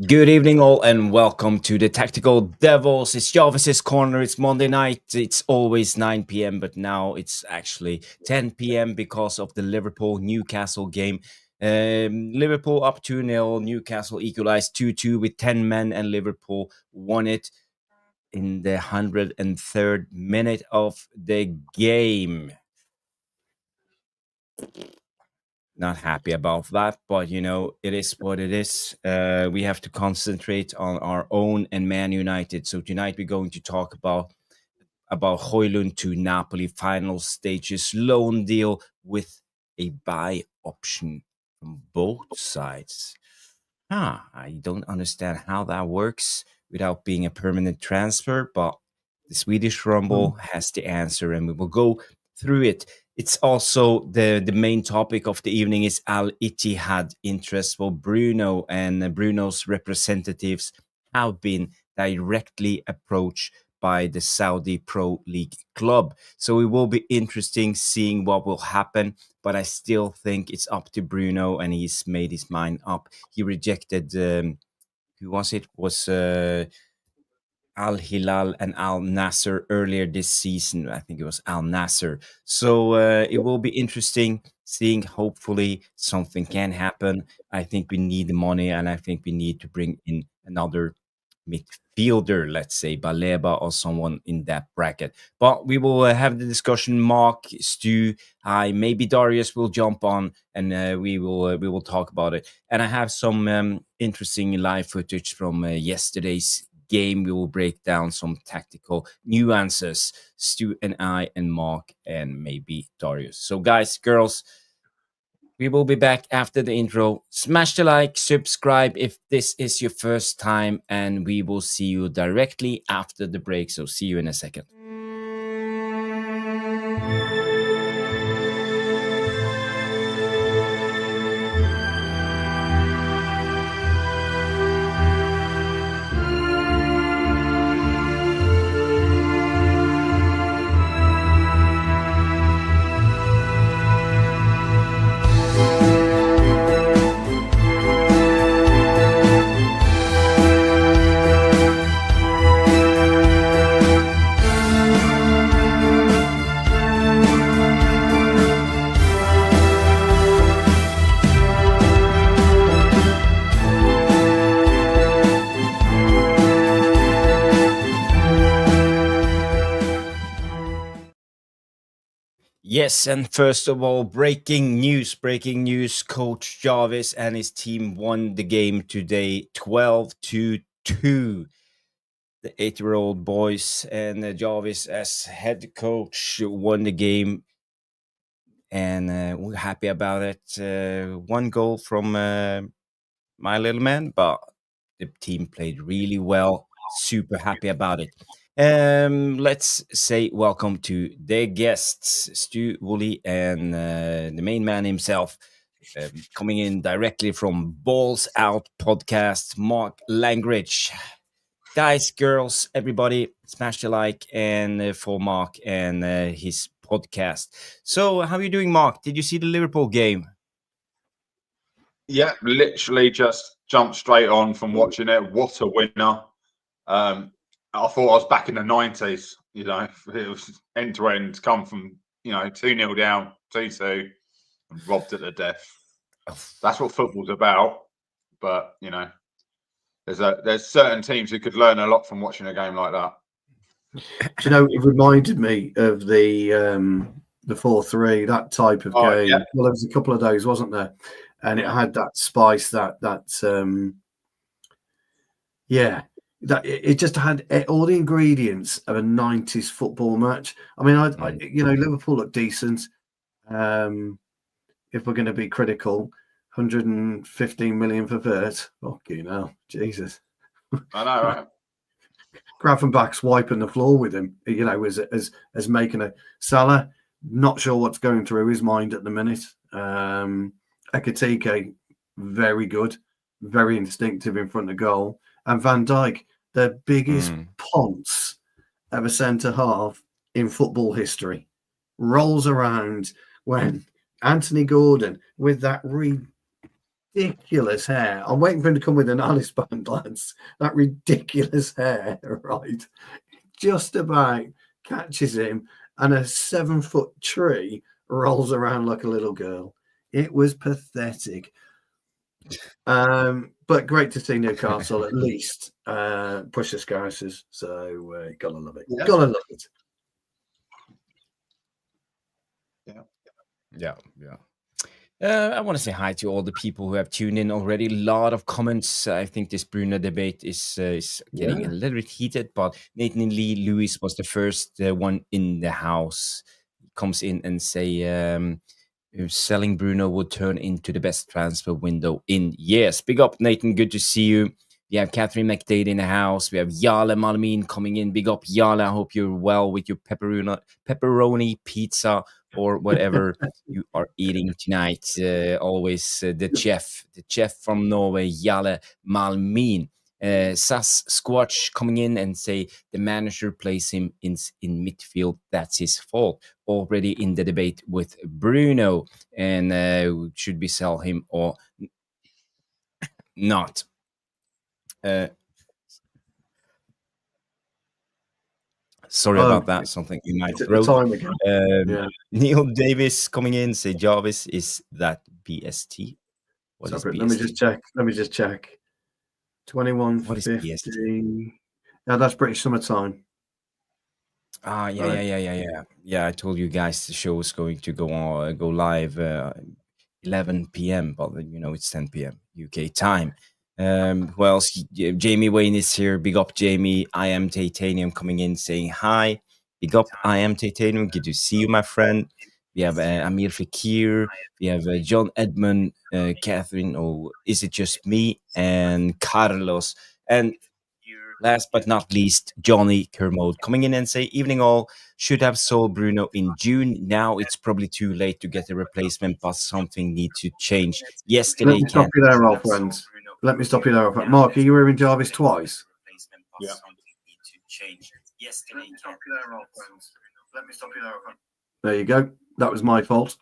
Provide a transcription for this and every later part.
Good evening, all, and welcome to the Tactical Devils. It's Jarvis's Corner. It's Monday night. It's always 9 p.m., but now it's actually 10 p.m. because of the Liverpool-Newcastle game. Liverpool up 2-0. Newcastle equalized 2-2 with 10 men, and Liverpool won it in the 103rd minute of the game. Not happy about that, but it is what it is. We have to concentrate on our own and Man United. So tonight we're going to talk about Højlund to Napoli final stages loan deal with a buy option from both sides. I don't understand how that works without being a permanent transfer, but the Swedish Rumble has the answer, and we will go through it. It's also the main topic of the evening is Al-Ittihad interest for Bruno, and Bruno's representatives have been directly approached by the Saudi Pro League club. So it will be interesting seeing what will happen, but I still think it's up to Bruno, and he's made his mind up. He rejected, who was it? Was Al-Hilal and Al-Nassr earlier this season. I think it was Al-Nassr. So it will be interesting seeing. Hopefully something can happen. I think we need the money, and I think we need to bring in another midfielder, let's say Baleba or someone in that bracket. But we will have the discussion. Mark, Stu, maybe Darius will jump on, and we will talk about it. And I have some interesting live footage from yesterday's game. We will break down some tactical nuances. Stu and I and Mark and maybe Darius. So guys, girls, we will be back after the intro. Smash the like, subscribe if this is your first time, and we will see you directly after the break. So see you in a second. Yes, and first of all, breaking news. Coach Jarvis and his team won the game today, 12-2. The 8-year-old boys and Jarvis as head coach won the game, and we're happy about it. One goal from my little man, but the team played really well. Super happy about it. Let's say welcome to the guests, Stu Woolley and the main man himself, coming in directly from Balls Out podcast, Mark Langridge. Guys, girls, everybody, smash the like and for Mark and his podcast. So, how are you doing, Mark? Did you see the Liverpool game? Yeah, literally just jumped straight on from watching it. What a winner! I thought I was back in the 90s. It was end to end, come from 2-0 down, 2-2, and robbed it to death. That's what football's about. But there's certain teams who could learn a lot from watching a game like that. It reminded me of the 4-3, that type of game. Yeah. Well, there was a couple of days, wasn't there? And it had that spice, it just had all the ingredients of a 90s football match. I mean, Liverpool looked decent. If we're going to be critical, 115 million for Vert. Oh, Jesus. I know, right? Gravenbach's wiping the floor with him, as making a Salah. Not sure what's going through his mind at the minute. Ekitike, very good, very instinctive in front of goal. And Van Dijk, the biggest ponce of a centre-half in football history, rolls around when Anthony Gordon, with that ridiculous hair. I'm waiting for him to come with an Alice band, lads. That ridiculous hair, right? Just about catches him, and a 7-foot tree rolls around like a little girl. It was pathetic. But great to see Newcastle at least push the Scousers. So gotta love it. Yeah. Gotta love it. Yeah. I want to say hi to all the people who have tuned in already. A lot of comments. I think this Bruno debate is getting a little bit heated, but Nathan Lee Lewis was the first one in the house. He comes in and say selling Bruno would turn into the best transfer window in years. Big up, Nathan. Good to see you. We have Catherine McDade in the house. We have Jale Malmin coming in. Big up, Jale. I hope you're well with your pepperoni pizza or whatever you are eating tonight. Always the chef from Norway, Jale Malmin. Sass Squatch coming in and say the manager plays him in midfield. That's his fault. Already in the debate with Bruno, and should we sell him or not? Sorry about that. Something in my throat. Neil Davis coming in, say Jarvis, is that BST? What is BST? Let me just check. 21.50. Yeah, that's British summertime. Yeah. I told you guys the show is going to go live 11 p.m. But it's 10 p.m. UK time. Who else? Jamie Wayne is here. Big up, Jamie. I am Titanium coming in saying hi. Big up, I am Titanium. Good to see you, my friend. We have Amir Fakir. We have John Edmund, Catherine. Oh, is it just me? And Carlos. And last but not least, Johnny Kermode coming in and say, evening all, should have sold Bruno in June. Now it's probably too late to get a replacement, but something needs to change. Yesterday, let me stop you there, old friends. Let me stop you there. Mark, are you hearing Jarvis twice? Yeah. There you go. That was my fault.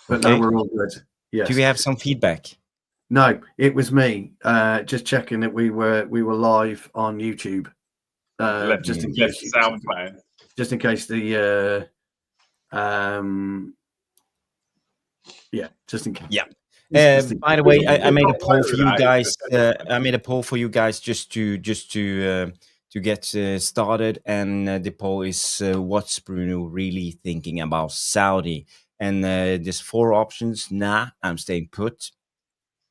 But now we're all good. Yes. Do we have some feedback? No, it was me. Just checking that we were live on YouTube. Just in case sound playing. Just in case the just in case. Yeah. By the way, I made a poll for you guys. I made a poll for you guys just to get started, and the poll is what's Bruno really thinking about Saudi? And there's 4 options. Nah, I'm staying put.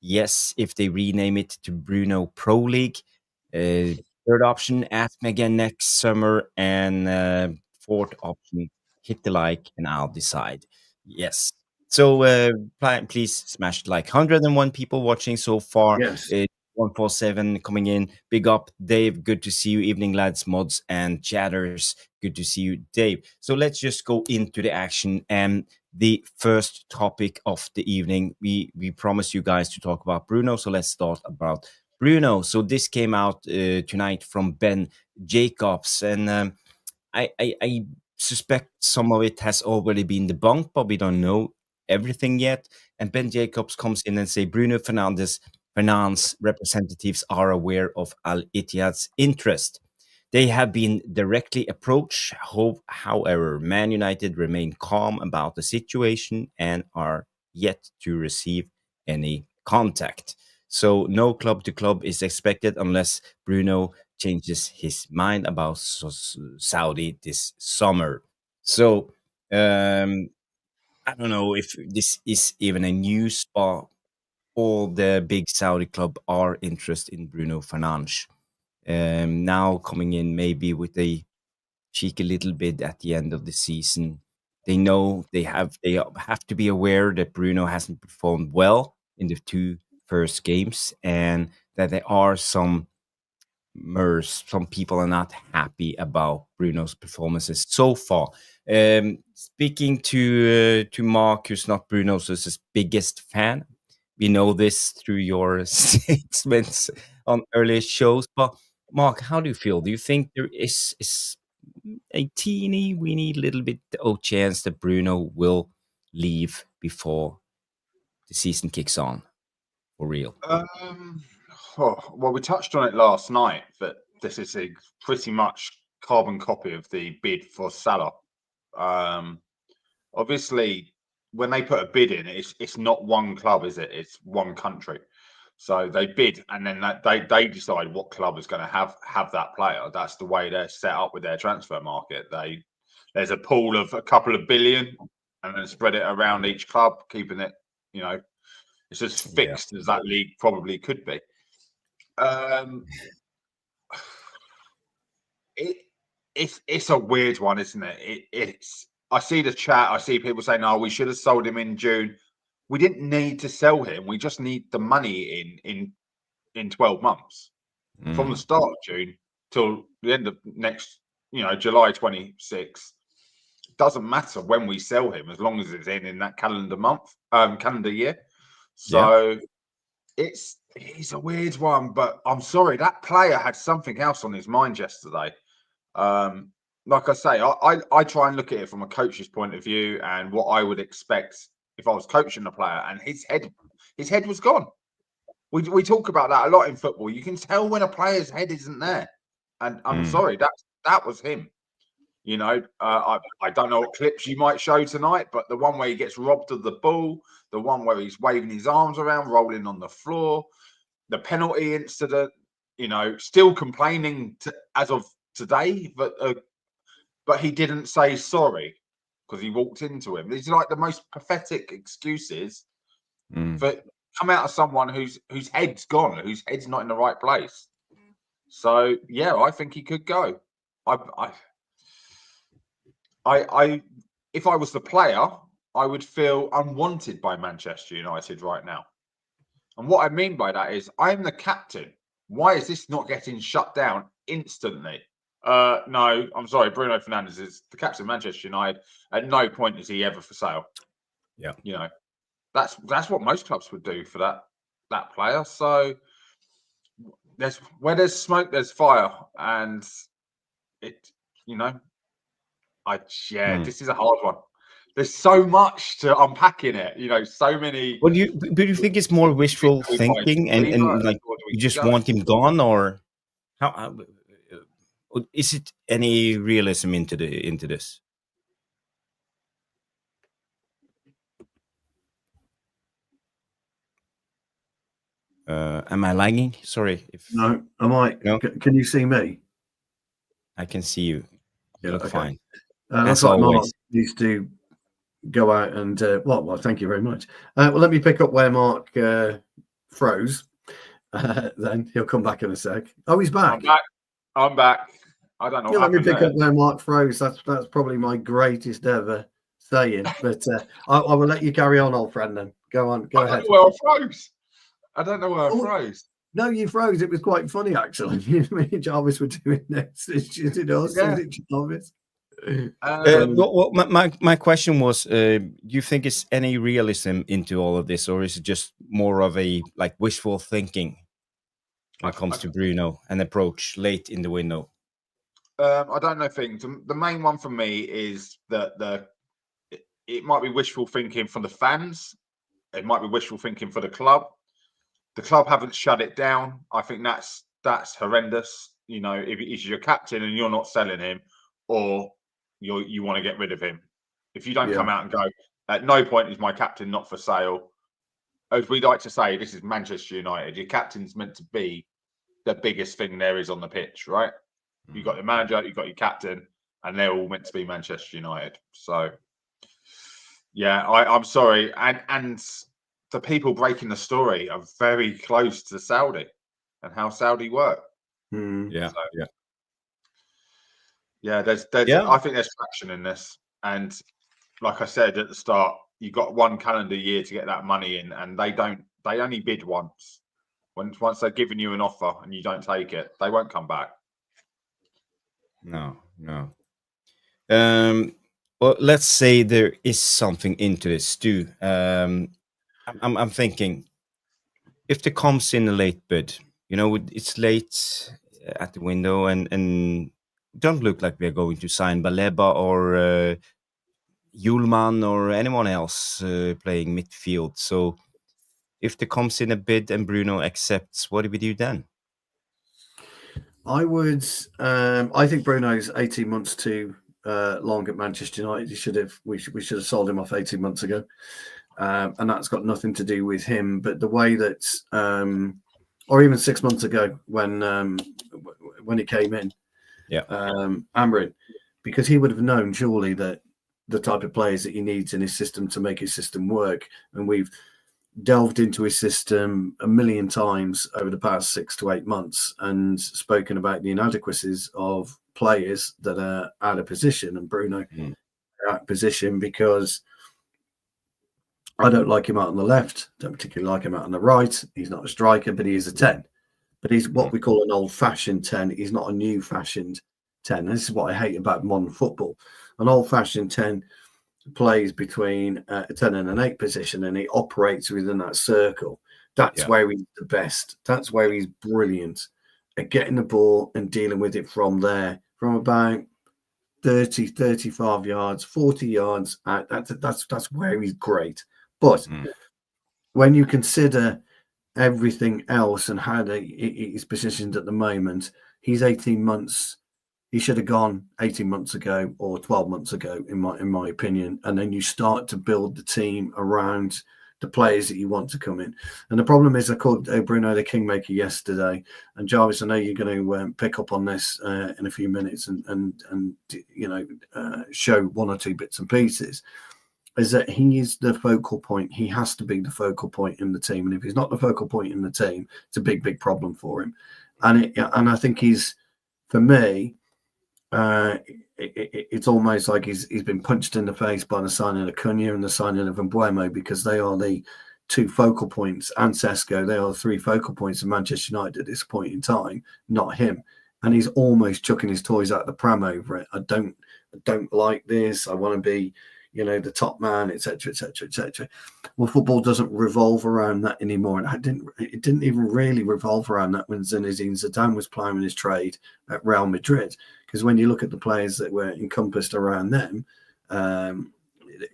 Yes, if they rename it to Bruno Pro League. 3rd option, ask me again next summer, and 4th option, hit the like, and I'll decide. Yes. So please smash the like. 101 people watching so far. Yes. 147 coming in. Big up, Dave. Good to see you. Evening, lads, mods, and chatters. Good to see you, Dave. So let's just go into the action. And the first topic of the evening, we promised you guys to talk about Bruno. So let's start about Bruno. So this came out tonight from Ben Jacobs. And I suspect some of it has already been debunked, but we don't know everything yet. And Ben Jacobs comes in and say Bruno Fernandes representatives are aware of Al-Ittihad's interest. They have been directly approached. However, Man United remain calm about the situation and are yet to receive any contact. So no club to club is expected unless Bruno changes his mind about Saudi this summer. So I don't know if this is even a news, but all the big Saudi club are interested in Bruno Fernandes. Now coming in maybe with a cheeky little bit at the end of the season. They know they have to be aware that Bruno hasn't performed well in the 2 first games, and that there are some people are not happy about Bruno's performances so far. Speaking to Mark, who's not Bruno's biggest fan, we know this through your statements on earlier shows. But Mark, how do you feel? Do you think there is a weeny little bit of chance that Bruno will leave before the season kicks on? for real? Well, we touched on it last night, that this is a pretty much carbon copy of the bid for Salah. Obviously, when they put a bid in, it's not one club, is it? It's one country. So they bid, and then they decide what club is going to have that player. That's the way they're set up with their transfer market. There's a pool of a couple of billion, and then spread it around each club, keeping it, it's as fixed as that league probably could be. It's a weird one, isn't it? I see the chat. I see people saying, "Oh, we should have sold him in June." We didn't need to sell him. We just need the money in 12 months from the start of June till the end of next, July 26. Doesn't matter when we sell him, as long as it's in that calendar year. So he's a weird one, but I'm sorry, that player had something else on his mind yesterday. Like I say, I try and look at it from a coach's point of view and what I would expect if I was coaching the player, and his head was gone. We talk about that a lot in football. You can tell when a player's head isn't there, and I'm sorry, that was him. I don't know what clips you might show tonight, but the one where he gets robbed of the ball, the one where he's waving his arms around, rolling on the floor, the penalty incident, still complaining as of today, but he didn't say sorry because he walked into him. These are like the most pathetic excuses for come out of someone whose head's gone, whose head's not in the right place. So yeah, I think he could go. If I was the player, I would feel unwanted by Manchester United right now. And what I mean by that is, I'm the captain. Why is this not getting shut down instantly? No, I'm sorry. Bruno Fernandes is the captain of Manchester United. At no point is he ever for sale. Yeah. That's what most clubs would do for that player. So where there's smoke, there's fire, and this is a hard one. There's so much to unpack in it. So many. Well, do you think it's more wishful thinking, and like you just want him gone, or how is it any realism into this? Am I lagging? Sorry. No, am I? No? Can you see me? I can see you. You look fine. As always. Mark needs to go out and well, thank you very much. Well, let me pick up where Mark froze. Then he'll come back in a sec. Oh, he's back. I'm back. I don't know. Let me pick up where Mark froze. That's probably my greatest ever saying. But I will let you carry on, old friend. Then go on. Go ahead. I don't know where I froze. No, you froze. It was quite funny, actually. Me and Jarvis were doing this. Is it us? Yeah. Is it Jarvis? Well, my question was, do you think it's any realism into all of this, or is it just more of a wishful thinking when it comes to Bruno and approach late in the window? I don't know things. The main one for me is that it might be wishful thinking for the fans. It might be wishful thinking for the club. The club haven't shut it down. I think that's horrendous. If he's your captain and you're not selling him, or you want to get rid of him. If you don't come out and go, at no point is my captain not for sale. As we like to say, this is Manchester United. Your captain's meant to be the biggest thing there is on the pitch, right? You've got your manager, you've got your captain, and they're all meant to be Manchester United. So, yeah, I'm sorry. And the people breaking the story are very close to Saudi and how Saudi work. Yeah. There's I think there's traction in this, and like I said at the start, you've got one calendar year to get that money in, and they only bid once. Once they're giving you an offer and you don't take it, they won't come back. No. Well, let's say there is something into this too. I'm thinking if there comes in a late bid, it's late at the window, and don't look like we're going to sign Baleba or Hjulman or anyone else playing midfield. So if there comes in a bid and Bruno accepts, what do we do then? I would. I think Bruno's 18 months too long at Manchester United. We should have sold him off 18 months ago, and that's got nothing to do with him. But the way that, or even 6 months ago when he came in, Amorim, because he would have known surely that the type of players that he needs in his system to make his system work, and we've delved into his system a million times over the past 6 to 8 months and spoken about the inadequacies of players that are out of position, and Bruno out of position because I don't like him out on the left, don't particularly like him out on the right. He's not a striker, but he is a 10. But he's what we call an old-fashioned 10. He's not a new-fashioned 10. This is what I hate about modern football. An old-fashioned 10 plays between a 10 and an 8 position, and he operates within that circle. That's where he's the best. That's where he's brilliant at getting the ball and dealing with it from there, from about 30, 35 yards, 40 yards. That's where he's great. But when you consider everything else and how he's positioned at the moment, he's 18 months. He should have gone 18 months ago or 12 months ago, in my opinion. And then you start to build the team around the players that you want to come in. And the problem is, I called Bruno the Kingmaker yesterday. And Jarvis, I know you're going to pick up on this in a few minutes and show one or two bits and pieces. Is that he is the focal point. He has to be the focal point in the team. And if he's not the focal point in the team, it's a big, big problem for him. And I think he's, for me, it's almost like he's been punched in the face by the signing of Cunha and the signing of Mbeumo, because they are the two focal points, and Sesko, they are the three focal points of Manchester United at this point in time, not him. And he's almost chucking his toys out the pram over it. I don't like this. I want to be, the top man, etc., etc., etc. Well, football doesn't revolve around that anymore, and it didn't even really revolve around that when Zinedine Zidane was ploughing his trade at Real Madrid. Because when you look at the players that were encompassed around them,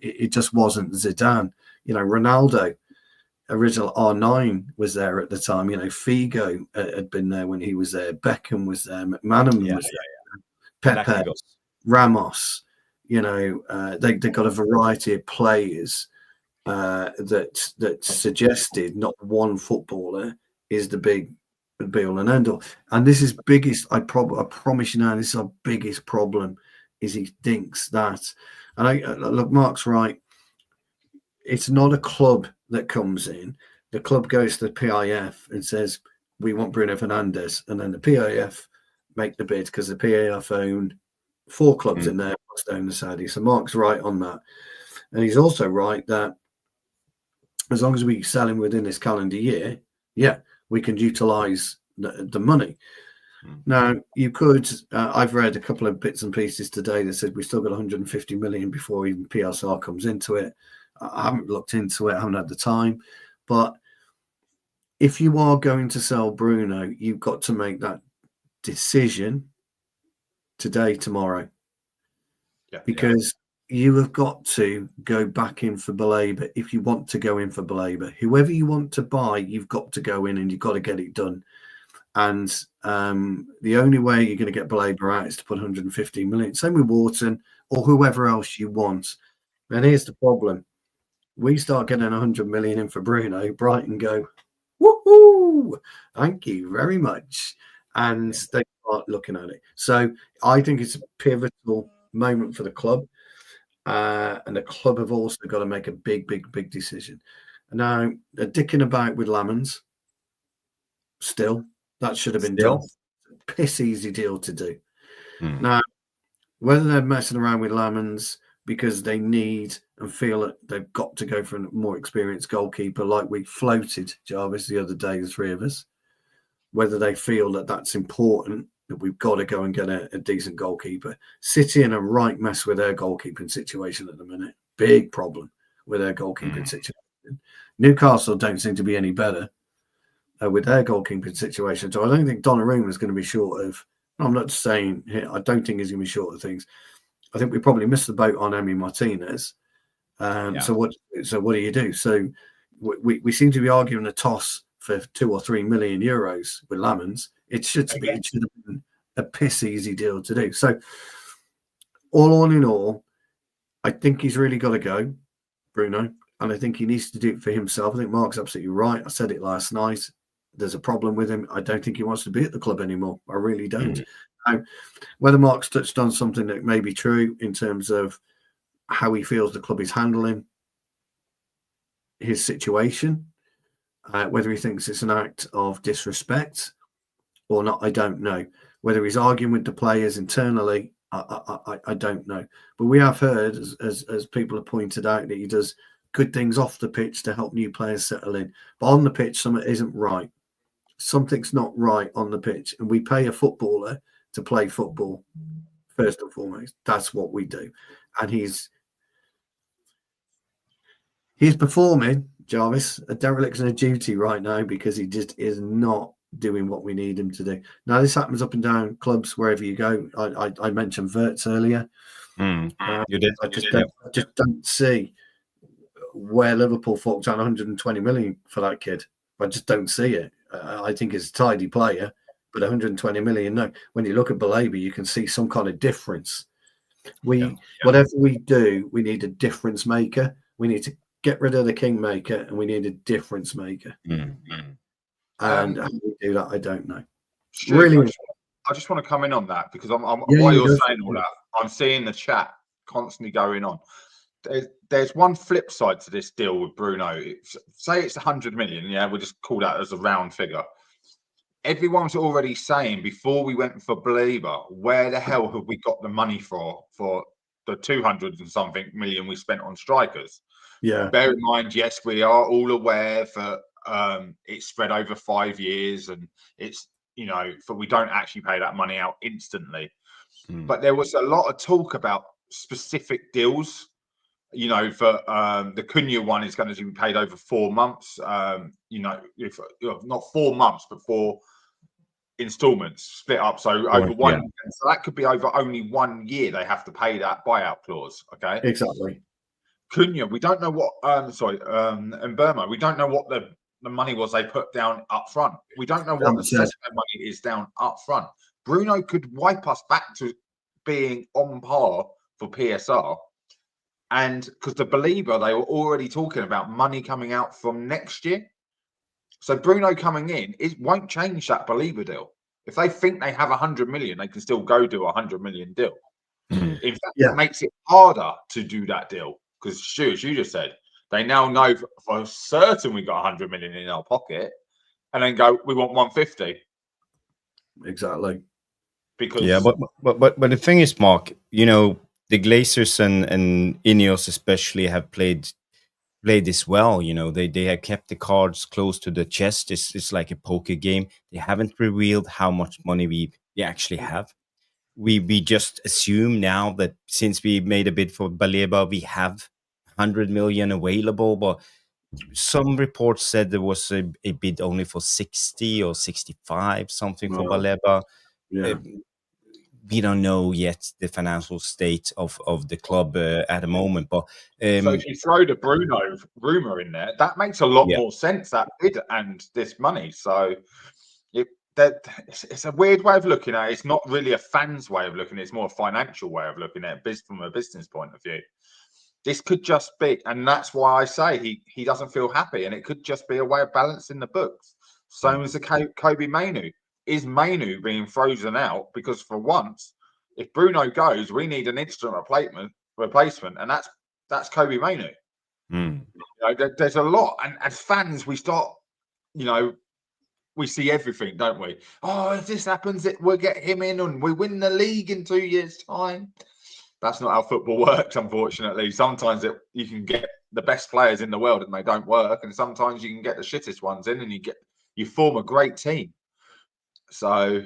it just wasn't Zidane. Ronaldo, original R9, was there at the time. Figo had been there when he was there. Beckham was there. McManaman was there. Pepe, Ramos. They got a variety of players that suggested not one footballer is the be all and end all. And this is biggest. I promise you now, this is our biggest problem. Is he thinks that, and look, Mark's right. It's not a club that comes in. The club goes to the PIF and says, "We want Bruno Fernandes," and then the PIF make the bid, because the PIF own 4 clubs in there, plus own the Saudi. So Mark's right on that, and he's also right that as long as we sell him within this calendar year, we can utilize the money. Now, you could, I've read a couple of bits and pieces today that said we still got 150 million before even PSR comes into it. I haven't looked into it, I haven't had the time. But if you are going to sell Bruno, you've got to make that decision today, tomorrow. Because you have got to go back in for Baleba if you want to go in for Baleba. Whoever you want to buy, you've got to go in and you've got to get it done. And the only way you're going to get Baleba out is to put 150 million. Same with Wharton or whoever else you want. And here's the problem. We start getting 100 million in for Bruno, Brighton go, woohoo, thank you very much. And they start looking at it. So I think it's a pivotal moment for the club. And the club have also got to make a big, big, big decision. Now, they're dicking about with Lamans. Still, that should have been done. Piss easy deal to do. Now, whether they're messing around with Lamans because they need and feel that they've got to go for a more experienced goalkeeper, like we floated, Jarvis, the other day, the three of us, whether they feel that that's important, that we've got to go and get a decent goalkeeper. City in a right mess with their goalkeeping situation at the minute. Big problem with their goalkeeping situation. Newcastle don't seem to be any better with their goalkeeping situation. So I don't think Donnarumma is going to be short of, I'm not saying here, I don't think he's going to be short of things. I think we probably missed the boat on Emi Martinez. So what do you do? So we seem to be arguing a toss for 2 or 3 million euros with Lamans. It should have been a piss easy deal to do. So all in all, I think he's really got to go, Bruno, and I think he needs to do it for himself. I think Mark's absolutely right. I said it last night. There's a problem with him. I don't think he wants to be at the club anymore. I really don't. Now, whether Mark's touched on something that may be true in terms of how he feels the club is handling his situation, whether he thinks it's an act of disrespect or not, I don't know. Whether he's arguing with the players internally, I don't know. But we have heard, as people have pointed out, that he does good things off the pitch to help new players settle in. But on the pitch, something isn't right. Something's not right on the pitch. And we pay a footballer to play football, first and foremost. That's what we do. And he's performing, Jarvis, a dereliction of duty right now because he just is not doing what we need him to do. Now, this happens up and down clubs wherever you go. I mentioned Wirtz earlier. You did. I just don't see where Liverpool forked out 120 million for that kid. I just don't see it. I think he's a tidy player, but 120 million, no. When you look at Baleba, you can see some kind of difference. Whatever we do, we need a difference maker. We need to get rid of the kingmaker, and we need a difference maker. And how we do that, I don't know. Stu, really, I just want to come in on that because while you're saying all that, I'm seeing the chat constantly going on. There's one flip side to this deal with Bruno. Say it's 100 million, yeah, we'll just call that as a round figure. Everyone's already saying before we went for Baleba, where the hell have we got the money for the 200 and something million we spent on strikers? Yeah. Bear in mind, yes, we are all aware that it's spread over 5 years and it's, we don't actually pay that money out instantly. But there was a lot of talk about specific deals. For the Cunha one is going to be paid over 4 months. If not 4 months, but 4 installments split up. So over one, so that could be over only 1 year. They have to pay that buyout clause. Okay, exactly. Cunha, we don't know what. And Burma, we don't know what the money was they put down up front. We don't know what the assessment money is down up front. Bruno could wipe us back to being on par for PSR. And because the Baleba, they were already talking about money coming out from next year. So Bruno coming in, it won't change that Baleba deal. If they think they have 100 million, they can still go do a 100 million deal. In fact, it makes it harder to do that deal. Because Stu, as you just said, they now know for certain we got 100 million in our pocket and then go, we want 150. Exactly. Because but the thing is, Mark, the Glazers and Ineos especially have played this well. They have kept the cards close to the chest. It's like a poker game. They haven't revealed how much money we actually have. We just assume now that since we made a bid for Baleba, we have 100 million available. But some reports said there was a bid only for 60 or 65 something for Baleba. We don't know yet the financial state of the club at the moment. But so if you throw the Bruno rumor in there, that makes a lot more sense, that bid and this money. So it's a weird way of looking at it. It's not really a fan's way of looking at it. It's more a financial way of looking at it from a business point of view. This could just be, and that's why I say he doesn't feel happy, and it could just be a way of balancing the books. Same as the Kobe Mainoo. Is Mainoo being frozen out because for once, if Bruno goes, we need an instant replacement, and that's Kobe Mainoo. There's a lot, and as fans, we start, we see everything, don't we? Oh, if this happens, we'll get him in, and we win the league in 2 years' time. That's not how football works, unfortunately. Sometimes you can get the best players in the world and they don't work, and sometimes you can get the shittest ones in, and you form a great team. So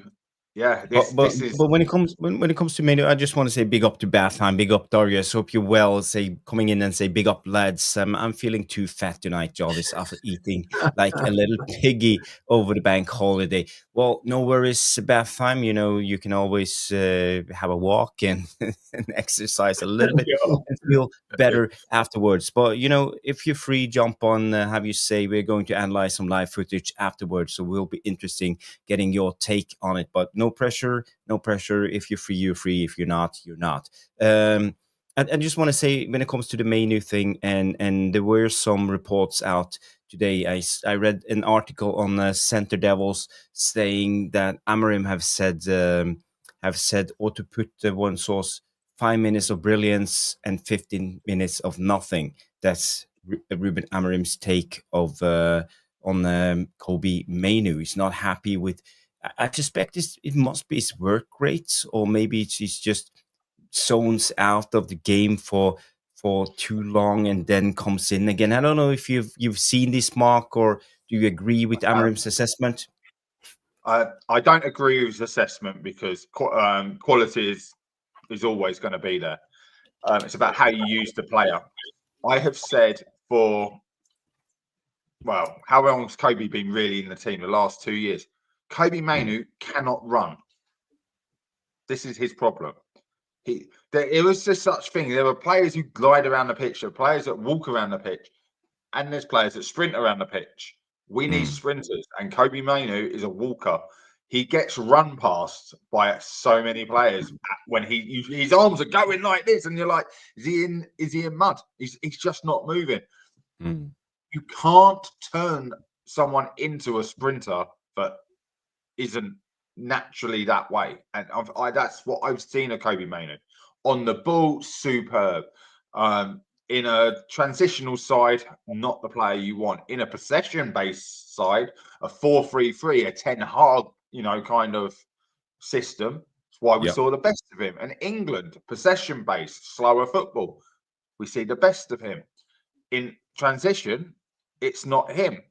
Yeah, But this is when it comes to Mainoo, I just want to say big up to Bathheim, big up Darius. Hope you're well. Say coming in and say big up lads. I'm feeling too fat tonight, Jarvis, after eating like a little piggy over the bank holiday. Well, no worries, Bathheim. You know you can always have a walk and, and exercise a little bit and feel better afterwards. But you know, if you're free, jump on. Have you say we're going to analyze some live footage afterwards, so will be interesting getting your take on it. But no pressure, no pressure. If you're free, you're free. If you're not, you're not. I just want to say when it comes to the Mainoo thing, and there were some reports out today. I read an article on Center Devils saying that Amorim have said, or to put one source, 5 minutes of brilliance and 15 minutes of nothing. That's Ruben Amorim's take of on Kobe Mainoo. He's not happy with. I suspect it must be his work rates, or maybe he's just zones out of the game for too long and then comes in again. I don't know if you've seen this, Mark, or do you agree with Amorim's assessment? I don't agree with his assessment because quality is always going to be there. It's about how you use the player. I have said how long has Kobe been really in the team? The last 2 years. Kobe Mainoo cannot run. This is his problem. It was just such thing. There were players who glide around the pitch, there are players that walk around the pitch, and there's players that sprint around the pitch. We need sprinters, and Kobe Mainoo is a walker. He gets run past by so many players when his arms are going like this, and you're like, is he in mud? He's just not moving. You can't turn someone into a sprinter that isn't naturally that way, and that's what I've seen of Kobe Mainoo. On the ball, superb. In a transitional side, not the player you want. In a possession-based side, a 4-3-3, a 10 hard, kind of system. That's why we saw the best of him. And England, possession-based, slower football. We see the best of him. In transition, it's not him.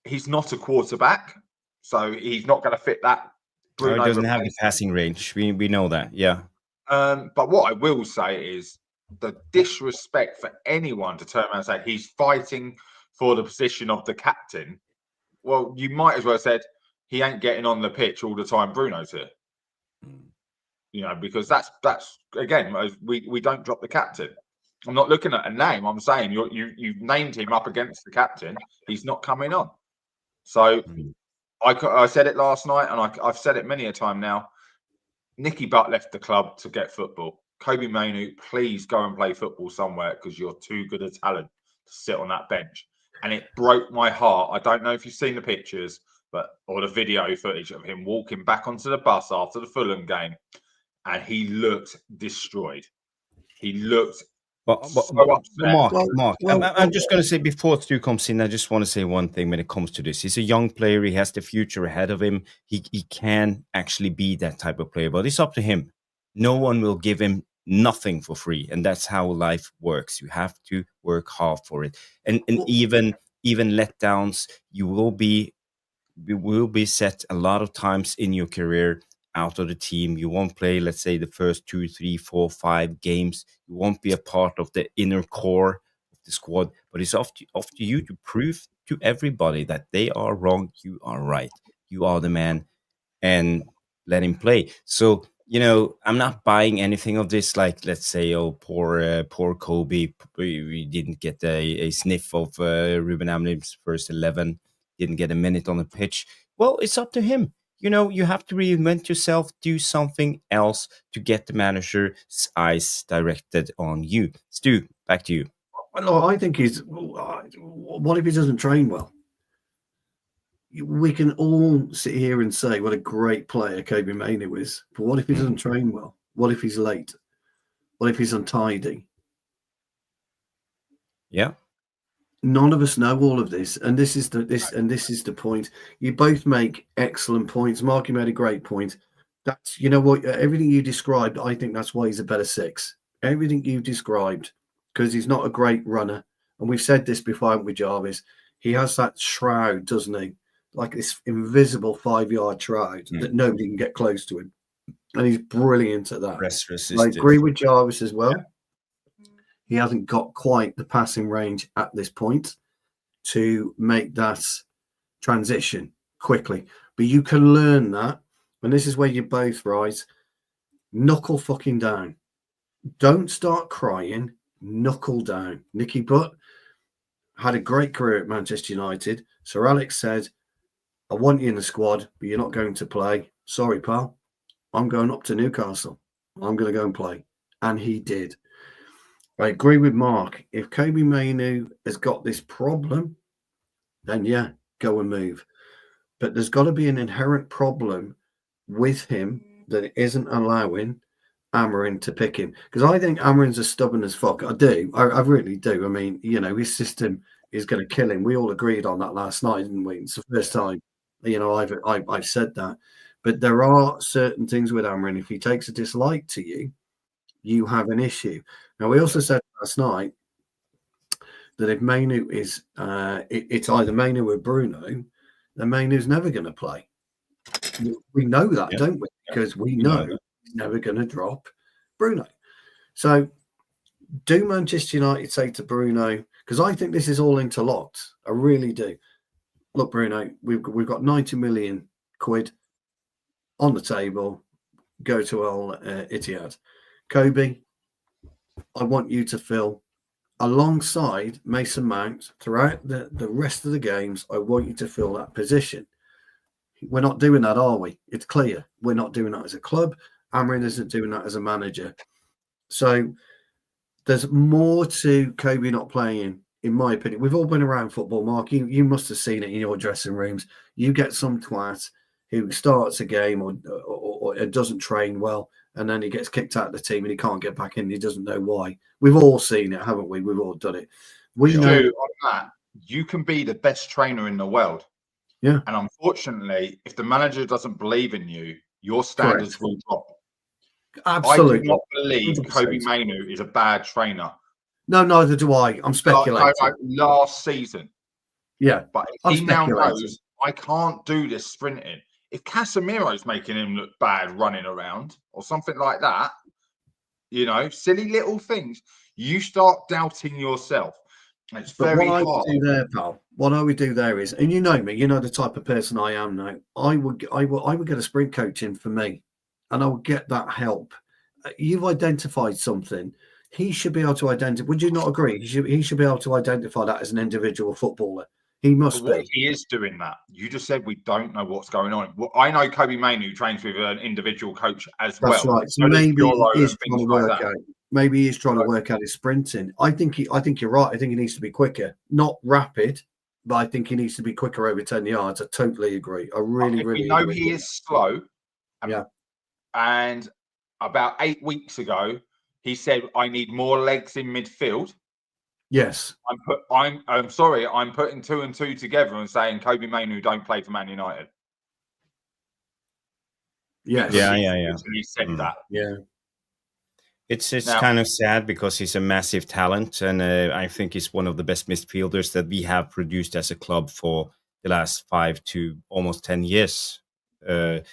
He's not a quarterback, so he's not going to fit that. Bruno doesn't have the passing range. We know that, yeah. But what I will say is the disrespect for anyone to turn around and say he's fighting for the position of the captain. Well, you might as well have said he ain't getting on the pitch all the time. Bruno's here, because that's again, we don't drop the captain. I'm not looking at a name. I'm saying you've named him up against the captain. He's not coming on. So I said it last night, and I've said it many a time now. Nicky Butt left the club to get football. Kobe Mainoo, please go and play football somewhere because you're too good a talent to sit on that bench. And it broke my heart. I don't know if you've seen the pictures, or the video footage of him walking back onto the bus after the Fulham game, and he looked destroyed. He looked Mark, I'm just going to say before Stu comes in, I just want to say one thing when it comes to this. He's a young player. He has the future ahead of him. He can actually be that type of player, but it's up to him. No one will give him nothing for free, and that's how life works. You have to work hard for it, and even letdowns, you will be set a lot of times in your career out of the team. You won't play, let's say, the first 2, 3, 4, 5 games. You won't be a part of the inner core of the squad, but it's up to you to prove to everybody that they are wrong, you are right, you are the man, and let him play. So I'm not buying anything of this. Like, let's say, poor Kobe, we didn't get a sniff of Ruben Amorim's first 11, didn't get a minute on the pitch. Well, it's up to him. You have to reinvent yourself, do something else to get the manager's eyes directed on you. Stu, back to you. Well, I think what if he doesn't train well? We can all sit here and say what a great player Kobe Mainoo is, but what if he doesn't train well? What if he's late? What if he's untidy? Yeah. None of us know all of this, and this is the point. You both make excellent points. Mark, you made a great point. That's what everything you described. I think that's why he's a better 6. Everything you described, because he's not a great runner, and we've said this before, haven't we, Jarvis? He has that shroud, doesn't he? like this invisible 5-yard try that nobody can get close to him. And he's brilliant at that. I agree with Jarvis as well. He hasn't got quite the passing range at this point to make that transition quickly. But you can learn that. And this is where you're both right. Knuckle fucking down. Don't start crying. Knuckle down. Nicky Butt had a great career at Manchester United. Sir Alex said, I want you in the squad, but you're not going to play. Sorry, pal. I'm going up to Newcastle. I'm going to go and play. And he did. I agree with Mark. If Kobe Mainoo has got this problem, then yeah, go and move. But there's got to be an inherent problem with him that isn't allowing Amorim to pick him. Because I think Amorim's as stubborn as fuck. I do. I really do. I mean, his system is going to kill him. We all agreed on that last night, didn't we? It's the first time, I've said that. But there are certain things with Amorim. If he takes a dislike to you, you have an issue. Now, we also said last night that if Mainoo is, it's either Mainoo or Bruno, then Mainoo's never going to play. We know that, don't we? Because we know he's never going to drop Bruno. So, do Manchester United say to Bruno, because I think this is all interlocked. I really do. Look, Bruno, we've got 90 million quid on the table. Go to Al-Ittihad. Kobe, I want you to fill alongside Mason Mount throughout the rest of the games. I want you to fill that position. We're not doing that, are we? It's clear. We're not doing that as a club. Amorim isn't doing that as a manager. So there's more to Kobe not playing, in my opinion. We've all been around football, Mark. You must have seen it in your dressing rooms. You get some twat who starts a game or doesn't train well, and then he gets kicked out of the team and he can't get back in. And he doesn't know why. We've all seen it, haven't we? We've all done it. We know on that. You can be the best trainer in the world. Yeah. And unfortunately, if the manager doesn't believe in you, your standards will drop. Absolutely. I do not believe 100%. Kobe Mainoo is a bad trainer. No, neither do I. I'm speculating. Like last season. Yeah. But if he now knows, I can't do this sprinting. If Casemiro's making him look bad running around or something like that, silly little things, you start doubting yourself. It's very hard. What I would do there, pal, what I would do there is, and you know me, you know the type of person I am now. I would get a sprint coach in for me, and I would get that help. You've identified something. He should be able to identify. Would you not agree? He should be able to identify that as an individual footballer. He must be. He is doing that. You just said we don't know what's going on. Well, I know Kobe Mainoo trains with an individual coach as well. That's right. So maybe he is trying to work out. Maybe he's trying to work out his sprinting. I think you're right. I think he needs to be quicker, not rapid, but I think he needs to be quicker over 10 yards. I totally agree. I really we know agree. He is slow. Yeah. And about 8 weeks ago, he said, "I need more legs in midfield." Yes. I'm sorry. I'm putting 2 and 2 together and saying Kobe Mainoo don't play for Man United. Yes. Yeah. He said that. Yeah. It's kind of sad because he's a massive talent, and I think he's one of the best midfielders that we have produced as a club for the last 5 to almost 10 years. Our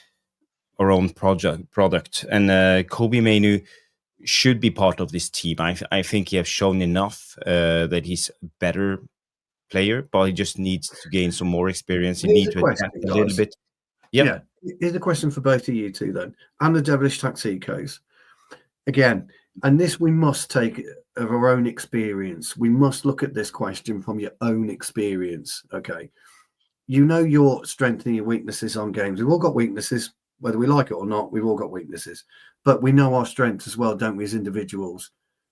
own product, and Kobe Mainoo should be part of this team. I think he has shown enough that he's a better player, but he just needs to gain some more experience. He needs to adapt a little bit. Yeah. Here's a question for both of you two then, and the Devilish Taxicos. Again, and this we must take of our own experience. We must look at this question from your own experience. Okay. You know your strengths and your weaknesses on games. We've all got weaknesses, whether we like it or not. We've all got weaknesses, but we know our strengths as well, don't we, as individuals,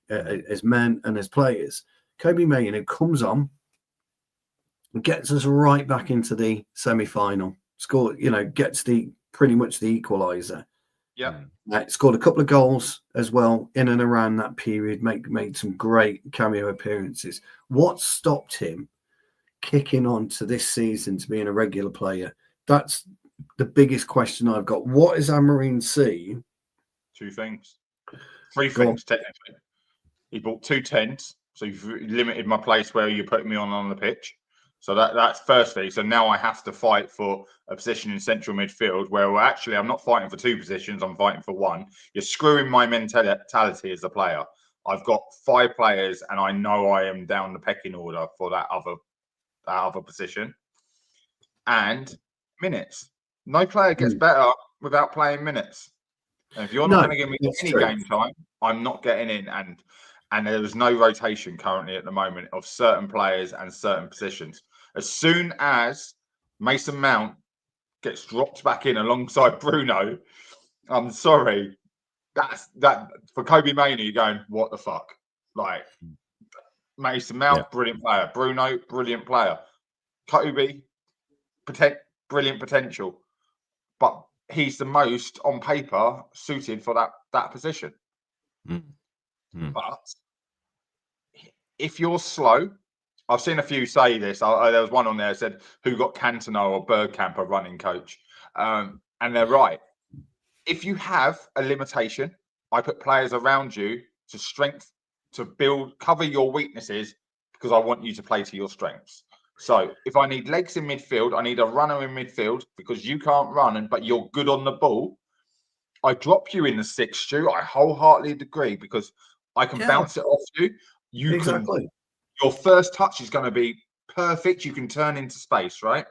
as men and as players. Kobe Mainoo comes on and gets us right back into the semi-final. Gets pretty much the equaliser. Yeah. Scored a couple of goals as well in and around that period, made some great cameo appearances. What stopped him kicking on to this season to being a regular player? That's the biggest question I've got. What is Amorim see? 2 things. 3 things, technically. He bought 2 tents, so you've limited my place where you're putting me on the pitch. So that's firstly. So now I have to fight for a position in central midfield where actually I'm not fighting for 2 positions. I'm fighting for 1. You're screwing my mentality as a player. I've got 5 players and I know I am down the pecking order for that other position. And minutes. No player gets better without playing minutes. And if you're not going to give me any game time, I'm not getting in. And there is no rotation currently at the moment of certain players and certain positions. As soon as Mason Mount gets dropped back in alongside Bruno, I'm sorry, that for Kobe Mainoo, you're going, what the fuck? Like Mason Mount, brilliant player. Bruno, brilliant player. Kobe, brilliant potential. But he's the most on paper suited for that position. But if you're slow, I've seen a few say this. There was one on there that said, who got Cantona or Bergkamp a running coach? And they're right. If you have a limitation, I put players around you to cover your weaknesses because I want you to play to your strengths. So if I need legs in midfield, I need a runner in midfield because you can't run, but you're good on the ball. I drop you in the 6th, Stu. I wholeheartedly agree because I can bounce it off you. Your first touch is going to be perfect. You can turn into space, right?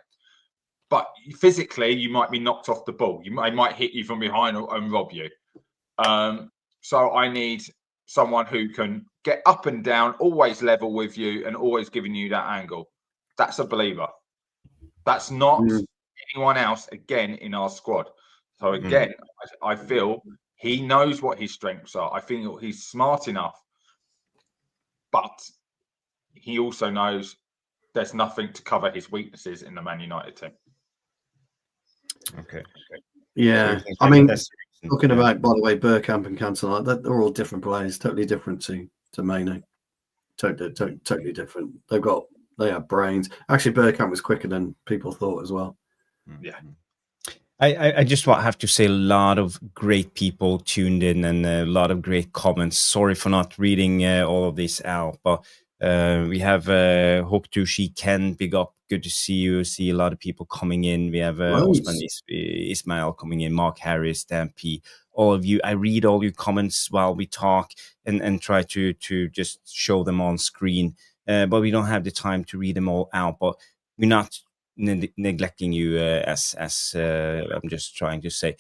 But physically, you might be knocked off the ball. I might hit you from behind and rob you. So I need someone who can get up and down, always level with you, and always giving you that angle. That's a believer. That's not anyone else, again, in our squad. So again, I feel he knows what his strengths are. I think he's smart enough. But he also knows there's nothing to cover his weaknesses in the Man United team. Okay. Yeah. I mean, talking about, by the way, Bergkamp and Cantona, they're all different players, totally different to Mainoo. Totally different. They have brains. Actually, Bergkamp was quicker than people thought as well. Yeah. I just have to say a lot of great people tuned in and a lot of great comments. Sorry for not reading all of this out, but we have Hoktushi Ken, big up. Good to see you. See a lot of people coming in. We have Osman Ismail coming in, Mark Harris, Dan P. All of you. I read all your comments while we talk and try to just show them on screen. But we don't have the time to read them all out. But we're not neglecting you as I'm just trying to say.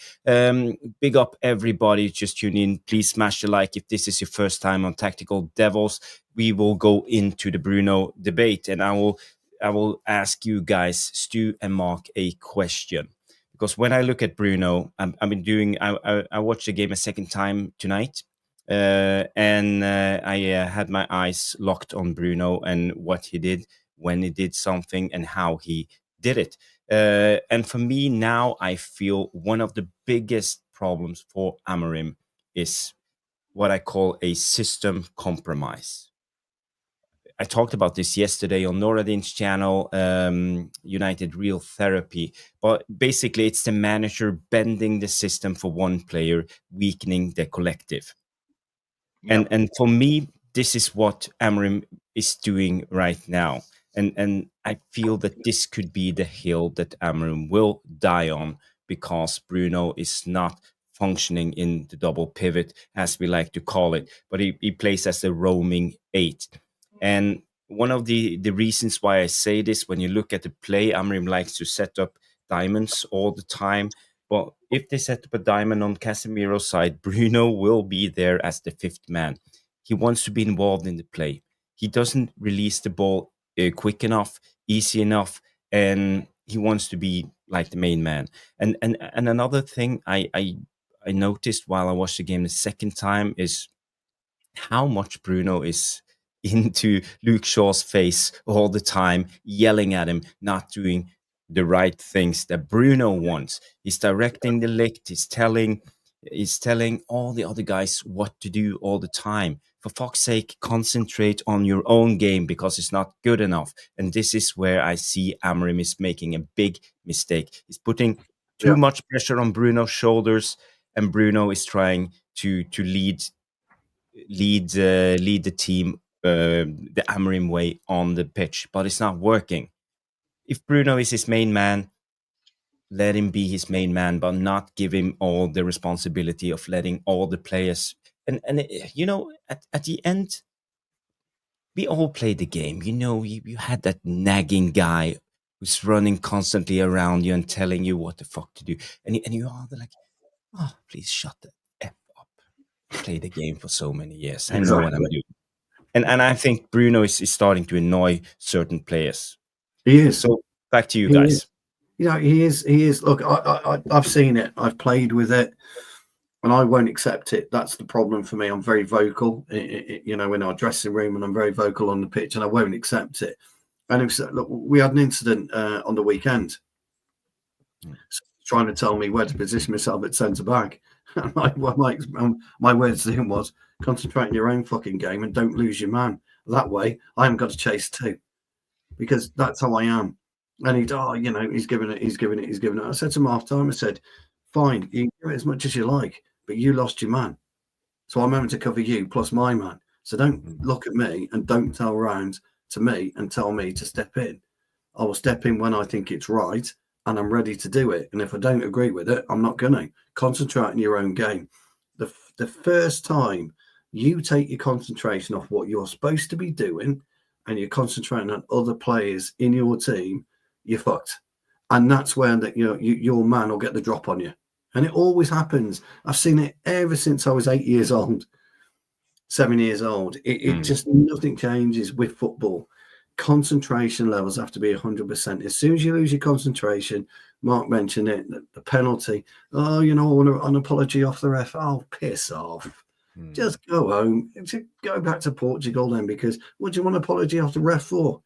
Big up everybody just tune in. Please smash the like if this is your first time on Tactical Devils. We will go into the Bruno debate, and I will ask you guys, Stu and Mark, a question. Because when I look at Bruno, I watched the game a second time tonight, and I had my eyes locked on Bruno and what he did, when he did something, and how he did it. And for me now, I feel one of the biggest problems for Amorim is what I call a system compromise. I talked about this yesterday on Noradin's channel, United Real Therapy. But basically, it's the manager bending the system for one player, weakening the collective. Yep. And for me, this is what Amorim is doing right now. And I feel that this could be the hill that Amorim will die on, because Bruno is not functioning in the double pivot, as we like to call it, but he plays as a roaming 8. And one of the reasons why I say this, when you look at the play, Amorim likes to set up diamonds all the time. But if they set up a diamond on Casemiro's side, Bruno will be there as the 5th man. He wants to be involved in the play. He doesn't release the ball quick enough, easy enough, and he wants to be like the main man. And another thing I noticed while I watched the game the second time is how much Bruno is into Luke Shaw's face all the time, yelling at him, not doing the right things that Bruno wants. He's directing the Ligt. He's telling all the other guys what to do all the time. For fuck's sake, concentrate on your own game, because it's not good enough. And this is where I see Amorim is making a big mistake. He's putting too much pressure on Bruno's shoulders, and Bruno is trying to lead the team the Amorim way on the pitch, but it's not working. if Bruno is his main man, let him be his main man, but not give him all the responsibility of letting all the players. And at the end, we all played the game. You had that nagging guy who's running constantly around you and telling you what the fuck to do. And you are like, oh, please shut the F up. Play the game for so many years. I know what I'm doing. And I think Bruno is starting to annoy certain players. He is. So back to you guys. He is. Look, I've seen it. I've played with it. And I won't accept it. That's the problem for me. I'm very vocal, in our dressing room, and I'm very vocal on the pitch, and I won't accept it. And look, we had an incident on the weekend, trying to tell me where to position myself at centre back. My words to him was, concentrate on your own fucking game and don't lose your man. That way, I haven't got to chase two, because that's how I am. And he's giving it. I said to him half time, I said, fine, you can give it as much as you like, but you lost your man. So I'm having to cover you plus my man. So don't look at me and don't tell round to me and tell me to step in. I will step in when I think it's right and I'm ready to do it. And if I don't agree with it, I'm not going to. Concentrate on your own game. The first time you take your concentration off what you're supposed to be doing and you're concentrating on other players in your team, you're fucked. And that's where your man will get the drop on you. And it always happens. I've seen it ever since I was 8 years old, 7 years old. It just, nothing changes with football. Concentration levels have to be 100%. As soon as you lose your concentration, Mark mentioned it, the penalty. Oh, I want an apology off the ref. Oh, piss off. Just go home. Just go back to Portugal then, because what do you want an apology off the ref for?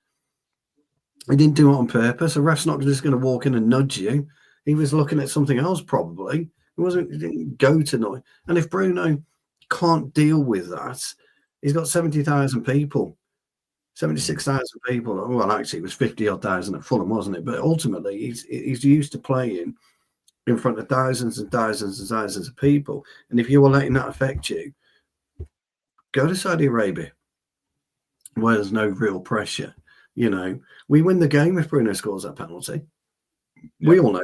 He didn't do it on purpose. The ref's not just going to walk in and nudge you. He was looking at something else, probably. He didn't go to noise. And if Bruno can't deal with that, he's got 70,000 people, 76,000 people. Well, actually, it was 50,000 at Fulham, wasn't it? But ultimately, he's used to playing in front of thousands and thousands and thousands of people. And if you were letting that affect you, go to Saudi Arabia, where there's no real pressure. We win the game if Bruno scores that penalty. Yeah. We all know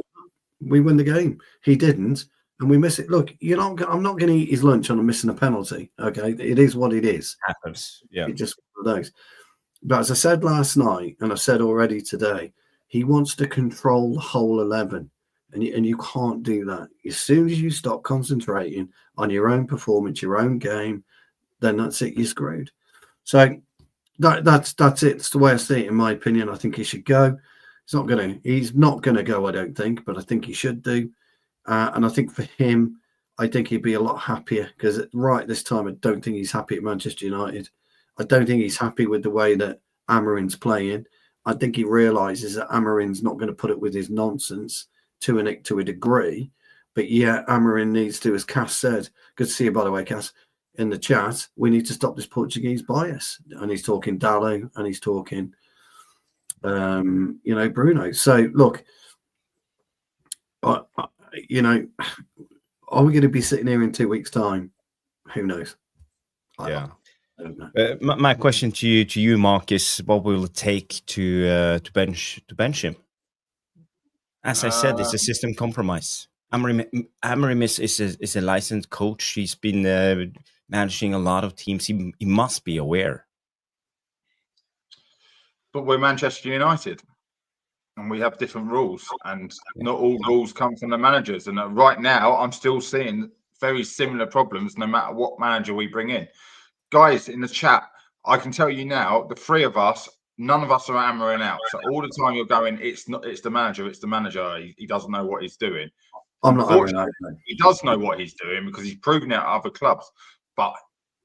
we win the game. He didn't, and we miss it. Look, I'm not going to eat his lunch on missing a penalty. Okay, it is what it is. Happens. Yeah, it just one of those. But as I said last night, and I've said already today, he wants to control the whole 11, and you can't do that. As soon as you stop concentrating on your own performance, your own game, then that's it. You're screwed. So. That's it. It's the way I see it, in my opinion. I think he should go. He's not gonna go, I don't think, but I think he should do. And I think for him, I think he'd be a lot happier, because right this time, I don't think he's happy at Manchester United. I don't think he's happy with the way that Amorim's playing. I think he realizes that Amorim's not going to put up with his nonsense to a degree. But yeah, Amorim needs to, as Cass said, good to see you, by the way, Cass, in the chat, we need to stop this Portuguese bias. And he's talking Dallo, and he's talking, Bruno. So look, are we going to be sitting here in 2 weeks' time? Who knows? I don't know. My question to you, Mark, is what will it take to bench him? As I said, it's a system compromise. Amorim is a licensed coach. He's been managing a lot of teams. He must be aware. But we're Manchester United, and we have different rules, and not all rules come from the managers. And right now, I'm still seeing very similar problems no matter what manager we bring in. Guys in the chat, I can tell you now, the three of us, none of us are Amorim out. So all the time you're going, it's the manager. He doesn't know what he's doing. I'm not Amorim out. He does know what he's doing, because he's proven it at other clubs. But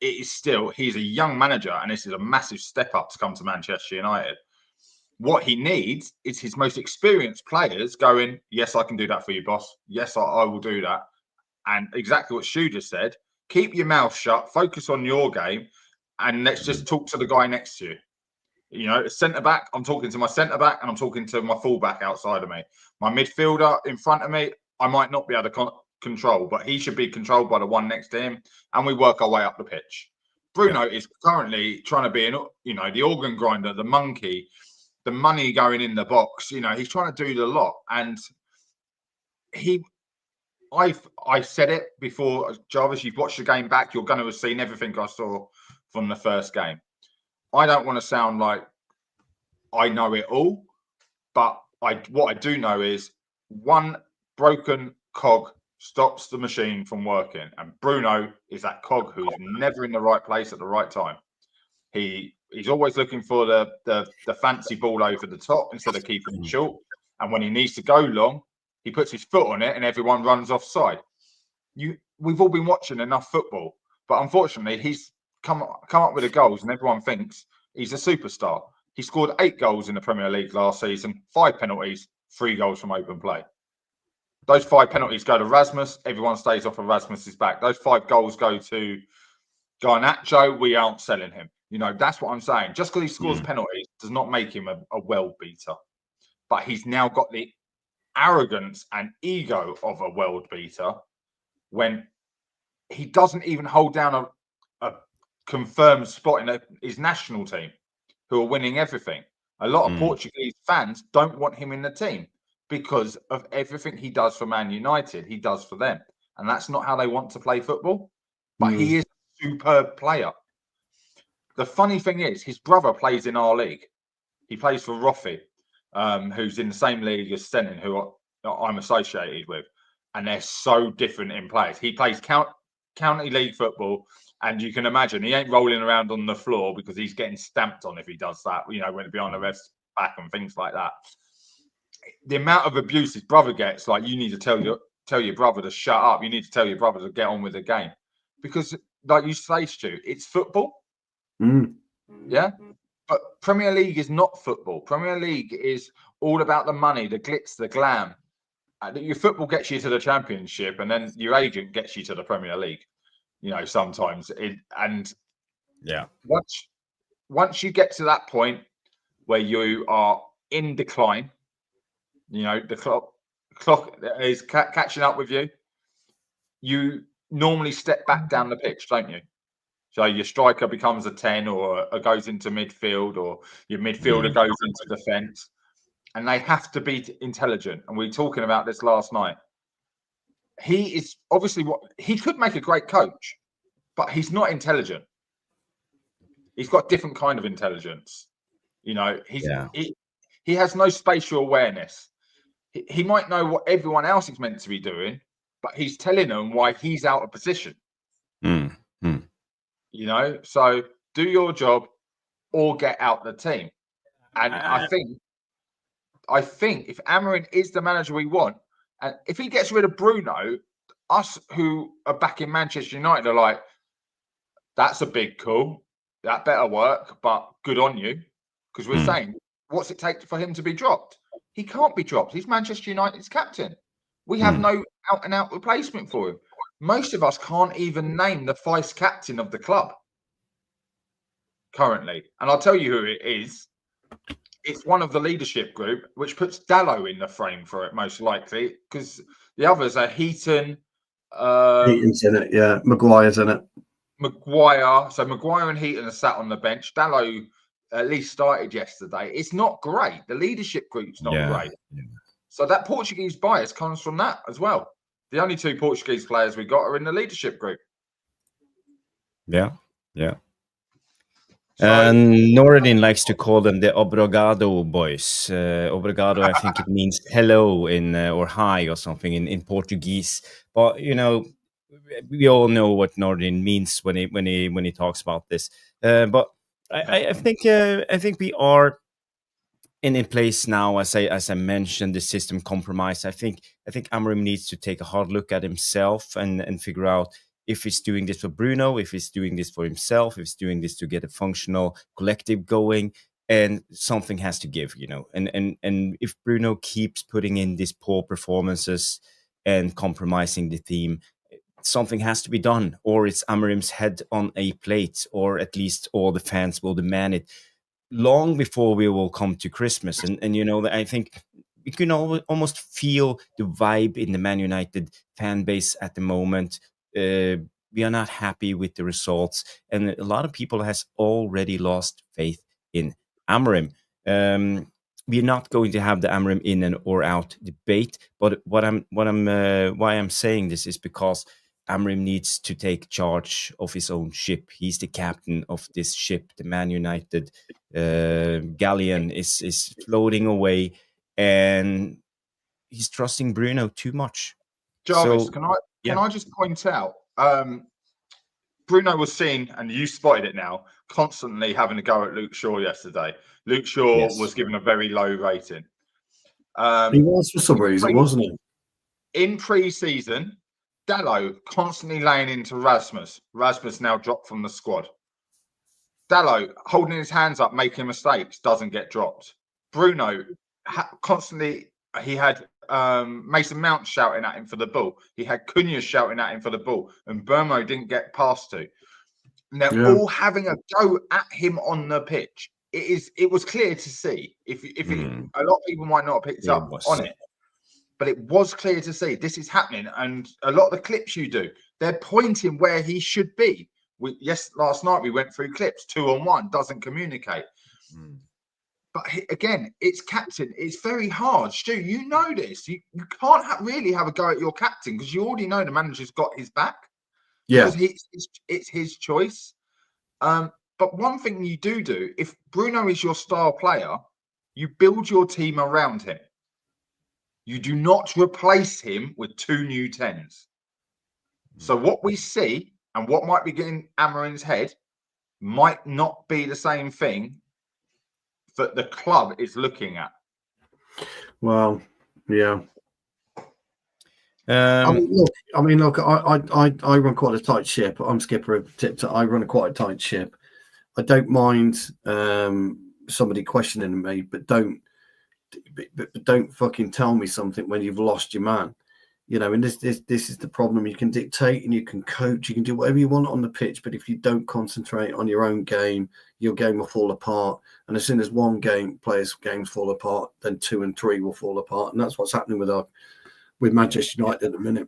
it is still, he's a young manager, and this is a massive step up to come to Manchester United. What he needs is his most experienced players going, yes, I can do that for you, boss. Yes, I will do that. And exactly what Stu just said, keep your mouth shut, focus on your game, and let's just talk to the guy next to you. Centre back, I'm talking to my centre back, and I'm talking to my full back outside of me. My midfielder in front of me, I might not be able to control, but he should be controlled by the one next to him, and we work our way up the pitch. Bruno is currently trying to be the organ grinder, the monkey, the money going in the box. You know, he's trying to do the lot, and I said it before, Jarvis. You've watched the game back. You're going to have seen everything I saw from the first game. I don't want to sound like I know it all, but what I do know is one broken cog stops the machine from working, and Bruno is that cog who's never in the right place at the right time. He's always looking for the fancy ball over the top instead of keeping it short, and when he needs to go long, he puts his foot on it and everyone runs offside. We've all been watching enough football, but unfortunately he's come up with the goals and everyone thinks he's a superstar. He scored 8 goals in the Premier League last season, 5 penalties, 3 goals from open play. Those 5 penalties go to Rasmus. Everyone stays off of Rasmus's back. Those 5 goals go to Garnacho. We aren't selling him. You know, that's what I'm saying. Just because he scores penalties does not make him a world beater. But he's now got the arrogance and ego of a world beater when he doesn't even hold down a confirmed spot in his national team, who are winning everything. A lot of Portuguese fans don't want him in the team because of everything he does for Man United, he does for them. And that's not how they want to play football. But he is a superb player. The funny thing is, his brother plays in our league. He plays for Roffey, who's in the same league as Senin, who I'm associated with. And they're so different in players. He plays county league football. And you can imagine he ain't rolling around on the floor because he's getting stamped on if he does that, you know, when it behind the ref's back and things like that. The amount of abuse his brother gets, like, you need to tell your brother to shut up. You need to tell your brother to get on with the game. Because, like you say, Stu, it's football. Yeah? But Premier League is not football. Premier League is all about the money, the glitz, the glam. Your football gets you to the Championship, and then your agent gets you to the Premier League. You know, sometimes once you get to that point where you are in decline, you know, the clock is catching up with you. You normally step back down the pitch, don't you? So your striker becomes a 10 or goes into midfield, or your midfielder goes into defence, and they have to be intelligent. And we were talking about this last night. He is obviously he could make a great coach, but he's not intelligent. He's got different kind of intelligence. You know, he has no spatial awareness. He might know what everyone else is meant to be doing, but he's telling them why he's out of position. You know, so do your job or get out the team. And I think if Amorim is the manager we want, and if he gets rid of Bruno, us who are back in Manchester United are like, that's a big call. That better work, but good on you. Because we're saying, what's it take for him to be dropped? He can't be dropped. He's Manchester United's captain. We have no out-and-out replacement for him. Most of us can't even name the vice captain of the club currently. And I'll tell you who it is. It's one of the leadership group, which puts Dallo in the frame for it, most likely, because the others are Heaton. Heaton's in it, yeah. Maguire's in it. Maguire. So Maguire and Heaton are sat on the bench. Dallo at least started yesterday. It's not great. The leadership group's not great. Yeah. So that Portuguese bias comes from that as well. The only 2 Portuguese players we got are in the leadership group. Yeah. Noradin likes to call them the Obrigado boys. Obrigado, I think it means hello in or hi or something in Portuguese. But you know, we all know what Noradin means when he talks about this. But I think we are in place now. As I mentioned, the system compromise. I think Amorim needs to take a hard look at himself and figure out if he's doing this for Bruno, if he's doing this for himself, if he's doing this to get a functional collective going, and something has to give, you know. And if Bruno keeps putting in these poor performances and compromising the team, something has to be done, or it's Amorim's head on a plate, or at least all the fans will demand it long before we will come to Christmas. And you know, I think you can almost feel the vibe in the Man United fan base at the moment. We are not happy with the results, and a lot of people has already lost faith in Amorim. we're not going to have the Amorim in and or out debate. But why I'm saying this is because Amorim needs to take charge of his own ship. He's the captain of this ship. The Man United galleon is floating away, and he's trusting Bruno too much. Jarvis, So, can I just point out? Bruno was seen, and you spotted it now, constantly having a go at Luke Shaw yesterday. Luke Shaw was given a very low rating. He was for some reason, wasn't he? In pre-season, Dalot constantly laying into Rasmus. Rasmus now dropped from the squad. Dalot holding his hands up, making mistakes, doesn't get dropped. Bruno constantly, he had Mason Mount shouting at him for the ball. He had Cunha shouting at him for the ball, and Burmo didn't get passed to. And they're all having a go at him on the pitch. It was clear to see. A lot of people might not have picked up on it, but it was clear to see this is happening. And a lot of the clips you do, they're pointing where he should be. Last night we went through clips. 2-on-1 doesn't communicate. But again, it's captain. It's very hard. Stu, you know this. You can't really have a go at your captain because you already know the manager's got his back. Yeah. Because it's his choice. But one thing you do, if Bruno is your star player, you build your team around him. You do not replace him with 2 new 10s. So what we see and what might be getting Amorim's head might not be the same thing that the club is looking at. Well, yeah. I mean, look. I run quite a tight ship. I'm skipper of Tip. I run quite a tight ship. I don't mind somebody questioning me, but don't fucking tell me something when you've lost your man. You know, and this is the problem. You can dictate and you can coach, you can do whatever you want on the pitch, but if you don't concentrate on your own game, your game will fall apart. And as soon as one player's games fall apart, then 2 and 3 will fall apart. And that's what's happening with Manchester United at the minute.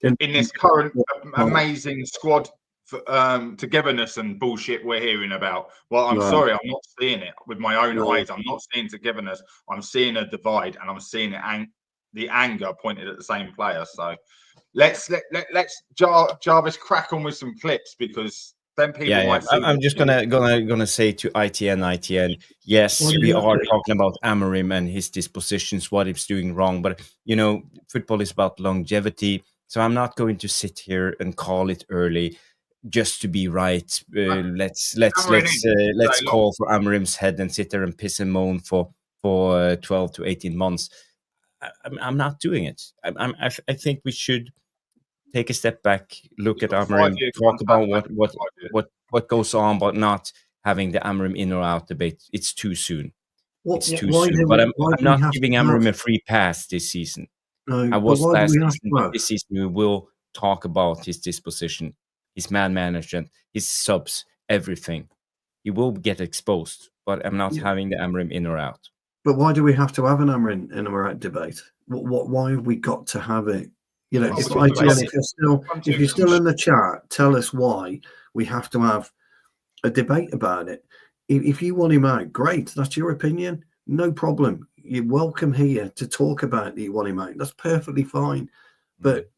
In this current amazing squad togetherness and bullshit we're hearing about. Well, I'm sorry, I'm not seeing it with my own eyes. I'm not seeing togetherness. I'm seeing a divide, and I'm seeing it the anger pointed at the same player. So let's Jarvis crack on with some clips, because then people might see. I'm just gonna say to ITN, yes, we are talking about Amorim and his dispositions, what he's doing wrong, but you know, football is about longevity. So I'm not going to sit here and call it early just to be right. Let's call for Amorim's head and sit there and piss and moan for 12 to 18 months. I'm not doing it. I think we should take a step back, look at Amorim, talk about what goes on, but not having the Amorim in or out debate. It's too soon. It's too soon. But I'm not giving Amorim a free pass this season. I was last season, but this season we will talk about his disposition, his man management, his subs, everything. He will get exposed, but I'm not having the Amorim in or out. But why do we have to have an Amorim in or out debate? Why have we got to have it? You know, if you're still in the chat, tell us why we have to have a debate about it. If you want him out, great. That's your opinion. No problem. You're welcome here to talk about that you want him out. That's perfectly fine. But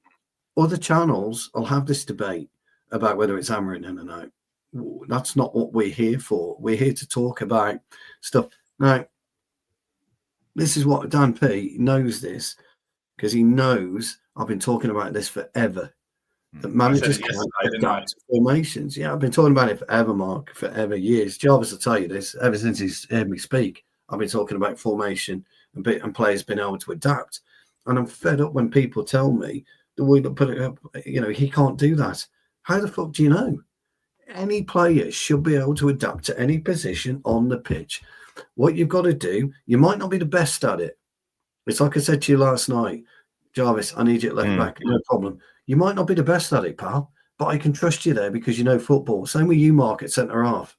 other channels will have this debate about whether it's Amorim in and out. That's not what we're here for. We're here to talk about stuff. Now, this is what Dan P knows this, because he knows I've been talking about this forever. That managers can't adapt to formations. Yeah, I've been talking about it forever, Mark, forever, years. Jarvis will tell you this. Ever since he's heard me speak, I've been talking about formation and players being able to adapt. And I'm fed up when people tell me that we put it up, you know, he can't do that. How the fuck do you know? Any player should be able to adapt to any position on the pitch. What you've got to do, you might not be the best at it. It's like I said to you last night, Jarvis, I need you at left back. No problem. You might not be the best at it, pal, but I can trust you there because you know football. Same with you, Mark, at centre half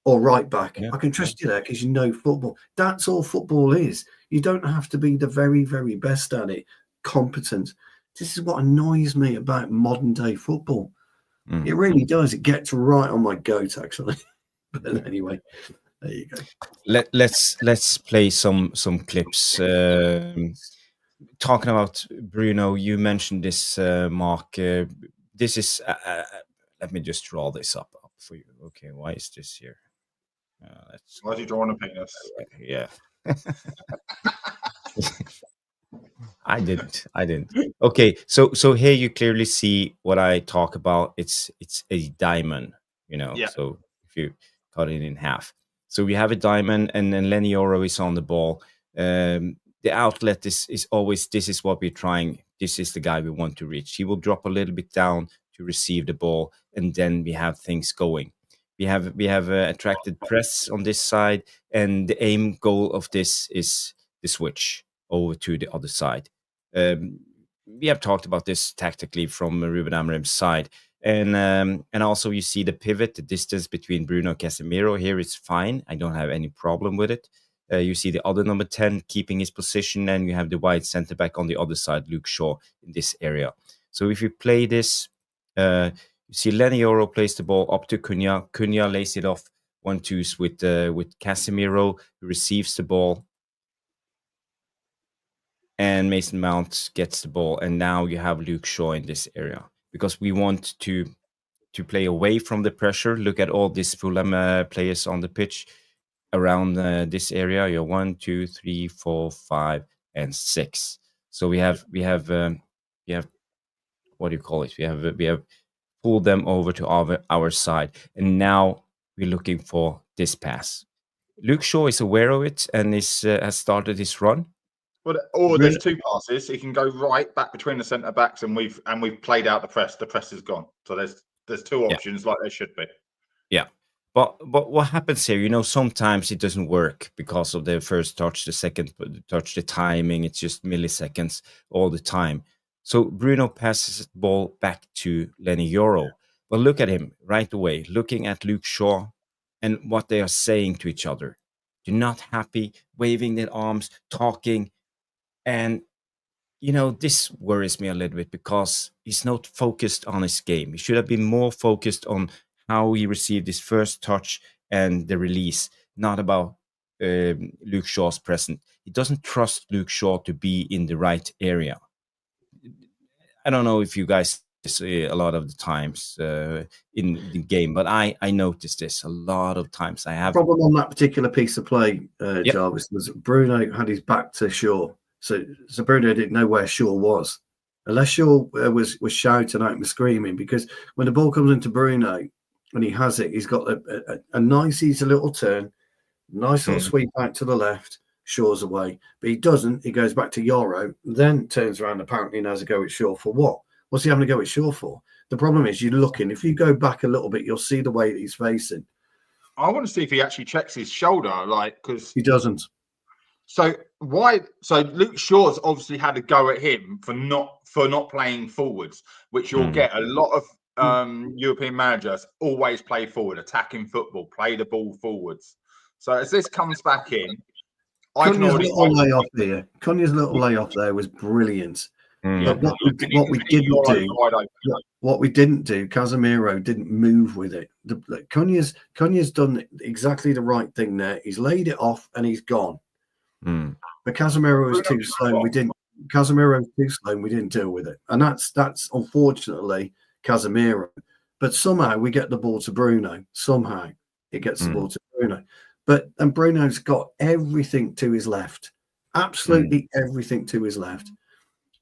or right back. I can trust you there because you know football. That's all football is. You don't have to be the very, very best at it, competent. This is what annoys me about modern day football. It really does. It gets right on my goat, actually. But anyway, There you go. Let's play some clips. Talking about Bruno, you mentioned this, Mark. This is. Let me just draw this up for you. Okay, why is this here? Let's. Why are you drawing a penis? Yeah. I didn't. Okay, so here you clearly see what I talk about. It's a diamond, Yeah. So if you cut it in half, so we have a diamond, and then Lenioro is on the ball. The outlet is always, this is what we're trying. This is the guy we want to reach. He will drop a little bit down to receive the ball, and then we have things going. We have attracted press on this side, and the aim goal of this is the switch over to the other side. We have talked about this tactically from Ruben Amorim's side, and also you see the pivot, the distance between Bruno and Casemiro here is fine. I don't have any problem with it. You see the other number 10 keeping his position, and you have the wide centre back on the other side, Luke Shaw, in this area. So if you play this, you see Lenioro plays the ball up to Cunha. Cunha lays it off 1-2s with Casemiro, who receives the ball. And Mason Mount gets the ball, and now you have Luke Shaw in this area because we want to play away from the pressure. Look at all these Fulham players on the pitch around this area. You're 1, 2, 3, 4, 5, and 6. So we have what do you call it? We have pulled them over to our side, and now we're looking for this pass. Luke Shaw is aware of it and has started his run. Well, or there's two passes. He can go right back between the centre backs, and we've played out the press. The press is gone. So there's two options, like there should be. Yeah, but what happens here? Sometimes it doesn't work because of the first touch, the second touch, the timing. It's just milliseconds all the time. So Bruno passes the ball back to Lenioro. But look at him right away, looking at Luke Shaw and what they are saying to each other. They're not happy, waving their arms, talking. And, this worries me a little bit because he's not focused on his game. He should have been more focused on how he received his first touch and the release, not about Luke Shaw's presence. He doesn't trust Luke Shaw to be in the right area. I don't know if you guys see a lot of the times in the game, but I noticed this a lot of times. I have the problem on that particular piece of play, Jarvis, was Bruno had his back to Shaw. So Bruno didn't know where Shaw was, unless Shaw was shouting out and screaming. Because when the ball comes into Bruno and he has it, he's got a nice, easy little turn, nice little sweep out to the left. Shaw's away, but he doesn't. He goes back to Yoro, then turns around apparently and has a go at Shaw for what? What's he having a go at Shaw for? The problem is you're looking. If you go back a little bit, you'll see the way that he's facing. I want to see if he actually checks his shoulder, because he doesn't. So why? So Luke Shaw's obviously had a go at him for not playing forwards, which you'll get a lot of European managers always play forward, attacking football, play the ball forwards. So as this comes back in, Cunha's little layoff here. Cunha's little layoff there was brilliant. But what we didn't do, Casemiro didn't move with it. Cunha's done exactly the right thing there. He's laid it off and he's gone. But Casemiro was too slow. We didn't. Casemiro was too slow, and we didn't deal with it. And that's unfortunately Casemiro. But somehow we get the ball to Bruno. Somehow it gets the ball to Bruno. And Bruno's got everything to his left, absolutely everything to his left.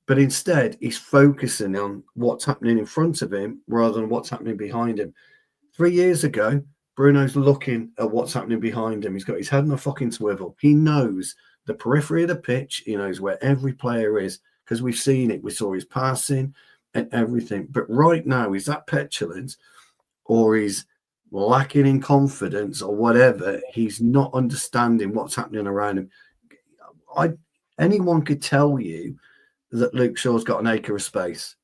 But instead, he's focusing on what's happening in front of him rather than what's happening behind him. 3 years ago, Bruno's looking at what's happening behind him. He's got his head on a fucking swivel. He knows the periphery of the pitch. He knows where every player is because we've seen it. We saw his passing and everything. But right now, is that petulant or he's lacking in confidence or whatever? He's not understanding what's happening around him. Anyone could tell you that Luke Shaw's got an acre of space.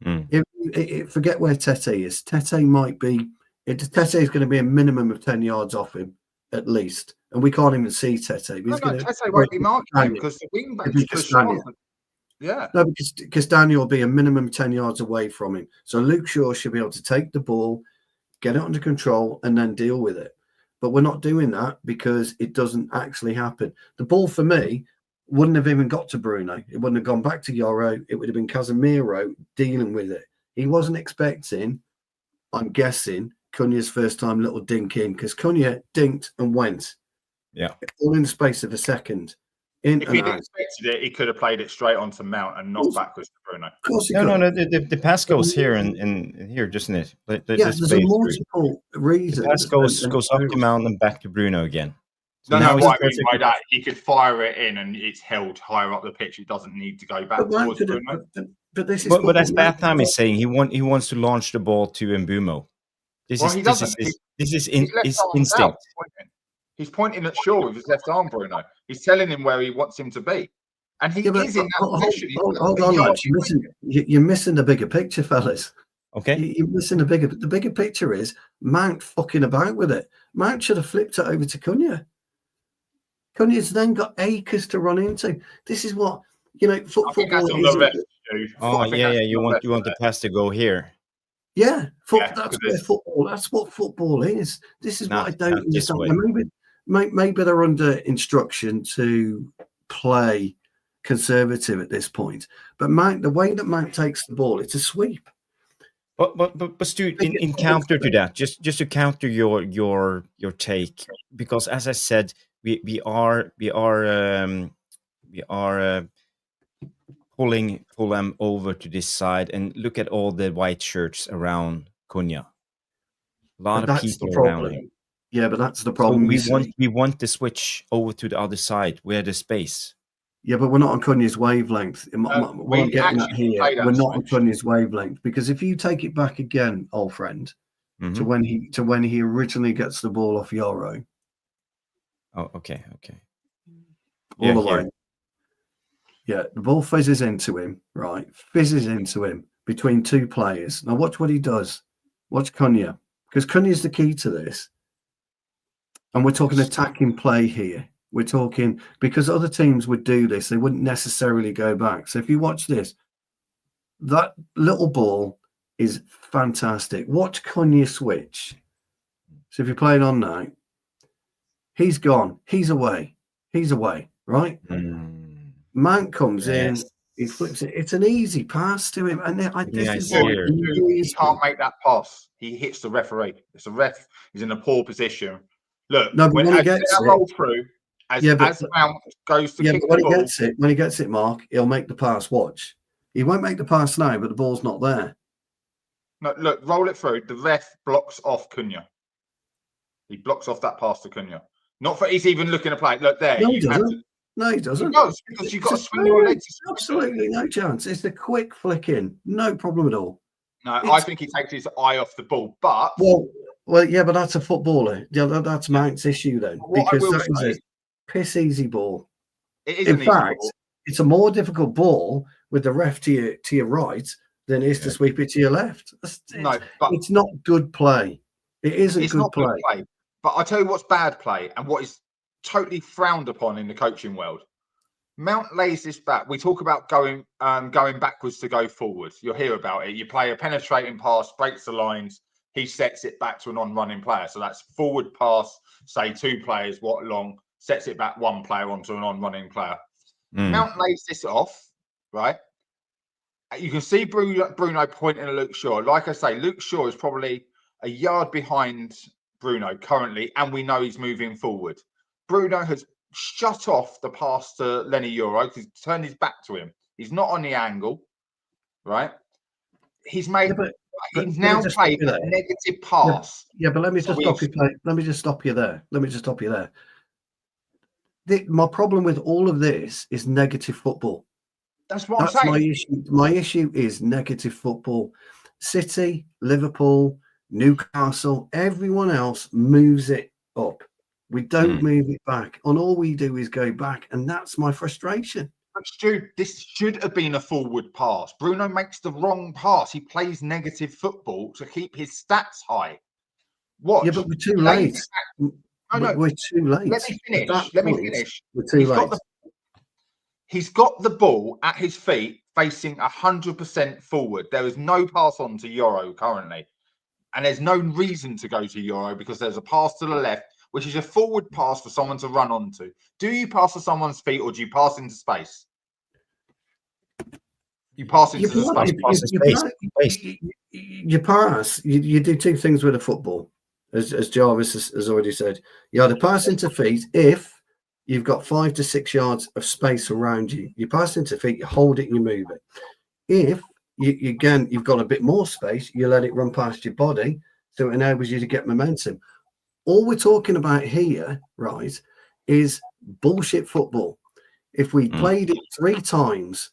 Forget where Tete is. Tete might be. Tete is going to be a minimum of 10 yards off him, at least. And we can't even see Tete. Tete won't be marking because the wing backs push on. Yeah. No, because Daniel will be a minimum 10 yards away from him. So Luke Shaw should be able to take the ball, get it under control, and then deal with it. But we're not doing that because it doesn't actually happen. The ball for me wouldn't have even got to Bruno. It wouldn't have gone back to Yoro. It would have been Casemiro dealing with it. He wasn't expecting, I'm guessing, Cunha's first time little dink in, because Cunha dinked and went. Yeah. All in the space of a second. If he'd expected it, he could have played it straight onto Mount and not backwards to Bruno. Of course he No, could. no, the pass goes here and here, doesn't it? There's a multiple reason. The pass goes up to Mount and back to Bruno again. So No, what I mean by that, he could fire it in and it's held higher up the pitch. It doesn't need to go back towards Bruno. But this is but as Batham is saying, he wants to launch the ball to Mbumo. This is instinct. He's pointing at Shaw with his left arm, Bruno. He's telling him where he wants him to be. And he is in that position. Hold on, lads. You're missing the bigger picture, fellas. Okay. You're missing the bigger picture is Mount fucking about with it. Mount should have flipped it over to Cunha. Cunha's then got acres to run into. This is what, football is. Oh, yeah. You want the pass to go here. Yeah, that's what football is. This is what I don't understand. Maybe they're under instruction to play conservative at this point. But the way that Mount takes the ball, it's a sweep. But Stu, in counter to that, just to counter your take, because as I said, we are pulling Fulham over to this side, and look at all the white shirts around Cunha. A lot of people around him. Yeah, but that's the problem. So we want to switch over to the other side where there's space. Yeah, but we're not on Cunha's wavelength. What I'm getting at here, we're not on Cunha's wavelength, because if you take it back again, old friend, to when he originally gets the ball off Yoro. Oh, okay. All the way. Yeah, the ball fizzes into him, right? Fizzes into him between two players. Now watch what he does. Watch Cunha, because Cunha is the key to this. And we're talking attacking play here. We're talking, because other teams would do this, they wouldn't necessarily go back. So if you watch this, that little ball is fantastic. Watch Cunha switch. So if you're playing on now, he's gone. He's away, right? Mount comes in, he flips it. It's an easy pass to him. And he can't make that pass. He hits the referee. It's a ref. He's in a poor position. Look, when he gets that roll through, as Mount goes to kick the ball. When he gets it, Mark, he'll make the pass. Watch. He won't make the pass now, but the ball's not there. No, look, roll it through. The ref blocks off Cunha. He blocks off that pass to Cunha. Not for he's even looking to play. Look there. No, he doesn't. No, he doesn't. He does, because you've got to swing your legs. Absolutely no chance. It's the quick flick in. No problem at all. No, I think he takes his eye off the ball. But well, yeah, but that's a footballer. Yeah, that's Mount's issue then, because that is a piss easy ball. It is. In fact, it's a more difficult ball with the ref to your right than it is to sweep it to your left. It's not good play. It isn't good play. But I'll tell you what's bad play and what is totally frowned upon in the coaching world. Mount lays this back. We talk about going backwards to go forwards. You'll hear about it. You play a penetrating pass, breaks the lines. He sets it back to an on-running player. So that's forward pass, say 2 players, long, sets it back 1 player onto an on-running player. Mount lays this off, right? You can see Bruno pointing at Luke Shaw. Like I say, Luke Shaw is probably a yard behind Bruno currently, and we know he's moving forward. Bruno has shut off the pass to Lenny Yoro because he's turned his back to him. He's not on the angle, right? He's made... He's now played a negative pass. Yeah, but let me just stop you. Let me just stop you there. My problem with all of this is negative football. That's what I'm saying. My issue. My issue is negative football. City, Liverpool, Newcastle, everyone else moves it up. We don't move it back. And all we do is go back, and that's my frustration. But Stu, this should have been a forward pass. Bruno makes the wrong pass. He plays negative football to keep his stats high. Watch. Yeah, but we're too late. We're too late. Let me finish. We're too late. He's got the ball at his feet facing 100% forward. There is no pass on to Yoro currently. And there's no reason to go to Yoro because there's a pass to the left which is a forward pass for someone to run onto. Do you pass to someone's feet or do you pass into space? You pass into the space. You pass. You do two things with a football, as Jarvis has already said. You either pass into feet if you've got 5 to 6 yards of space around you. You pass into feet, you hold it, and you move it. If you've got a bit more space, you let it run past your body, so it enables you to get momentum. All we're talking about here, right, is bullshit football. If we played it 3 times,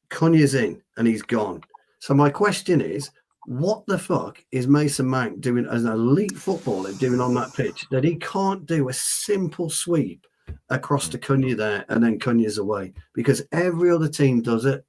Cunha's in and he's gone. So my question is, what the fuck is Mason Mount doing as an elite footballer doing on that pitch that he can't do a simple sweep across to Cunha there and then Cunha's away? Because every other team does it.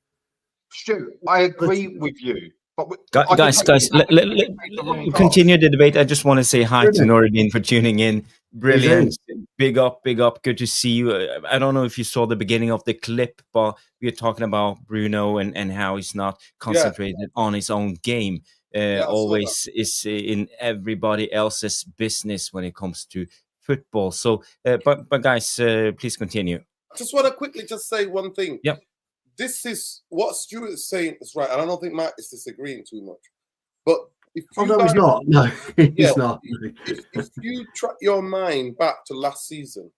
Stu, I agree with you. But guys, continue the debate. I just want to say hi to Noradin for tuning in. Brilliant. Big up. Good to see you. I don't know if you saw the beginning of the clip, but we are talking about Bruno and how he's not concentrated on his own game. Always is in everybody else's business when it comes to football. So, but guys, please continue. I just want to quickly just say one thing. Yep. This is what Stuart is saying is right. And I don't think Matt is disagreeing too much. But if you he's not. No, he's not. If you track your mind back to last season,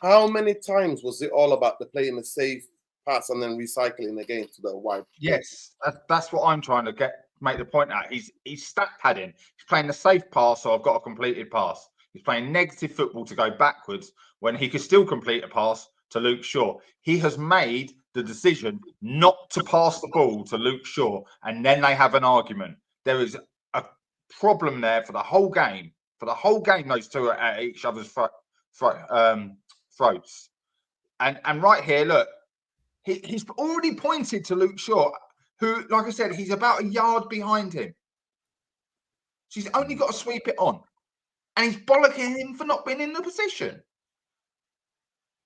how many times was it all about the playing the safe pass and then recycling again to the wide? Yes, that's what I'm trying to make the point out. He's stat padding. He's playing the safe pass, so I've got a completed pass. He's playing negative football to go backwards when he could still complete a pass to Luke Shaw. He has made the decision not to pass the ball to Luke Shaw, and then they have an argument. There is a problem there for the whole game. For the whole game, those two are at each other's throats. And right here, look, he's already pointed to Luke Shaw, who, like I said, he's about a yard behind him. So he's only got to sweep it on. And he's bollocking him for not being in the position.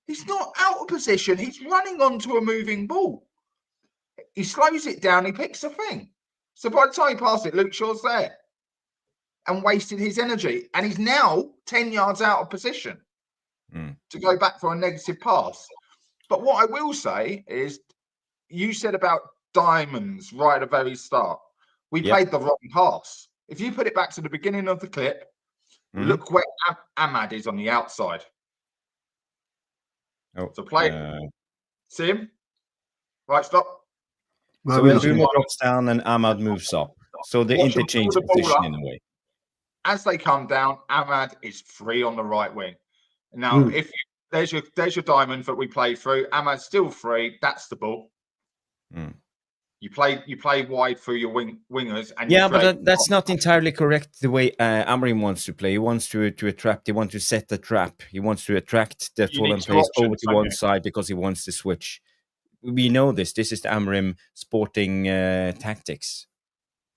He's not out of position. He's running onto a moving ball. He slows it down. He picks a thing. So by the time he passes it, Luke Shaw's there and wasted his energy. And he's now 10 yards out of position to go back for a negative pass. But what I will say is, you said about diamonds right at the very start. We played the wrong pass. If you put it back to the beginning of the clip, look where Ahmad is on the outside. So play. See him? Right, stop. So Bruno drops down and Ahmad moves up. So the interchange position in a way. As they come down, Ahmad is free on the right wing. Now, if there's your diamond that we played through, Ahmad's still free. That's the ball. You play wide through your wingers, and but that's not entirely correct. The way Amorim wants to play, he wants to attract. He wants to set the trap. He wants to attract the Fulham players over to one side because he wants to switch. We know this. This is the Amorim sporting tactics.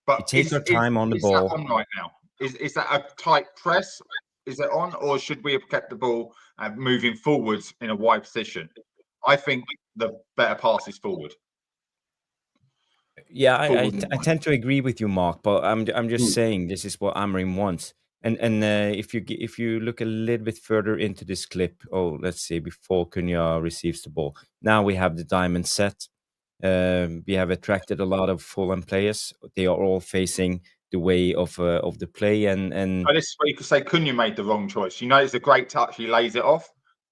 But you take your time on the ball. Is that on right now? Is that a tight press? Is it on, or should we have kept the ball moving forwards in a wide position? I think the better pass is forward. Yeah, I tend to agree with you, Mark. But I'm just saying this is what Amorim wants. And if you look a little bit further into this clip, let's see, before Cunha receives the ball, now we have the diamond set. We have attracted a lot of Fulham players. They are all facing the way of the play, and this is where you could say Cunha made the wrong choice. You know, it's a great touch. He lays it off.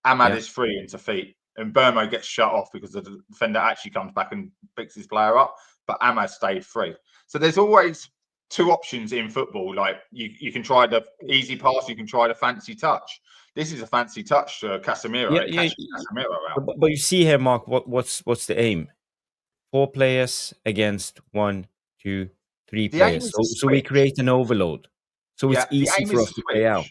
Ahmad is free into feet, and Burmo gets shut off because the defender actually comes back and picks his player up. But Ahmad stayed free. So there's always two options in football. Like you can try the easy pass, you can try the fancy touch. This is a fancy touch to Casemiro. Casemiro out. But you see here, Mark, what's the aim? 4 players against 1, 2, 3 players. So we create an overload. So it's easy for us to play out.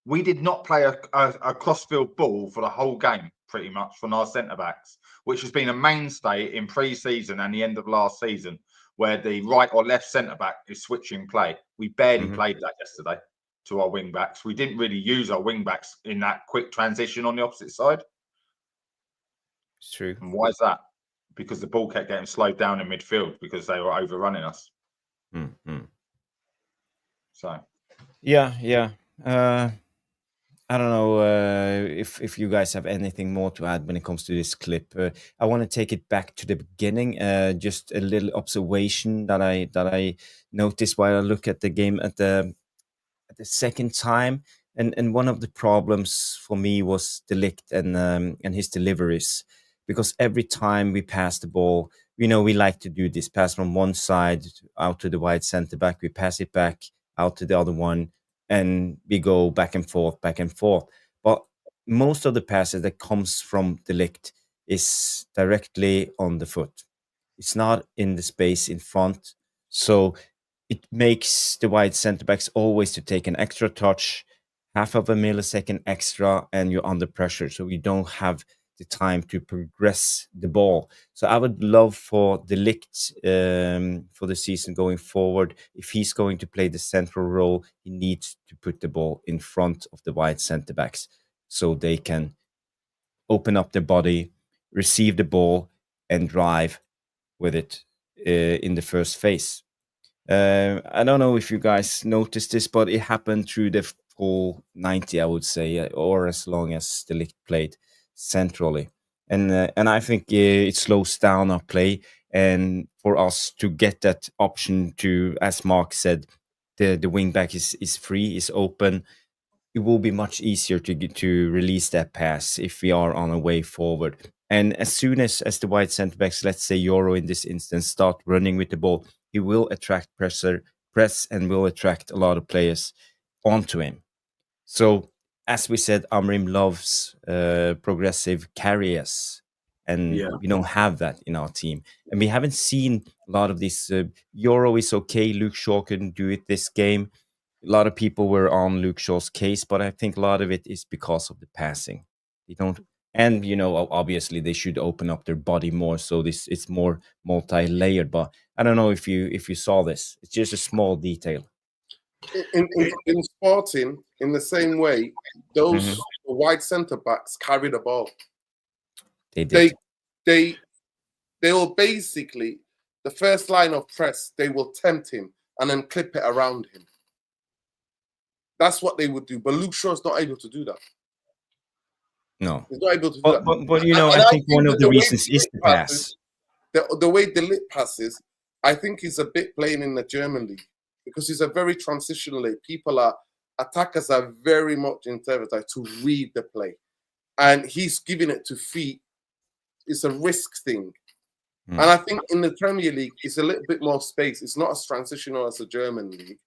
We did not play a cross-field ball for the whole game, pretty much, from our centre-backs, which has been a mainstay in pre-season and the end of last season, where the right or left centre-back is switching play. We barely played that yesterday to our wing-backs. We didn't really use our wing-backs in that quick transition on the opposite side. It's true. And why is that? Because the ball kept getting slowed down in midfield because they were overrunning us. So, yeah. I don't know if you guys have anything more to add when it comes to this clip. I want to take it back to the beginning. Just a little observation that I noticed while I look at the game at the second time, and one of the problems for me was the Ligt and his deliveries, because every time we pass the ball, we like to do this pass from one side out to the wide center back, we pass it back out to the other one, and we go back and forth, back and forth. But most of the passes that comes from the Ligt is directly on the foot. It's not in the space in front. So it makes the wide center backs always to take an extra touch, half of a millisecond extra, and you're under pressure. So you don't have the time to progress the ball. So I would love for the Ligt for the season going forward, if he's going to play the central role, he needs to put the ball in front of the wide center backs so they can open up their body, receive the ball, and drive with it in the first phase. I don't know if you guys noticed this, but it happened through the full 90, I would say, or as long as the Ligt played centrally. And I think it slows down our play. And for us to get that option to, as Mark said, the wing back is free, is open. It will be much easier to release that pass if we are on a way forward. And as soon as the wide centre backs, let's say Euro in this instance, start running with the ball, he will attract press, and will attract a lot of players onto him. So, as we said, Amorim loves progressive carriers, and we don't have that in our team. And we haven't seen a lot of this. Euro is okay. Luke Shaw couldn't do it this game. A lot of people were on Luke Shaw's case, but I think a lot of it is because of the passing. They don't, and obviously they should open up their body more, so it's more multi-layered. But I don't know if you saw this. It's just a small detail. In Sporting, in the same way, those wide centre backs carry the ball. They did. They will basically, the first line of press, they will tempt him and then clip it around him. That's what they would do. But Luke Shaw's not able to do that. No. He's not able to do but, that. But I think one of the reasons is the pass. The way the Ligt passes, I think he's a bit playing in the German league, because he's a very transitional league. Attackers are very much interpreted to read the play. And he's giving it to feet. It's a risk thing. And I think in the Premier League, it's a little bit more space. It's not as transitional as the German league.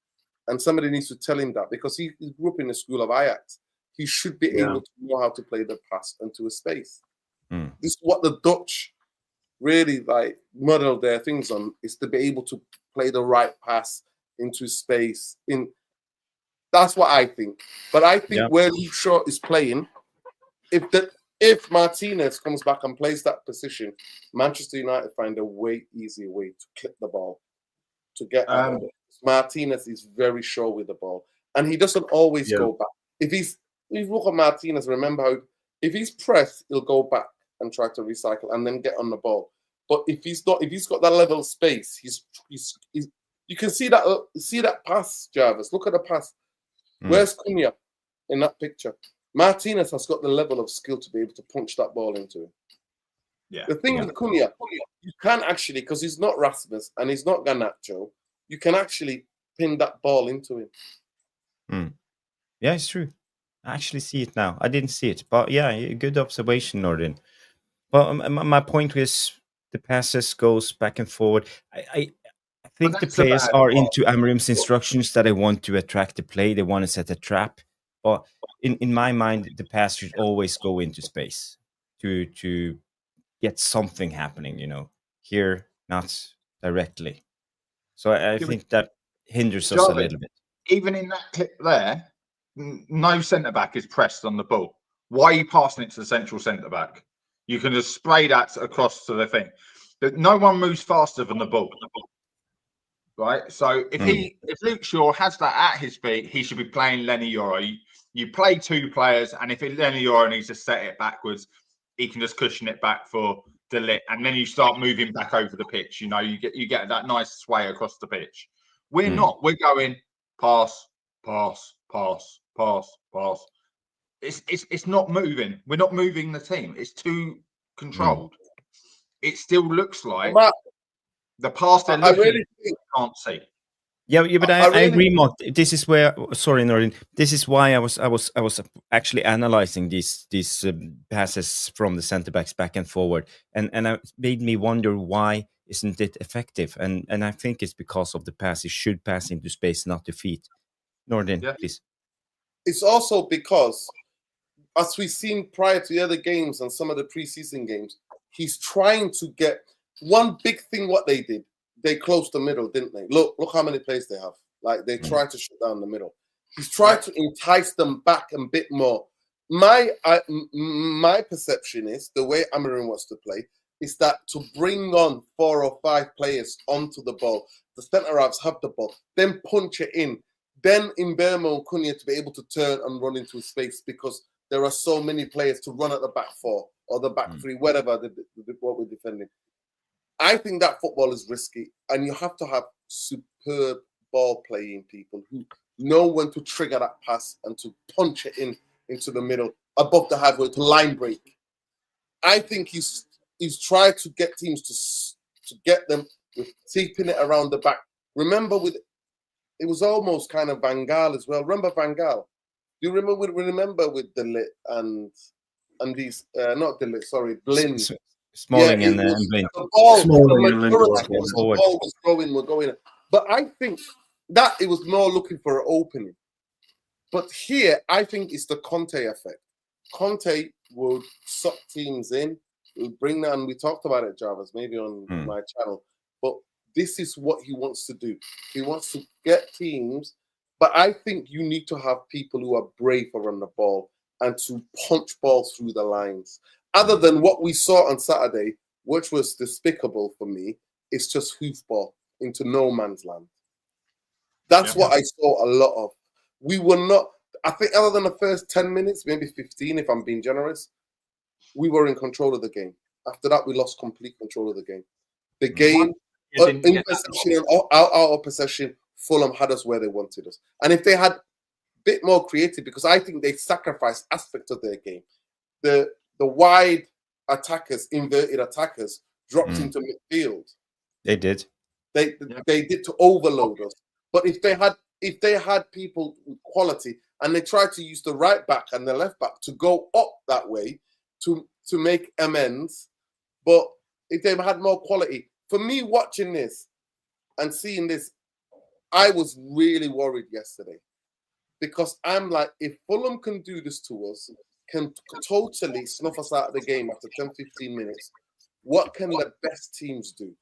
And somebody needs to tell him that, because he grew up in the school of Ajax. He should be able to know how to play the pass into a space. This is what the Dutch really model their things on, is to be able to play the right pass into space. That's what I think. But I think where Luke Shaw is playing, if Martinez comes back and plays that position, Manchester United find a way easier way to clip the ball, to get Martinez is very sure with the ball, and he doesn't always go back. If you look at Martinez, remember how if he's pressed, he'll go back and try to recycle and then get on the ball. But if he's got that level of space, he's you can see that pass, Jarvis. Look at the pass. Where's Cunha in that picture? Martinez has got the level of skill to be able to punch that ball into him. Yeah. The thing with Cunha, you can actually, because he's not Rasmus and he's not Garnacho, you can actually pin that ball into him. Yeah, it's true. I actually see it now. I didn't see it, but yeah, good observation, Nordin. But my point is the passes goes back and forward. I think the players are into Amorim's instructions that they want to attract the play. They want to set a trap. But in my mind, the pass should always go into space to get something happening, here, not directly. So I think that hinders us a little bit. Even in that clip there, no centre-back is pressed on the ball. Why are you passing it to the central centre-back? You can just spray that across to the thing. But no one moves faster than the ball. Right? So if Luke Shaw has that at his feet, he should be playing Lenny Yoro. You play two players, and if Lenny Yoro needs to set it backwards, he can just cushion it back for the Ligt, and then you start moving back over the pitch. You get that nice sway across the pitch. We're not. We're going pass, pass, pass, pass, pass. it's not moving. We're not moving the team. It's too controlled. It still looks like the pass they're looking really think, can't see. Yeah, but I really agree, Mark. This is where, sorry, Nordin. This is why I was actually analyzing these passes from the centre backs back and forward, and it made me wonder why isn't it effective? And I think it's because of the pass. It should pass into space, not to feet. Nordin, please. It's also because, as we've seen prior to the other games and some of the preseason games, he's trying to get one big thing. What they did. They closed the middle, didn't they? Look how many players they have. Like, they tried to shut down the middle. He's tried to entice them back a bit more. My perception is, the way Amorim wants to play, is that to bring on 4 or 5 players onto the ball, the centre-halves have the ball, then punch it in. Then in Mbeumo and Cunha to be able to turn and run into space, because there are so many players to run at the back 4 or the back 3, whatever what we're defending. I think that football is risky, and you have to have superb ball playing people who know when to trigger that pass and to punch it into the middle, above the halfway, to line break. I think he's tried to get teams to get them with keeping it around the back. Remember, it was almost kind of Van Gaal as well. Remember Van Gaal? Do you remember with the Ligt and these not the Ligt, sorry, Blind. Smalling and Blind. The ball was going. But I think that it was more looking for an opening. But here, I think it's the Conte effect. Conte would suck teams in, would bring them, and we talked about it, Jarvis, maybe on my channel. But this is what he wants to do. He wants to get teams, but I think you need to have people who are brave around the ball and to punch balls through the lines. Other than what we saw on Saturday, which was despicable for me, it's just hoofball into no man's land. That's what I saw a lot of. We were not, I think, other than the first 10 minutes, maybe 15, if I'm being generous, we were in control of the game. After that, we lost complete control of the game. The game, in possession and out of possession, Fulham had us where they wanted us. And if they had a bit more creative, because I think they sacrificed aspects of their game. The wide attackers, inverted attackers, dropped into midfield. They did. They did to overload us. But if they had people with quality and they tried to use the right back and the left back to go up that way to make amends, but if they had more quality, for me watching this and seeing this, I was really worried yesterday, because I'm like, if Fulham can do this to us, can totally snuff us out of the game after 10, 15 minutes, what can the best teams do?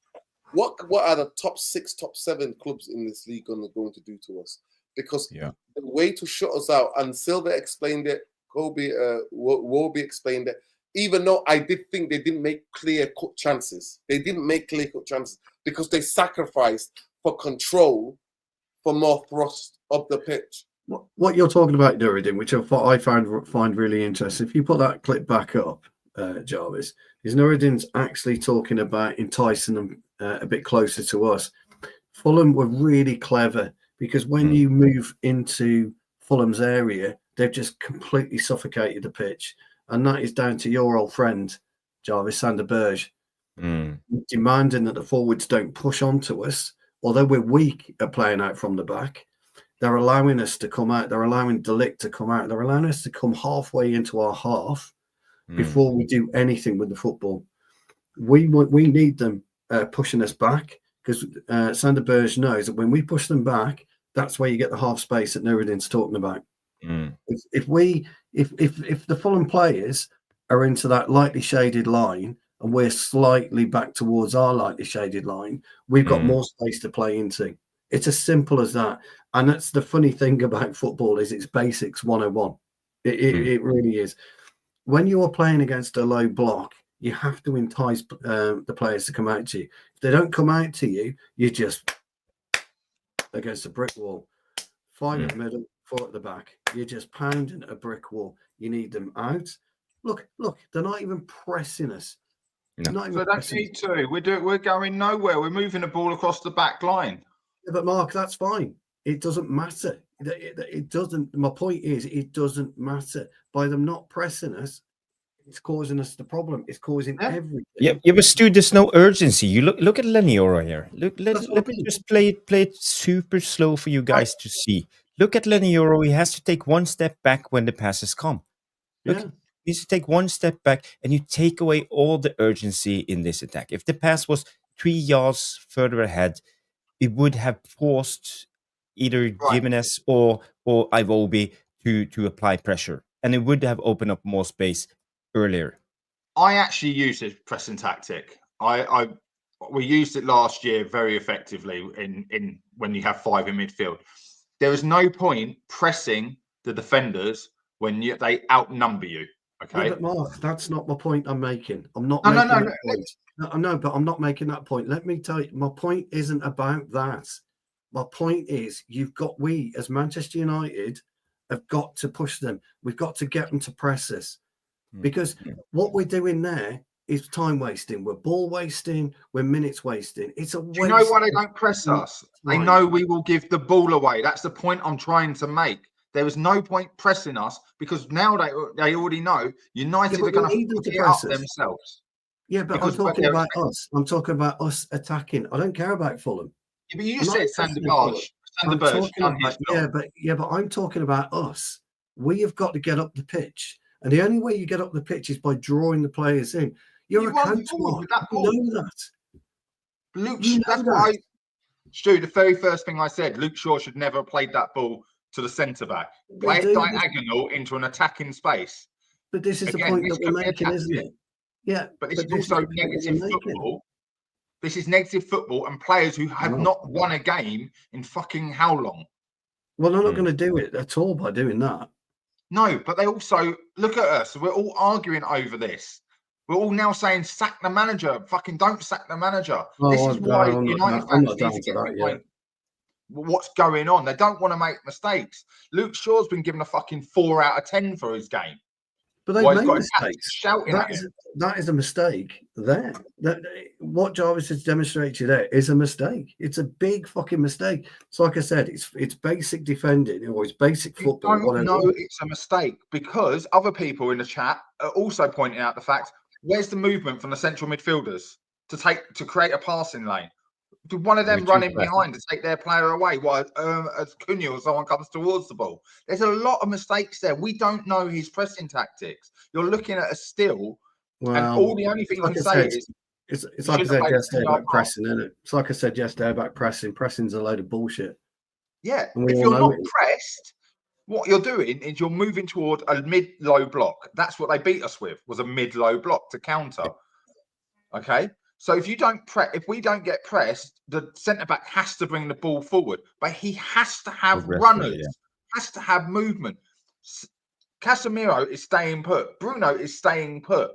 What are the top 6, top 7 clubs in this league going to do to us? Because the way to shut us out, and Silva explained it, Wobie explained it, even though I did think they didn't make clear-cut chances. They didn't make clear-cut chances because they sacrificed for control for more thrust up the pitch. What you're talking about, Nuruddin, which I find really interesting. If you put that clip back up, Jarvis, is Nuruddin's actually talking about enticing them a bit closer to us. Fulham were really clever, because when you move into Fulham's area, they've just completely suffocated the pitch. And that is down to your old friend, Jarvis Sander Berge, demanding that the forwards don't push onto us. Although we're weak at playing out from the back, they're allowing us to come out. They're allowing Ligt to come out. They're allowing us to come halfway into our half before we do anything with the football. We need them pushing us back, because Sander Berge knows that when we push them back, that's where you get the half space that Nuruddin's talking about. If the Fulham players are into that lightly shaded line and we're slightly back towards our lightly shaded line, we've got more space to play into. It's as simple as that. And that's the funny thing about football, is it's basics 101. It really is. When you're playing against a low block, you have to entice the players to come out to you. If they don't come out to you, you're just against a brick wall. 5 at the middle, 4 at the back. You're just pounding a brick wall. You need them out. Look, they're not even pressing us. No. So that's E2. We're going nowhere. We're moving the ball across the back line. Yeah, but Mark, that's fine. It doesn't matter. It doesn't. My point is, it doesn't matter. By them not pressing us, it's causing us the problem. It's causing everything. Yeah, but Stu, there's no urgency. You look at Lenioro here. Let me just play it super slow for you guys to see. Look at Lenioro. He has to take one step back when the passes come. Look, he needs to take one step back, and you take away all the urgency in this attack. If the pass was 3 yards further ahead, it would have forced either Jimenez or Iwobi to apply pressure, and it would have opened up more space earlier. I actually used this pressing tactic. We used it last year very effectively in when you have 5 in midfield. There is no point pressing the defenders when they outnumber you. Okay, yeah, but Mark, that's not my point I'm making. I'm not making that point. No, but I'm not making that point. Let me tell you, my point isn't about that. My point is, we as Manchester United have got to push them. We've got to get them to press us. Because what we're doing there is time wasting. We're ball wasting. We're minutes wasting. It's a waste. Do you know why they don't press us? They know we will give the ball away. That's the point I'm trying to make. There is no point pressing us because now they already know United are going to pick it up themselves. Yeah, but I'm talking about us. I'm talking about us attacking. I don't care about Fulham. Yeah, but you said Sander Berge. But I'm talking about us. We have got to get up the pitch. And the only way you get up the pitch is by drawing the players in. You're a coach, Mark. You know that. Luke, that's why, Stu, the very first thing I said, Luke Shaw should never have played that ball to the centre-back. Play it diagonal into an attacking space. But this is the point that we're making, isn't it? Yeah. But this is also negative football. This is negative football and players who have not won a game in fucking how long? Well, they're not going to do it at all by doing that. No, but they also look at us. We're all arguing over this. We're all now saying sack the manager. Fucking don't sack the manager. This is why United fans need to get behind what's going on. They don't want to make mistakes. Luke Shaw's been given a fucking 4 out of 10 for his game. But they made mistakes. That is a mistake there. What Jarvis has demonstrated there is a mistake. It's a big fucking mistake. So, like I said, it's basic defending or it's basic football. I don't know it's a mistake because other people in the chat are also pointing out the fact: where's the movement from the central midfielders to create a passing lane? Did one of them run in behind to take their player away while as Cunha or someone comes towards the ball? There's a lot of mistakes there. We don't know his pressing tactics. You're looking at a still, and the only thing you can say is it's like I said yesterday about pressing, isn't it? It's like I said yesterday about pressing. Pressing's a load of bullshit. Yeah, if you're not pressed, what you're doing is you're moving toward a mid-low block. That's what they beat us with, was a mid-low block to counter. Okay. So if we don't get pressed, the centre-back has to bring the ball forward, but he has to have runners, has to have movement. Casemiro is staying put. Bruno is staying put.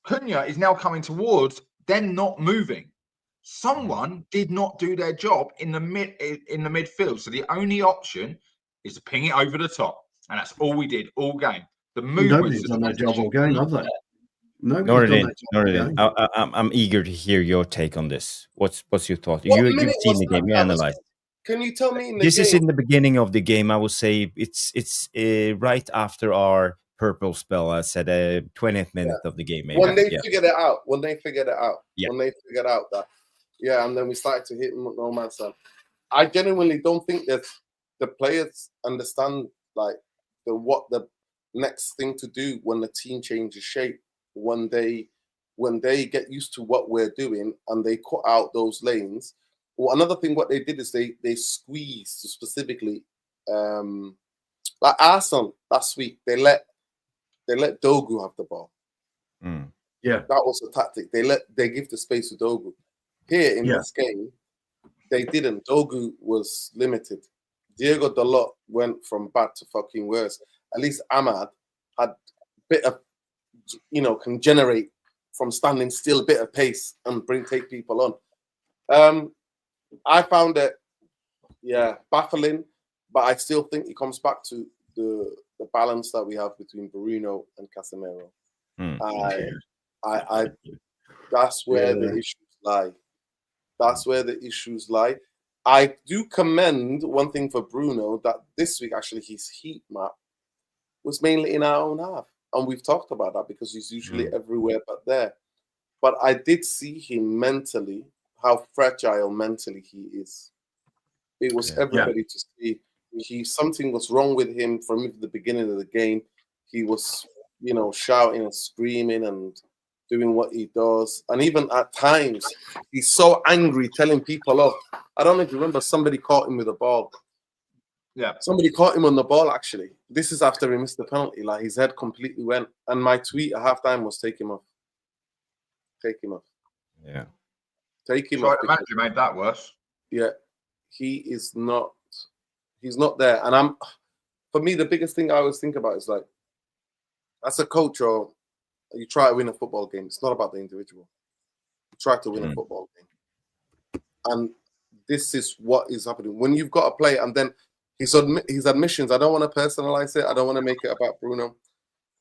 Cunha is now coming towards them not moving. Someone did not do their job in the midfield. So the only option is to ping it over the top. And that's all we did all game. The movement. Nobody's done their job all game, have they? I'm eager to hear your take on this. What's your thought? You've seen the game, you analyzed. Can you tell me? This is in the beginning of the game. I would say it's right after our purple spell. I said 20th minute of the game. Maybe. When they figured it out. When they figured out that, and then we started to hit no man's land. I genuinely don't think that the players understand what the next thing to do when the team changes shape. When they get used to what we're doing and they cut out those lanes. Well, another thing what they did is they squeezed specifically like Arsenal last week. They let Dogu have the ball. Yeah, that was the tactic. They give the space to Dogu. Here in this game, they didn't. Dogu was limited. Diego Dalot went from bad to fucking worse. At least Ahmad had a bit of, can generate from standing still a bit of pace and take people on. I found it, baffling, but I still think it comes back to the balance that we have between Bruno and Casemiro. That's where the issues lie. That's where the issues lie. I do commend one thing for Bruno, that this week actually his heat map was mainly in our own half. And we've talked about that because he's usually everywhere but there. But I did see him mentally, how fragile mentally he is. It was everybody to see. Something was wrong with him from the beginning of the game. He was, shouting and screaming and doing what he does. And even at times, he's so angry, telling people off. I don't know if you remember, somebody caught him with a ball. Yeah. Somebody caught him on the ball, actually. This is after he missed the penalty. Like, his head completely went. And my tweet at halftime was, take him off. Take him off. Yeah. Take him So off. I imagine you made that worse. Yeah. He's not there. And for me, the biggest thing I always think about is, like, as a coach, or you try to win a football game, it's not about the individual. You try to win a football game. And this is what is happening. When you've got a play, and then his admissions, I don't want to personalize it. I don't want to make it about Bruno.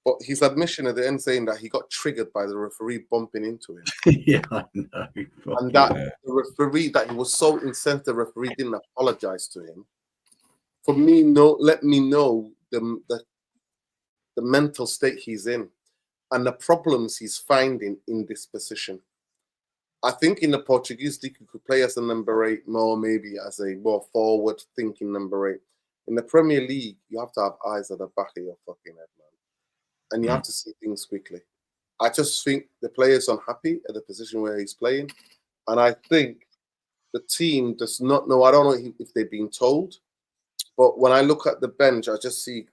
But his admission at the end saying that he got triggered by the referee bumping into him. Yeah, I know. And that the referee, that he was so incensed the referee didn't apologize to him. For me, let me know the mental state he's in and the problems he's finding in this position. I think in the Portuguese league, you could play as a number 8 more, maybe as a more forward-thinking number 8. In the Premier League, you have to have eyes at the back of your fucking head, man. And you have to see things quickly. I just think the player's unhappy at the position where he's playing. And I think the team does not know. I don't know if they've been told. But when I look at the bench, I just see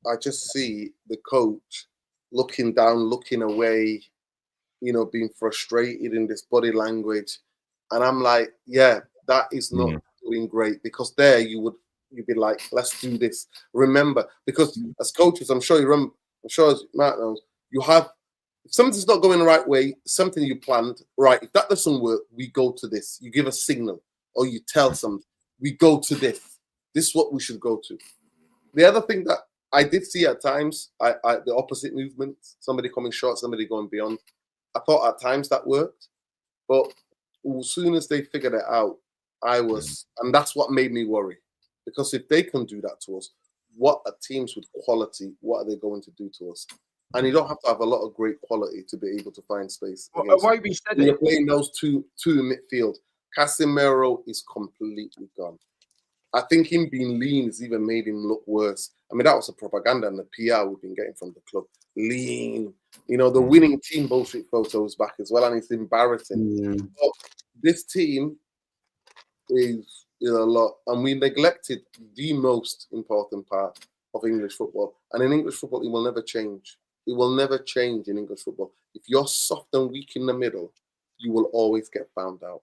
the coach looking down, looking away, being frustrated in this body language. And I'm like, yeah, that is not doing great, because there you'd be like, let's do this. Remember, because as coaches, I'm sure as Matt knows, you have, if something's not going the right way, something you planned, right, if that doesn't work, we go to this. You give a signal or you tell something, we go to this. This is what we should go to. The other thing that I did see at times, the opposite movement, somebody coming short, somebody going beyond. I thought at times that worked, but as soon as they figured it out, and that's what made me worry. Because if they can do that to us, what are teams with quality, what are they going to do to us? And you don't have to have a lot of great quality to be able to find space. You're playing those two in midfield. Casemiro is completely gone. I think him being lean has even made him look worse. I mean, that was the propaganda and the PR we've been getting from the club. Lean. The winning team bullshit photos back as well, and it's embarrassing. But this team is a lot, and we neglected the most important part of English football. And in English football, it will never change. It will never change in English football. If you're soft and weak in the middle, you will always get found out.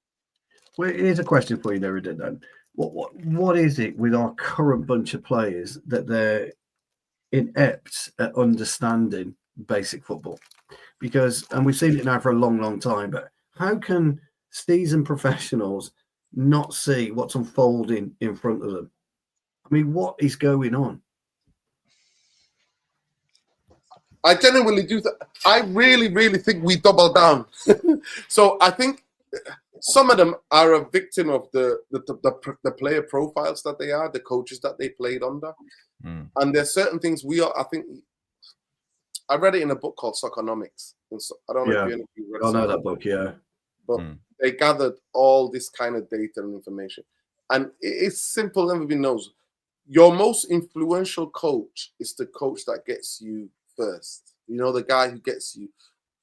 Well, here's a question for you, Derrida, then. What is it with our current bunch of players that they're inept at understanding basic football? And we've seen it now for a long, long time, but how can seasoned professionals not see what's unfolding in front of them? I mean, what is going on? I genuinely do. I really, really think we double down. So I think some of them are a victim of the player profiles that they are, the coaches that they played under. And there's certain things I think I read it in a book called Soccernomics. I don't know if you read it. I know that book, yeah. But they gathered all this kind of data and information. And it's simple, everybody knows. Your most influential coach is the coach that gets you first. The guy who gets you.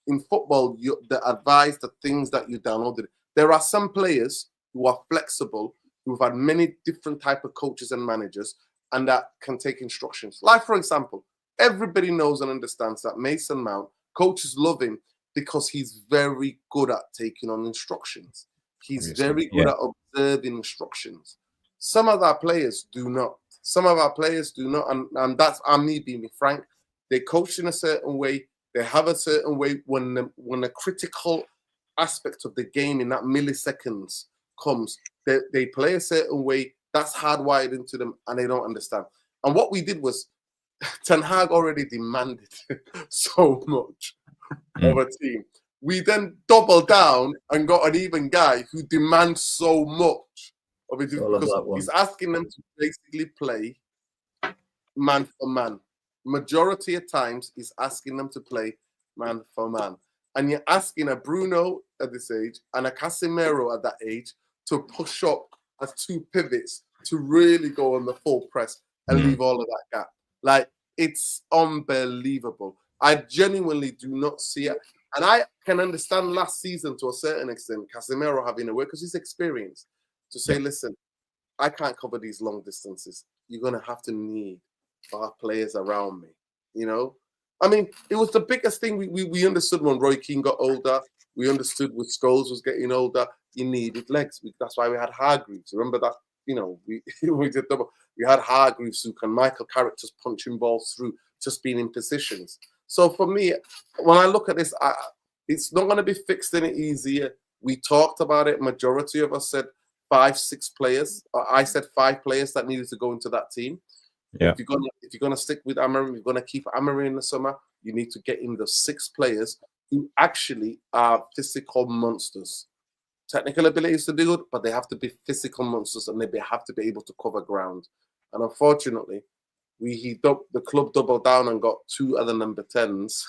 In football, the advice, the things that you downloaded. There are some players who are flexible, who've had many different type of coaches and managers, and that can take instructions. Like, for example, everybody knows and understands that Mason Mount, coaches love him because he's very good at taking on instructions. He's very good at observing instructions. Some of our players do not. And that's me being frank. They coach in a certain way. They have a certain way when the critical aspect of the game in that milliseconds comes, they play a certain way. That's hardwired into them, and they don't understand. And what we did was, Ten Hag already demanded so much of a team. We then doubled down and got an even guy who demands so much love that one. He's asking them to basically play man for man. Majority of times, he's asking them to play man for man. And you're asking a Bruno at this age and a Casemiro at that age to push up as two pivots to really go on the full press and leave all of that gap. Like, it's unbelievable. I genuinely do not see it. And I can understand last season to a certain extent, Casemiro having a word because he's experienced to say, listen, I can't cover these long distances. You're going to have to need 5 players around me, you know? I mean, it was the biggest thing we understood when Roy Keane got older. We understood with Scholes was getting older. You needed legs. That's why we had Hargreaves. Remember that? You know, we did double. We had Hargreaves who can Michael Carrick just punching balls through, just being in positions. So for me, when I look at this, it's not going to be fixed any easier. We talked about it. Majority of us said 5, 6 players. I said 5 players that needed to go into that team. Yeah. If you're gonna stick with Amorim, you're gonna keep Amorim in the summer. You need to get in the 6 players who actually are physical monsters. Technical abilities to do it, but they have to be physical monsters and they have to be able to cover ground. And unfortunately, the club doubled down and got 2 other number 10s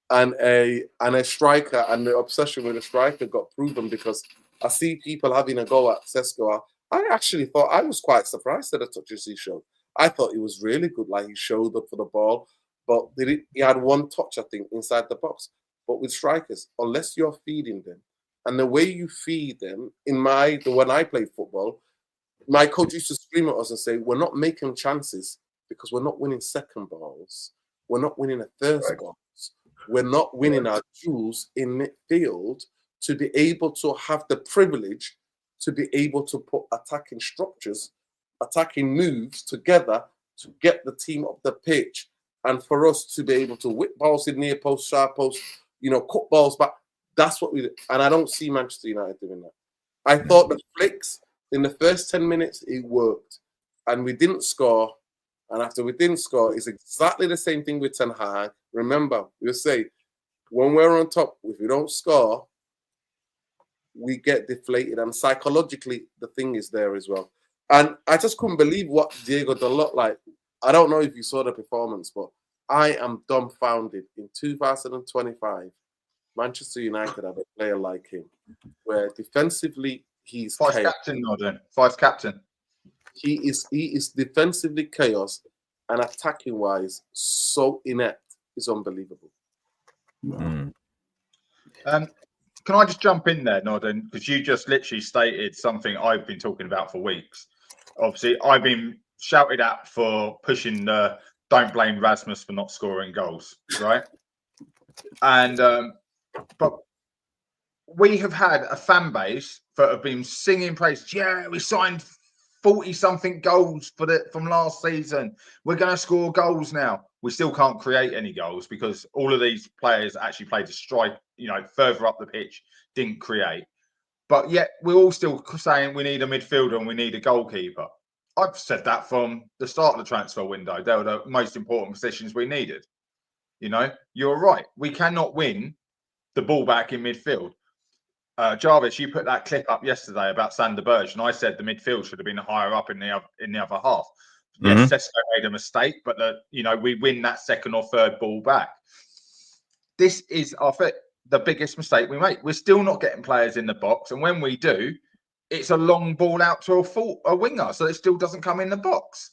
and a striker, and the obsession with a striker got proven because I see people having a go at Sesko. I actually thought I was quite surprised at the touches he showed. I thought he was really good, like he showed up for the ball, but he had 1 touch, I think, inside the box. But with strikers, unless you're feeding them, and the way you feed them, when I played football, my coach used to scream at us and say, we're not making chances because we're not winning second balls. We're not winning a first balls. We're not winning our duels in midfield to be able to have the privilege to be able to put attacking structures, attacking moves together to get the team up the pitch, and for us to be able to whip balls in near post, sharp post, cut balls back. That's what we do. And I don't see Manchester United doing that. I thought the flicks in the first 10 minutes, it worked. And we didn't score. And after we didn't score, it's exactly the same thing with Ten Hag. Remember, we'll say, when we're on top, if we don't score, we get deflated. And psychologically, the thing is there as well. And I just couldn't believe what Diego Dalot, like, I don't know if you saw the performance, but I am dumbfounded. In 2025, Manchester United have a player like him, where defensively he's vice captain, Norden. Vice captain. He is defensively chaos, and attacking wise, so inept. It's unbelievable. Mm. Can I just jump in there, Norden? Because you just literally stated something I've been talking about for weeks. Obviously, I've been shouted at for pushing the don't blame Rasmus for not scoring goals, right? And but we have had a fan base that have been singing praise. Yeah, we signed 40-something goals from last season. We're going to score goals now. We still can't create any goals because all of these players actually played a strike, further up the pitch, didn't create. But yet we're all still saying we need a midfielder and we need a goalkeeper. I've said that from the start of the transfer window. They were the most important positions we needed. You're right. We cannot win the ball back in midfield. Jarvis, you put that clip up yesterday about Sander Berge, and I said the midfield should have been higher up in the other half. Yes, Sesko made a mistake, but we win that second or third ball back. This is the biggest mistake we make. We're still not getting players in the box, and when we do, it's a long ball out to a winger, so it still doesn't come in the box.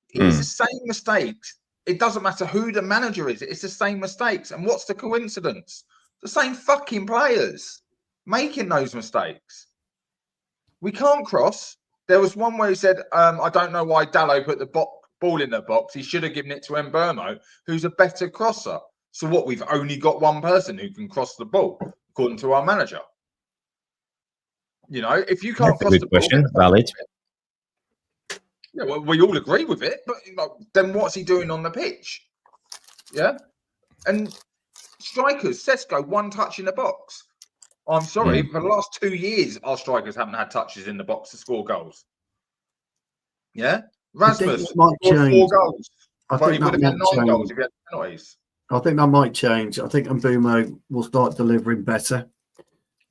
It's the same mistakes. It doesn't matter who the manager is. It's the same mistakes. And what's the coincidence? The same fucking players making those mistakes. We can't cross. There was one where he said, I don't know why Dalot put the ball in the box. He should have given it to Mbeumo, who's a better crosser. So what? We've only got one person who can cross the ball, according to our manager. If you can't cross the ball, valid. Yeah, well, we all agree with it, but then what's he doing on the pitch? Yeah, and strikers, Sesko, 1 touch in the box. I'm sorry, for the last 2 years, our strikers haven't had touches in the box to score goals. Yeah, Rasmus scored 4 goals, but he would have had 9 goals if he had penalties. I think that might change. I think Mbeumo will start delivering better.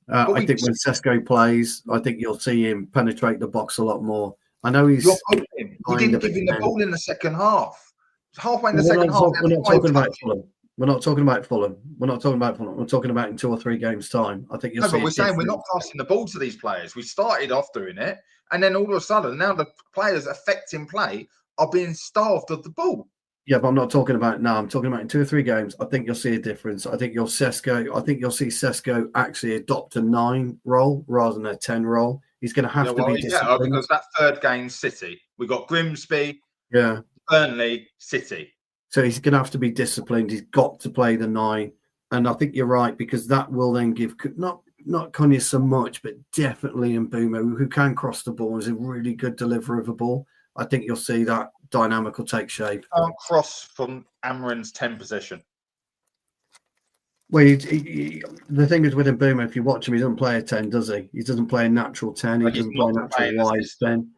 I think when Sesko plays, I think you'll see him penetrate the box a lot more. I know he's. We didn't give him the ball in the second half. Halfway in the second half. We're not talking about Fulham. We're not talking about Fulham. We're not talking about Fulham. We're talking about in 2 or 3 games' time. I think you'll see. But we're saying we're not passing the ball to these players. We started off doing it, and then all of a sudden, now the players affecting play are being starved of the ball. Yeah, but I'm not talking about now. I'm talking about in 2 or 3 games. I think you'll see a difference. I think you'll see Sesko actually adopt a 9 role rather than a 10 role. He's going to have to be disciplined. Because that third game, City, we got Grimsby, Burnley, City. So he's going to have to be disciplined. He's got to play the 9, and I think you're right, because that will then give not Cunha so much, but definitely Mbeumo, who can cross the ball, is a really good deliverer of a ball. I think you'll see that dynamic will take shape. Can't cross from Amorim's 10 position. Well, the thing is with Mbeumo, if you watch him, he doesn't play a 10, does he? He doesn't play a natural 10. He doesn't play a natural wide 10.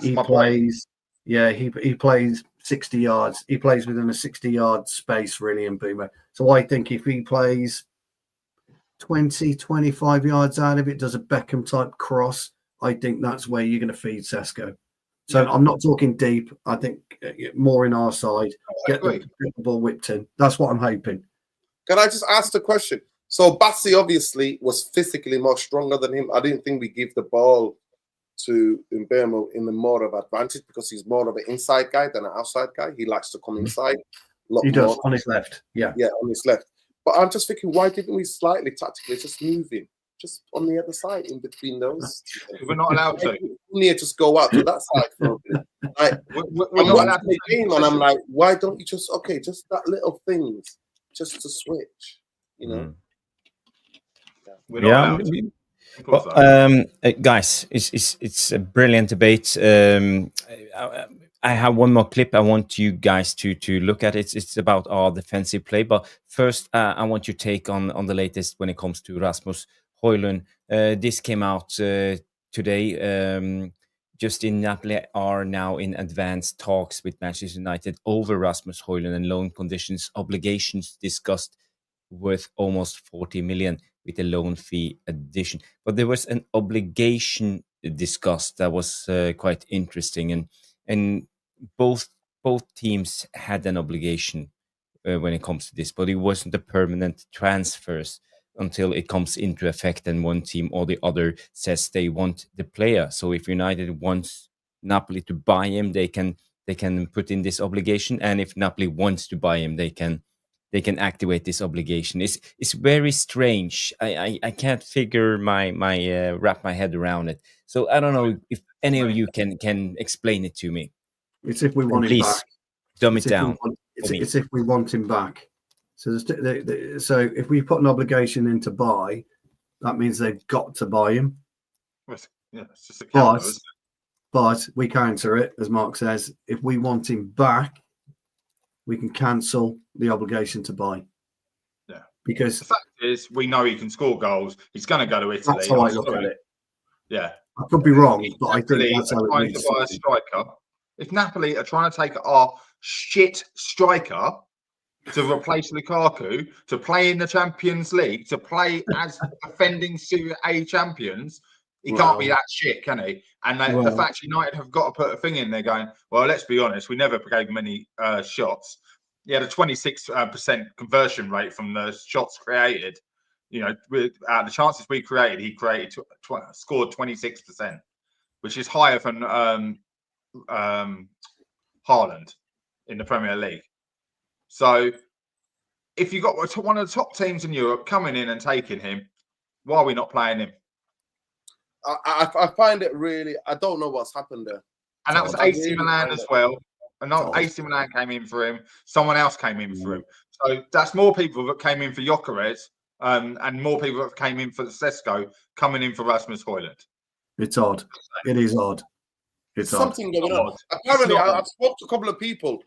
He plays. Yeah, he plays 60 yards. He plays within a 60-yard space, really, in Mbeumo. So I think if he plays 20, 25 yards out of it, does a Beckham-type cross, I think that's where you're going to feed Sesko. So I'm not talking deep. I think more in our side. Get the ball whipped in. That's what I'm hoping. Can I just ask the question? So Bassi obviously was physically more stronger than him. I didn't think we give the ball to Mbeumo in the more of advantage because he's more of an inside guy than an outside guy. He likes to come inside. He does on his left. Yeah, on his left. But I'm just thinking, why didn't we slightly tactically just move him just on the other side in between those? We're not allowed to. We need to just go out to that side for a bit. Like, we're not allowed to. And I'm like, why don't you just just that little things just to switch, you know? We're not allowed to. Well, guys, it's a brilliant debate. I have one more clip I want you guys to look at. It's about our defensive play. But first, I want your take on the latest when it comes to Rasmus Højlund. This came out today. Justin Napoli are now in advanced talks with Manchester United over Rasmus Højlund, and loan conditions obligations discussed worth almost 40 million with a loan fee addition. But there was an obligation discussed that was quite interesting, and both teams had an obligation when it comes to this, but it wasn't a permanent transfers until it comes into effect and one team or the other says they want the player. So if United wants Napoli to buy him, they can put in this obligation, and if Napoli wants to buy him, they can activate this obligation. It's very strange. I can't figure my wrap my head around it. So I don't know if any of you can explain it to me. It's if we want him back. Dumb it down. It's if we want him back. So so if we put an obligation in to buy, that means they've got to buy him. Yeah, it's just a counter, but we counter it, as Mark says. If we want him back, we can cancel the obligation to buy. Yeah. Because the fact is, we know he can score goals. He's going to go to Italy. That's how I look at it. Yeah. I could be wrong, but I think that's how trying to buy a striker. If Napoli are trying to take our shit striker to replace Lukaku, to play in the Champions League, to play as defending Serie A champions, he can't be that shit, can he? And the fact United have got to put a thing in there going, well, let's be honest, we never gave many shots. He had a 26% conversion rate from the shots created. You know, the chances we created, he scored 26%, which is higher than Haaland in the Premier League. So if you've got one of the top teams in Europe coming in and taking him, why are we not playing him? I find it really, I don't know what's happened there. And that was AC Milan as well. And not AC Milan came in for him. Someone else came in for him. So that's more people that came in for Gyökeres and more people that came in for Sesko coming in for Rasmus Højlund. It's odd. It is odd. It's something going on. Apparently, I've spoken to a couple of people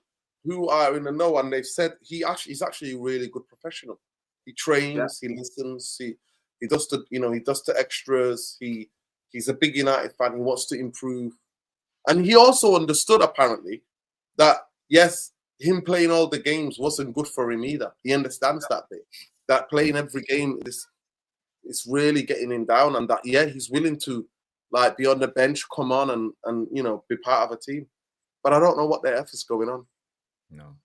who are in the know, and they've said he's actually a really good professional. He trains, he listens, he does the extras. He's a big United fan. He wants to improve, and he also understood apparently that yes, him playing all the games wasn't good for him either. He understands that bit. That playing every game it's really getting him down. And that, yeah, he's willing to like be on the bench, come on and you know, be part of a team. But I don't know what the F is going on. No.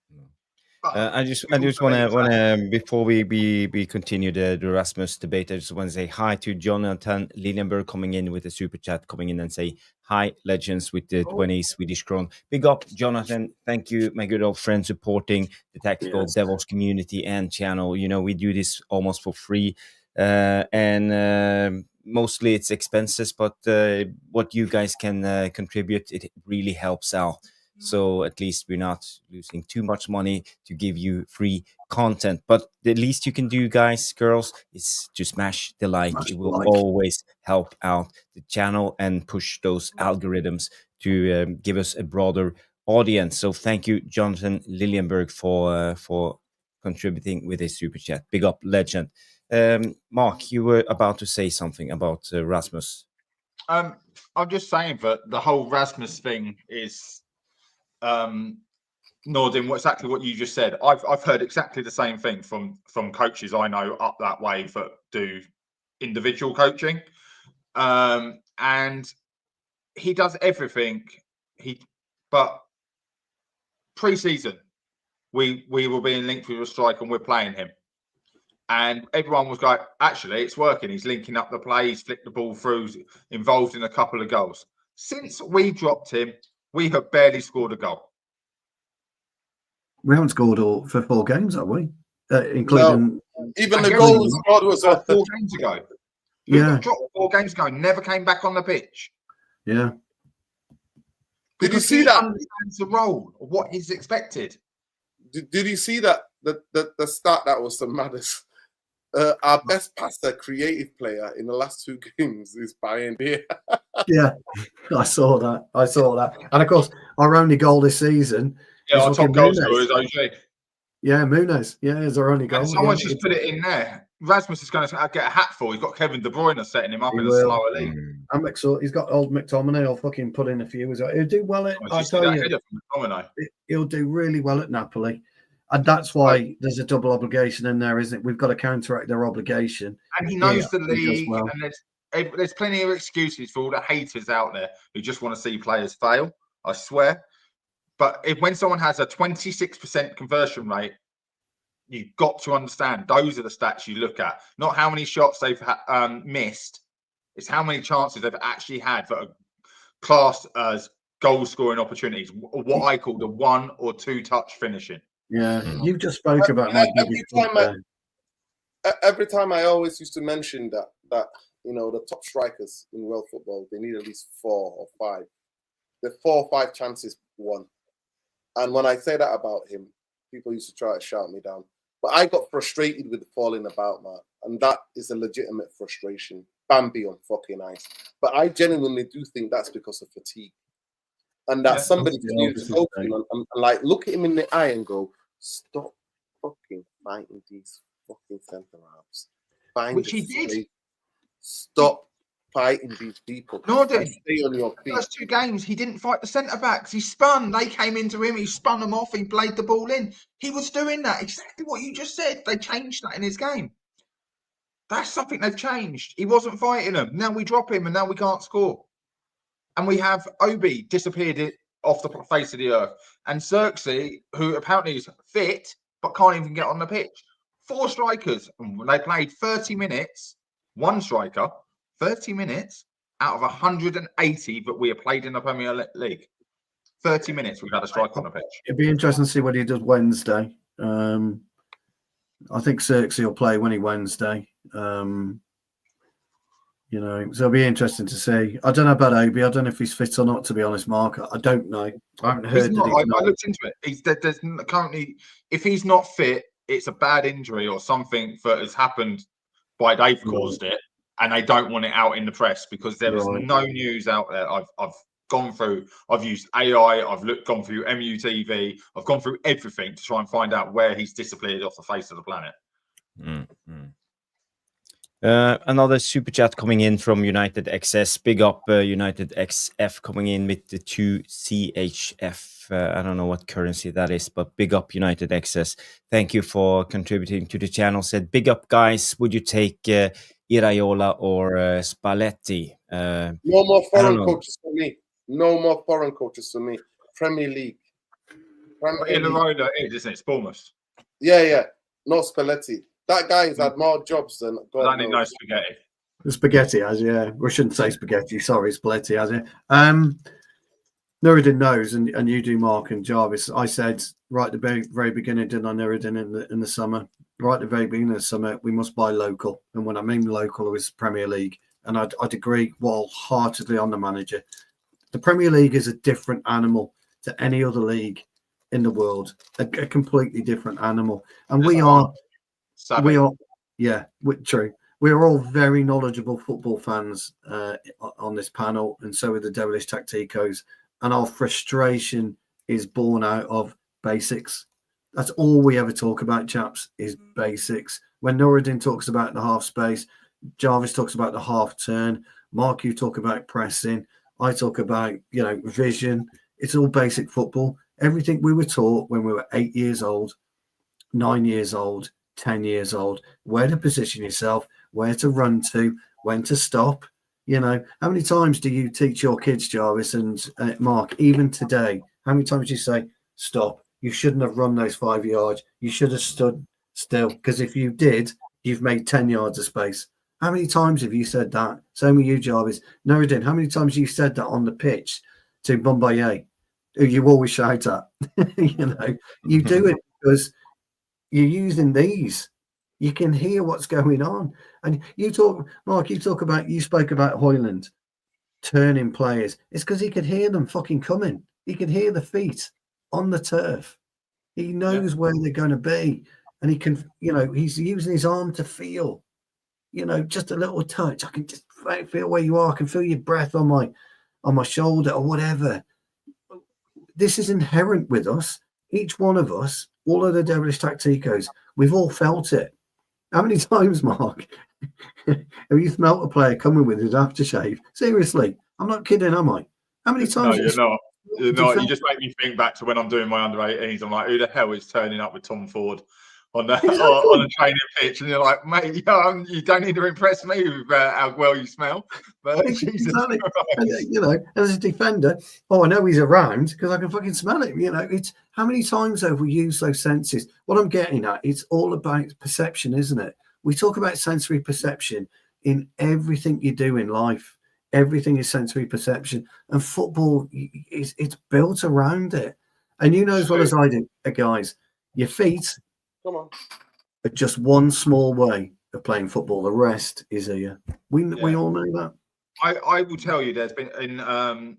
I just want to before we continue the Rasmus debate, I just want to say hi to Jonathan Liljenberg coming in with a super chat, coming in and say hi, legends, with the 20 Swedish kron. Big up, Jonathan. Thank you, my good old friend, supporting the Tactical Devils community and channel. You know, we do this almost for free, and mostly it's expenses, but what you guys can contribute, it really helps out. So at least we're not losing too much money to give you free content. But the least you can do, guys, girls, is to smash the like. It will always help out the channel and push those algorithms to give us a broader audience. So thank you, Jonathan Liljenberg, for contributing with a super chat. Big up, legend. Mark, you were about to say something about Rasmus. I'm just saying that the whole Rasmus thing is... Nordin, exactly what you just said. I've heard exactly the same thing from coaches I know up that way that do individual coaching, and he does everything. But pre-season, we were being linked with a strike and we're playing him, and everyone was like, actually, it's working. He's linking up the play. He's flicked the ball through, involved in a couple of goals. Since we dropped him, we have barely scored a goal. We haven't scored for 4 games, have we? Including even the goal we scored was 4 games ago. Yeah, dropped 4 games ago. Never came back on the pitch. Yeah. Did you see that? Understands the role of what he's expected. Did you see that? The start that was the maddest. Our best passer, creative player in the last 2 games is Bayern here. Yeah, I saw that. And of course, our only goal this season. Yeah, our top goal scorer is OG. Yeah, Muniz. Yeah, is our only goal. And someone just put it in there. Rasmus is going to get a hatful. He's got Kevin De Bruyne setting him up in a slower league. I'm excited. He's got old McTominay. He'll fucking put in a few as well. He'll do well at. I tell you, he'll do really well at Napoli, and that's why there's a double obligation in there, isn't it? We've got to counteract their obligation. And he knows the league, and there's plenty of excuses for all the haters out there who just want to see players fail. I swear. But when someone has a 26% conversion rate, you've got to understand those are the stats you look at, not how many shots they've missed. It's how many chances they've actually had that are classed as goal-scoring opportunities, what I call the 1 or 2 touch finishing. Yeah, you just spoke about my every time I always used to mention that you know, the top strikers in world football, they need at least 4 or 5. The 4 or 5 chances won. And when I say that about him, people used to try to shout me down. But I got frustrated with the falling about, man. And that is a legitimate frustration. Bambi on fucking ice. But I genuinely do think that's because of fatigue. And that somebody needs to open and like look at him in the eye and go, stop fucking fighting these fucking centre halves. Which he did. Stop fighting these people. Nordin, stay on your feet. First 2 games, he didn't fight the centre backs. He spun. They came into him. He spun them off. He played the ball in. He was doing that. Exactly what you just said. They changed that in his game. That's something they've changed. He wasn't fighting them. Now we drop him, and now we can't score. And we have Obi disappeared off the face of the earth, and Xerxes, who apparently is fit but can't even get on the pitch. 4 strikers, and they played 30 minutes. 1 striker. 30 minutes out of 180 that we have played in the Premier League. 30 minutes we've had a strike on the pitch. It'd be interesting to see what he does Wednesday. I think Xerxes will play Wednesday. You know, so it'll be interesting to see. I don't know about Obi. I don't know if he's fit or not, to be honest, Mark. I don't know. I haven't heard. I looked into it. There's currently, if he's not fit, it's a bad injury or something that has happened by they've caused it. And they don't want it out in the press because there is no news out there. I've gone through. I've used AI. I've gone through MUTV. I've gone through everything to try and find out where he's disappeared off the face of the planet. Another super chat coming in from United XS. Big up United XF coming in with the 2 CHF. I don't know what currency that is, but big up United XS. Thank you for contributing to the channel. Said, big up, guys. Would you take Iraola or Spalletti? No more foreign coaches for me. No more foreign coaches for me. Premier League. Iraola isn't it? It's Bournemouth. Yeah. No Spalletti. That guy's had more jobs than God I don't know spaghetti. The spaghetti has, yeah. We shouldn't say spaghetti. Sorry, Spalletti has it. Nuruddin knows, and you do, Mark and Jarvis. I said right at the very beginning, didn't I, Nuruddin, in the summer? Right at the very beginning of the summer, we must buy local. And when I mean local, it was Premier League. And I'd agree wholeheartedly on the manager. The Premier League is a different animal to any other league in the world. A completely different animal. And true. We are all very knowledgeable football fans on this panel, and so are the Devilish Tacticos. And our frustration is born out of basics. That's all we ever talk about, chaps, is basics. When Nuruddin talks about the half space, Jarvis talks about the half turn, Mark, you talk about pressing, I talk about, vision. It's all basic football. Everything we were taught when we were 8 years old, 9 years old, 10 years old, where to position yourself, where to run to, when to stop. How many times do you teach your kids, Jarvis and Mark, even today? How many times do you say, stop? You shouldn't have run those 5 yards. You should have stood still, because if you did, you've made 10 yards of space. How many times have you said that? Same with you, Jarvis. Nuruddin, how many times have you said that on the pitch to Bombaye, who you always shout at? You do it because you're using these. You can hear what's going on. And you talk, Mark, you spoke about Højlund turning players. It's because he could hear them fucking coming. He could hear the feet on the turf. He knows where they're going to be. And he can, he's using his arm to feel, just a little touch. I can just feel where you are. I can feel your breath on my shoulder or whatever. This is inherent with us. Each one of us, all of the Devilish Tacticos, we've all felt it. How many times, Mark, have you smelt a player coming with his aftershave? Seriously, I'm not kidding, am I? How many times? No, you're not. You're not. You just make me think back to when I'm doing my under-18s. I'm like, who the hell is turning up with Tom Ford on the on a training pitch? And you're like, mate, you don't need to impress me with how well you smell. But Jesus exactly. And, as a defender, I know he's around because I can fucking smell it. It's how many times have we used those senses? What I'm getting at, it's all about perception, isn't it? We talk about sensory perception in everything you do in life. Everything is sensory perception, and football it's built around it. And as well as I do, guys, your feet are just one small way of playing football. The rest is here. We all know that. I will tell you, there's been in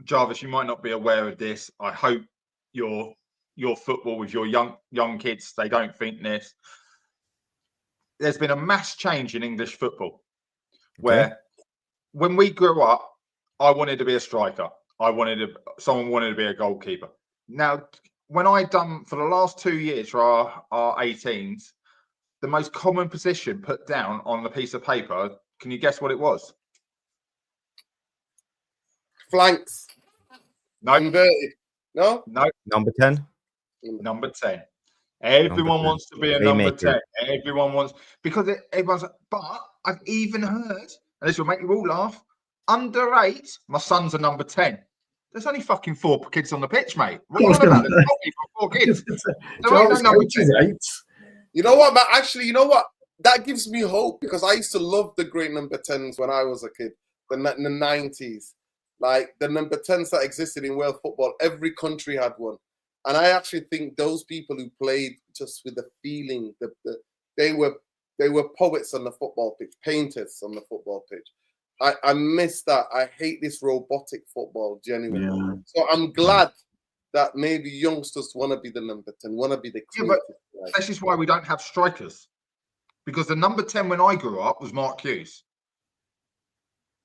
Jarvis, you might not be aware of this. I hope your football with your young kids, they don't think this. There's been a mass change in English football where when we grew up, I wanted to be a striker. Someone wanted to be a goalkeeper. Now, when I done for the last 2 years for our 18s, the most common position put down on the piece of paper, can you guess what it was? Flanks. No. Inverted. No? No. Number 10? Number 10. Everyone wants to be a number 10. Everyone wants, because everyone's like, but I've even heard, and this will make you all laugh, under 8, my son's a number 10. There's only fucking 4 kids on the pitch, mate. What are you about? There's only 4 kids. There ain't no number 10. You know what, man? Actually, you know what? That gives me hope because I used to love the great number 10s when I was a kid, in the 90s. Like the number 10s that existed in world football, every country had one. And I actually think those people who played just with the feeling, they were poets on the football pitch, painters on the football pitch. I miss that. I hate this robotic football, genuinely. Yeah. So I'm glad that maybe youngsters want to be the number 10, want to be the creative. Yeah, but this is why we don't have strikers. Because the number 10 when I grew up was Mark Hughes.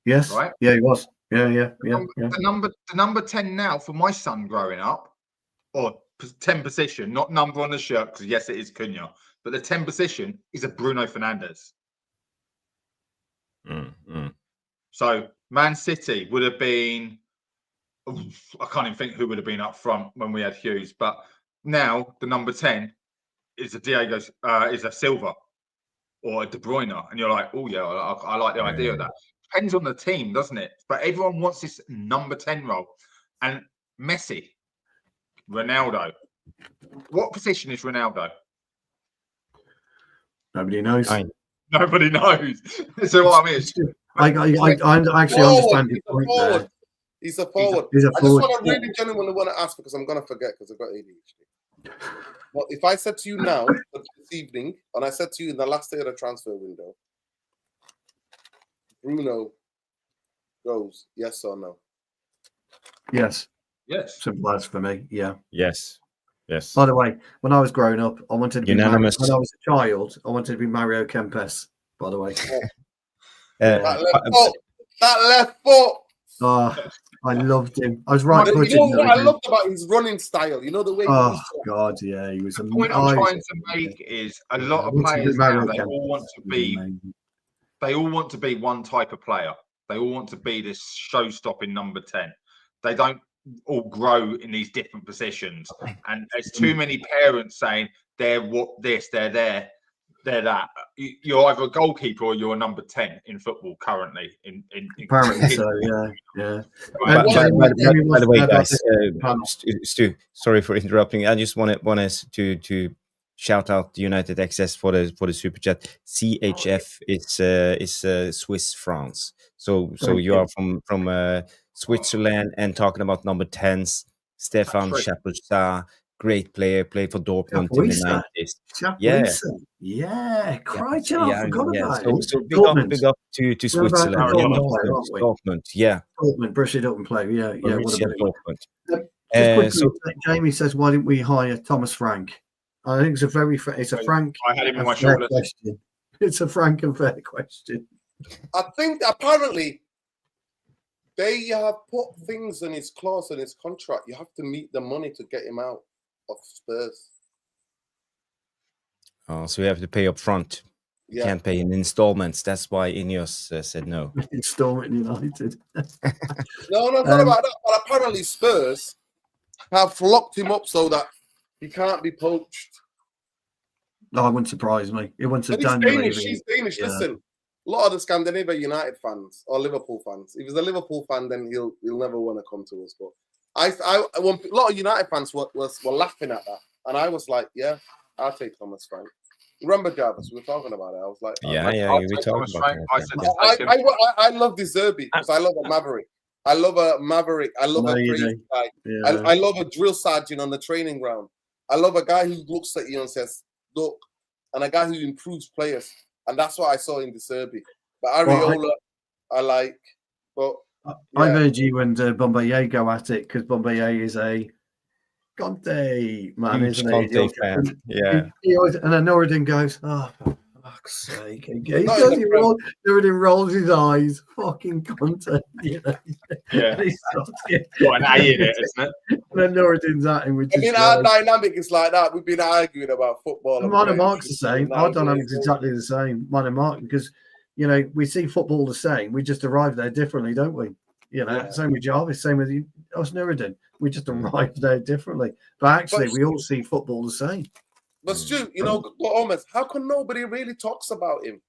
Yes. Right? Yeah, he was. Yeah. The number 10 now for my son growing up, or 10 position, not number on the shirt, because yes, it is Cunha, but the 10 position is a Bruno Fernandes. So Man City would have been. I can't even think who would have been up front when we had Hughes, but now the number 10 is a Silva or a De Bruyne, and you're like, oh yeah, I like the idea of that. Depends on the team, doesn't it? But everyone wants this number 10 role. And Messi, Ronaldo. What position is Ronaldo? Nobody knows. Nobody knows. So what I mean, I actually understand your point there. He's a forward. He's a forward. I just want to really genuinely want to ask, because I'm going to forget because I've got ADHD. Well, if I said to you now, this evening, and I said to you in the last day of the transfer window, Bruno goes, yes or no? Yes. Yes. Simple as for me. Yeah. Yes. By the way, when I was growing up, I wanted to be Unanimous. when I was a child, I wanted to be Mario Kempes. By the way. That left foot. Oh, I loved him. I was right. You know what I loved about his running style? You know the way. Oh God, yeah, he was. The point I'm trying to make is a lot of players now, they all want to be. They all want to be one type of player. They all want to be this show-stopping number 10. They don't all grow in these different positions, and there's too many parents saying they're they're that. You're either a goalkeeper or you're a number 10 in football currently. Apparently so, yeah. By the way, guys, Stu, sorry for interrupting. I just want us to shout out the United Access for the super chat. CHF is Swiss France. So you are from Switzerland and talking about number 10s. Stefan Chapuisat, great player, played for Dortmund in the 90s. Yeah, crikey, I forgot about it. So big up to Switzerland. Dortmund, yeah. Dortmund, brush it up and play. Yeah. Dortmund. Jamie says, why didn't we hire Thomas Frank? I think it's a frank. I had him on my shoulder. Question. It's a frank and fair question. I think apparently they have put things in his clause in his contract. You have to meet the money to get him out of Spurs. Oh, so you have to pay up front. You can't pay in installments. That's why Ineos said no. Installment United. No, not about that. But apparently Spurs have locked him up so that he can't be poached. No, it wouldn't surprise me. It wouldn't surprise me. He's Danish. Yeah. Listen, a lot of the Scandinavian United fans or Liverpool fans, if he's a Liverpool fan, then he'll never want to come to us. But a lot of United fans were laughing at that. And I was like, yeah, I'll take Thomas Frank. Remember, Jarvis, we were talking about it. I was like, we were talking about it. I love the Zerbi because I love a Maverick. I love a crazy guy. Yeah. I love a drill sergeant on the training ground. I love a guy who looks at you and says, look, and a guy who improves players. And that's what I saw in the Zerbi. But Areola, I like. But I heard you and Bombaye go at it because Bombaye is a Conte man, isn't he? Conte fan. Yeah. And then Norridin goes, oh, for fuck's sake. Norridin rolls his eyes. Fucking Conte. You know? Yeah. Got an A in it, isn't it? And then Norridin's at him. Our dynamic is like that. We've been arguing about football. Mine and Mark's the same. Our dynamic's exactly the same. Mine and Mark, because, you know, we see football the same. We just arrive there differently, don't we? You know, same with Jarvis, same with us, Norridin. We just arrive there differently. But actually, we all see football the same. But Stu, you know, Gomez, how come nobody really talks about him?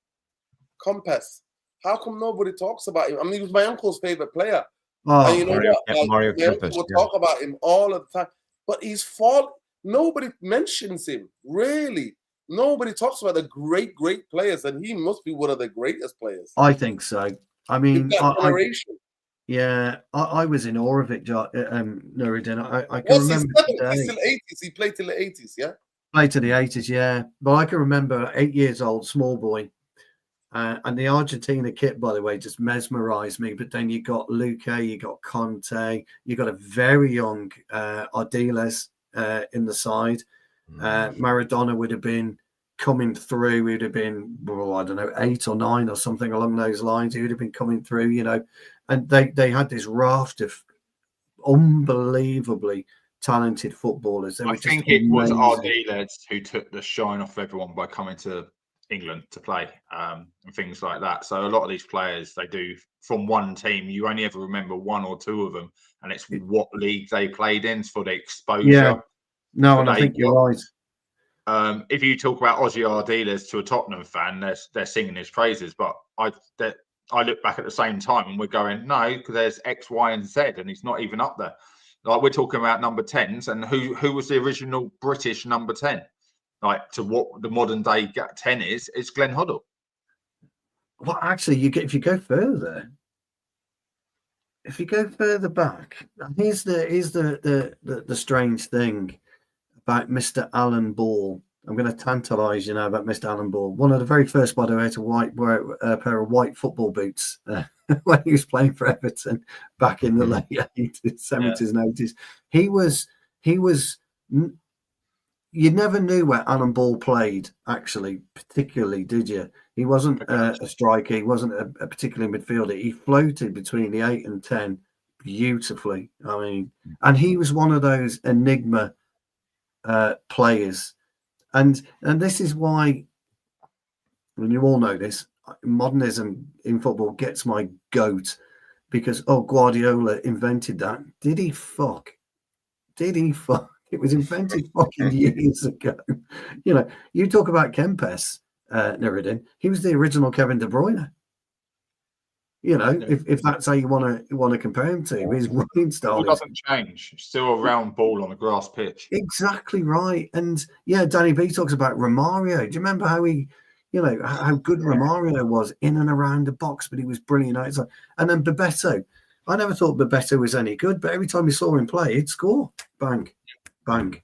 Compass. How come nobody talks about him? I mean, he was my uncle's favorite player. Oh, and you know what? Mario Compass. We'll talk about him all of the time. But he's fallen. Nobody mentions him, really. Nobody talks about the great players, and he must be one of the greatest players. I think so. I mean, I was in awe of it, Nuruddin. I can remember. He's still 80s. He played till the 80s, yeah? Played to the 80s, yeah. But I can remember 8 years old, small boy. And the Argentina kit, by the way, just mesmerized me. But then you got Luque, you got Conte, you got a very young Ardiles in the side. Maradona would have been coming through. He would have been, I don't know, 8 or 9 or something along those lines. He would have been coming through, you know. And they had this raft of unbelievably talented footballers. I think it was Ardiles who took the shine off everyone by coming to England to play and things like that. So a lot of these players, they do from one team. You only ever remember one or two of them, and it's what league they played in for the exposure. Yeah. No, and I think you're right. If you talk about Ozzy Ardiles to a Tottenham fan, they're singing his praises. But I look back at the same time and we're going, no, because there's X, Y, and Z, and he's not even up there. Like we're talking about number 10s, and who was the original British number 10? Like to what the modern day 10 is, it's Glenn Hoddle. Well, actually, if you go further back, here's the strange thing about Mr. Alan Ball. I'm going to tantalise you now about Mr. Alan Ball. One of the very first, by the way, to wear a pair of white football boots when he was playing for Everton back in the late 80s, 70s and 80s. He was. You never knew where Alan Ball played, actually, particularly, did you? He wasn't a striker. He wasn't a particular midfielder. He floated between the 8 and 10 beautifully. I mean, and he was one of those enigma players. And this is why, and you all know this, modernism in football gets my goat because, Guardiola invented that. Did he fuck? It was invented fucking years ago. You know, you talk about Kempes, Nuruddin. He was the original Kevin De Bruyne. You know, if that's how you want to compare him to, his running style doesn't change. Still a round ball on a grass pitch. Exactly right. And yeah, Danny B talks about Romario. Do you remember how how good Romario was in and around the box, but he was brilliant outside. And then Bebeto. I never thought Bebeto was any good, but every time you saw him play, he'd score. Bang. Bang.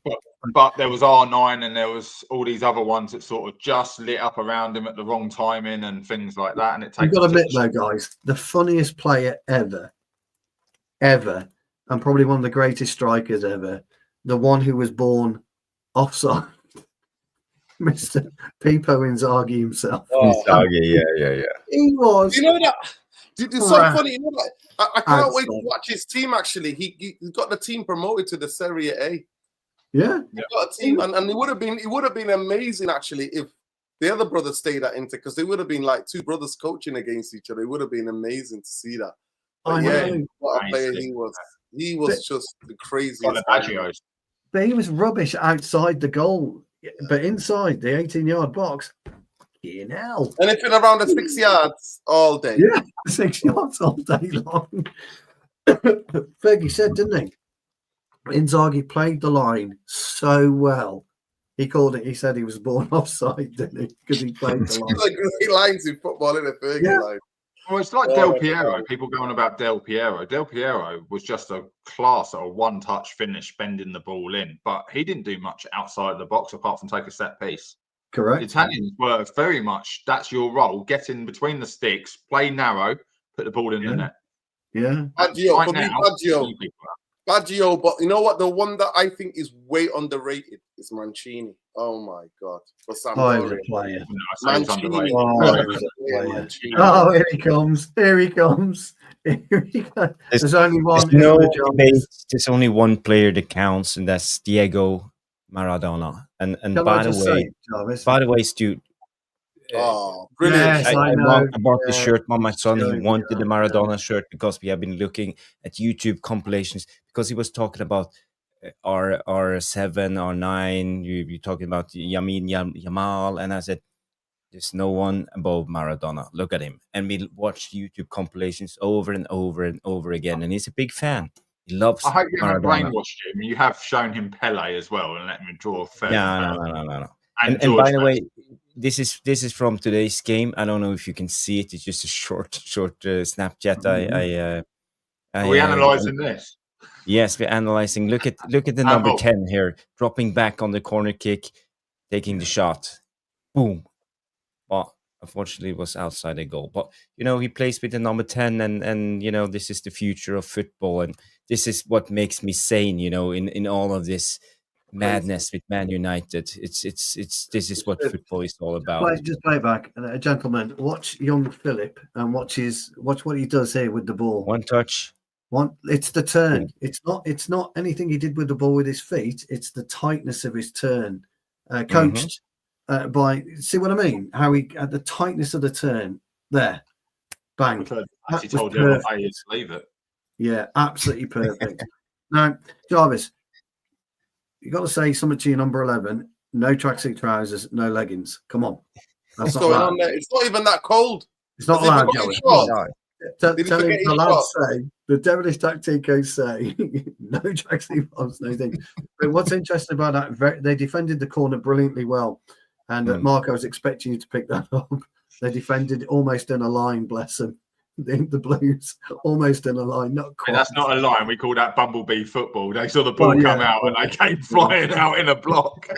But there was R9 and there was all these other ones that sort of just lit up around him at the wrong timing and things like that. And it takes. You've got to admit, though, guys, the funniest player ever, and probably one of the greatest strikers ever, the one who was born offside, Mr. Pipo Inzaghi himself. Inzaghi, yeah. He was. You know that. It's so funny. You know that. I can't wait to watch his team. Actually, he got the team promoted to the Serie A. Yeah, he got a team, and it would have been amazing actually if the other brothers stayed at Inter, because they would have been like two brothers coaching against each other. It would have been amazing to see that. But what a player he was! He was just the craziest. But he was rubbish outside the goal, but inside the 18-yard box, hell. Anything around the 6 yards all day. Yeah, 6 yards all day long. Fergie said, didn't he? Inzaghi played the line so well. He called it. He said he was born offside, didn't he? Because he played the line. Like great lines in football, in a Fergie line. Well, it's like Del Piero. People going about Del Piero. Del Piero was just a class at a one-touch finish, bending the ball in, but he didn't do much outside the box apart from take a set piece. Correct. The Italians were very much, that's your role. Get in between the sticks, play narrow, put the ball in the net. Yeah. Baggio, but you know what? The one that I think is way underrated is Mancini. Oh my God. For Sampdoria. Player. Mancini. Oh, here he comes. There's only one. There's only one player that counts, and that's Diego Maradona. And by the way, Stu. Brilliant. Yes, I bought the shirt for my son. He wanted the Maradona shirt because we have been looking at YouTube compilations, because he was talking about R7, R9. You're talking about Yamal, and I said, there's no one above Maradona. Look at him. And we watched YouTube compilations over and over and over again, and he's a big fan. He loves. I hope you haven't brainwashed him. You have shown him Pele as well, and let him draw a fair. No. And by the way, this is from today's game. I don't know if you can see it. It's just a short Snapchat. Are we analysing this? Yes, we're analysing. Look at the number 10 here, dropping back on the corner kick, taking the shot. Boom. Well, unfortunately, it was outside the goal. But, he plays with the number 10, and this is the future of football. And this is what makes me sane, in all of this madness with Man United. This is what football is all about. Just play back, gentlemen. Watch young Philip and watch what he does here with the ball. One touch. It's the turn. It's not anything he did with the ball with his feet. It's the tightness of his turn. Coached by, see what I mean? How he at the tightness of the turn there, bang. He told the other players to leave it. Yeah, absolutely perfect. Now, Jarvis, you got to say something to your number 11. No tracksuit trousers, no leggings. Come on, that's not allowed. It's not even that cold. It's not allowed, Jarvis. Tell him the lads say, the devilish tacticos say, no tracksuit bottoms, no thing. But what's interesting about that, they defended the corner brilliantly well. And Mark, I was expecting you to pick that up. They defended almost in a line, bless them. The Blues, almost in a line, not quite. And that's not a line. We call that bumblebee football. They saw the ball come out and they came flying out in a block.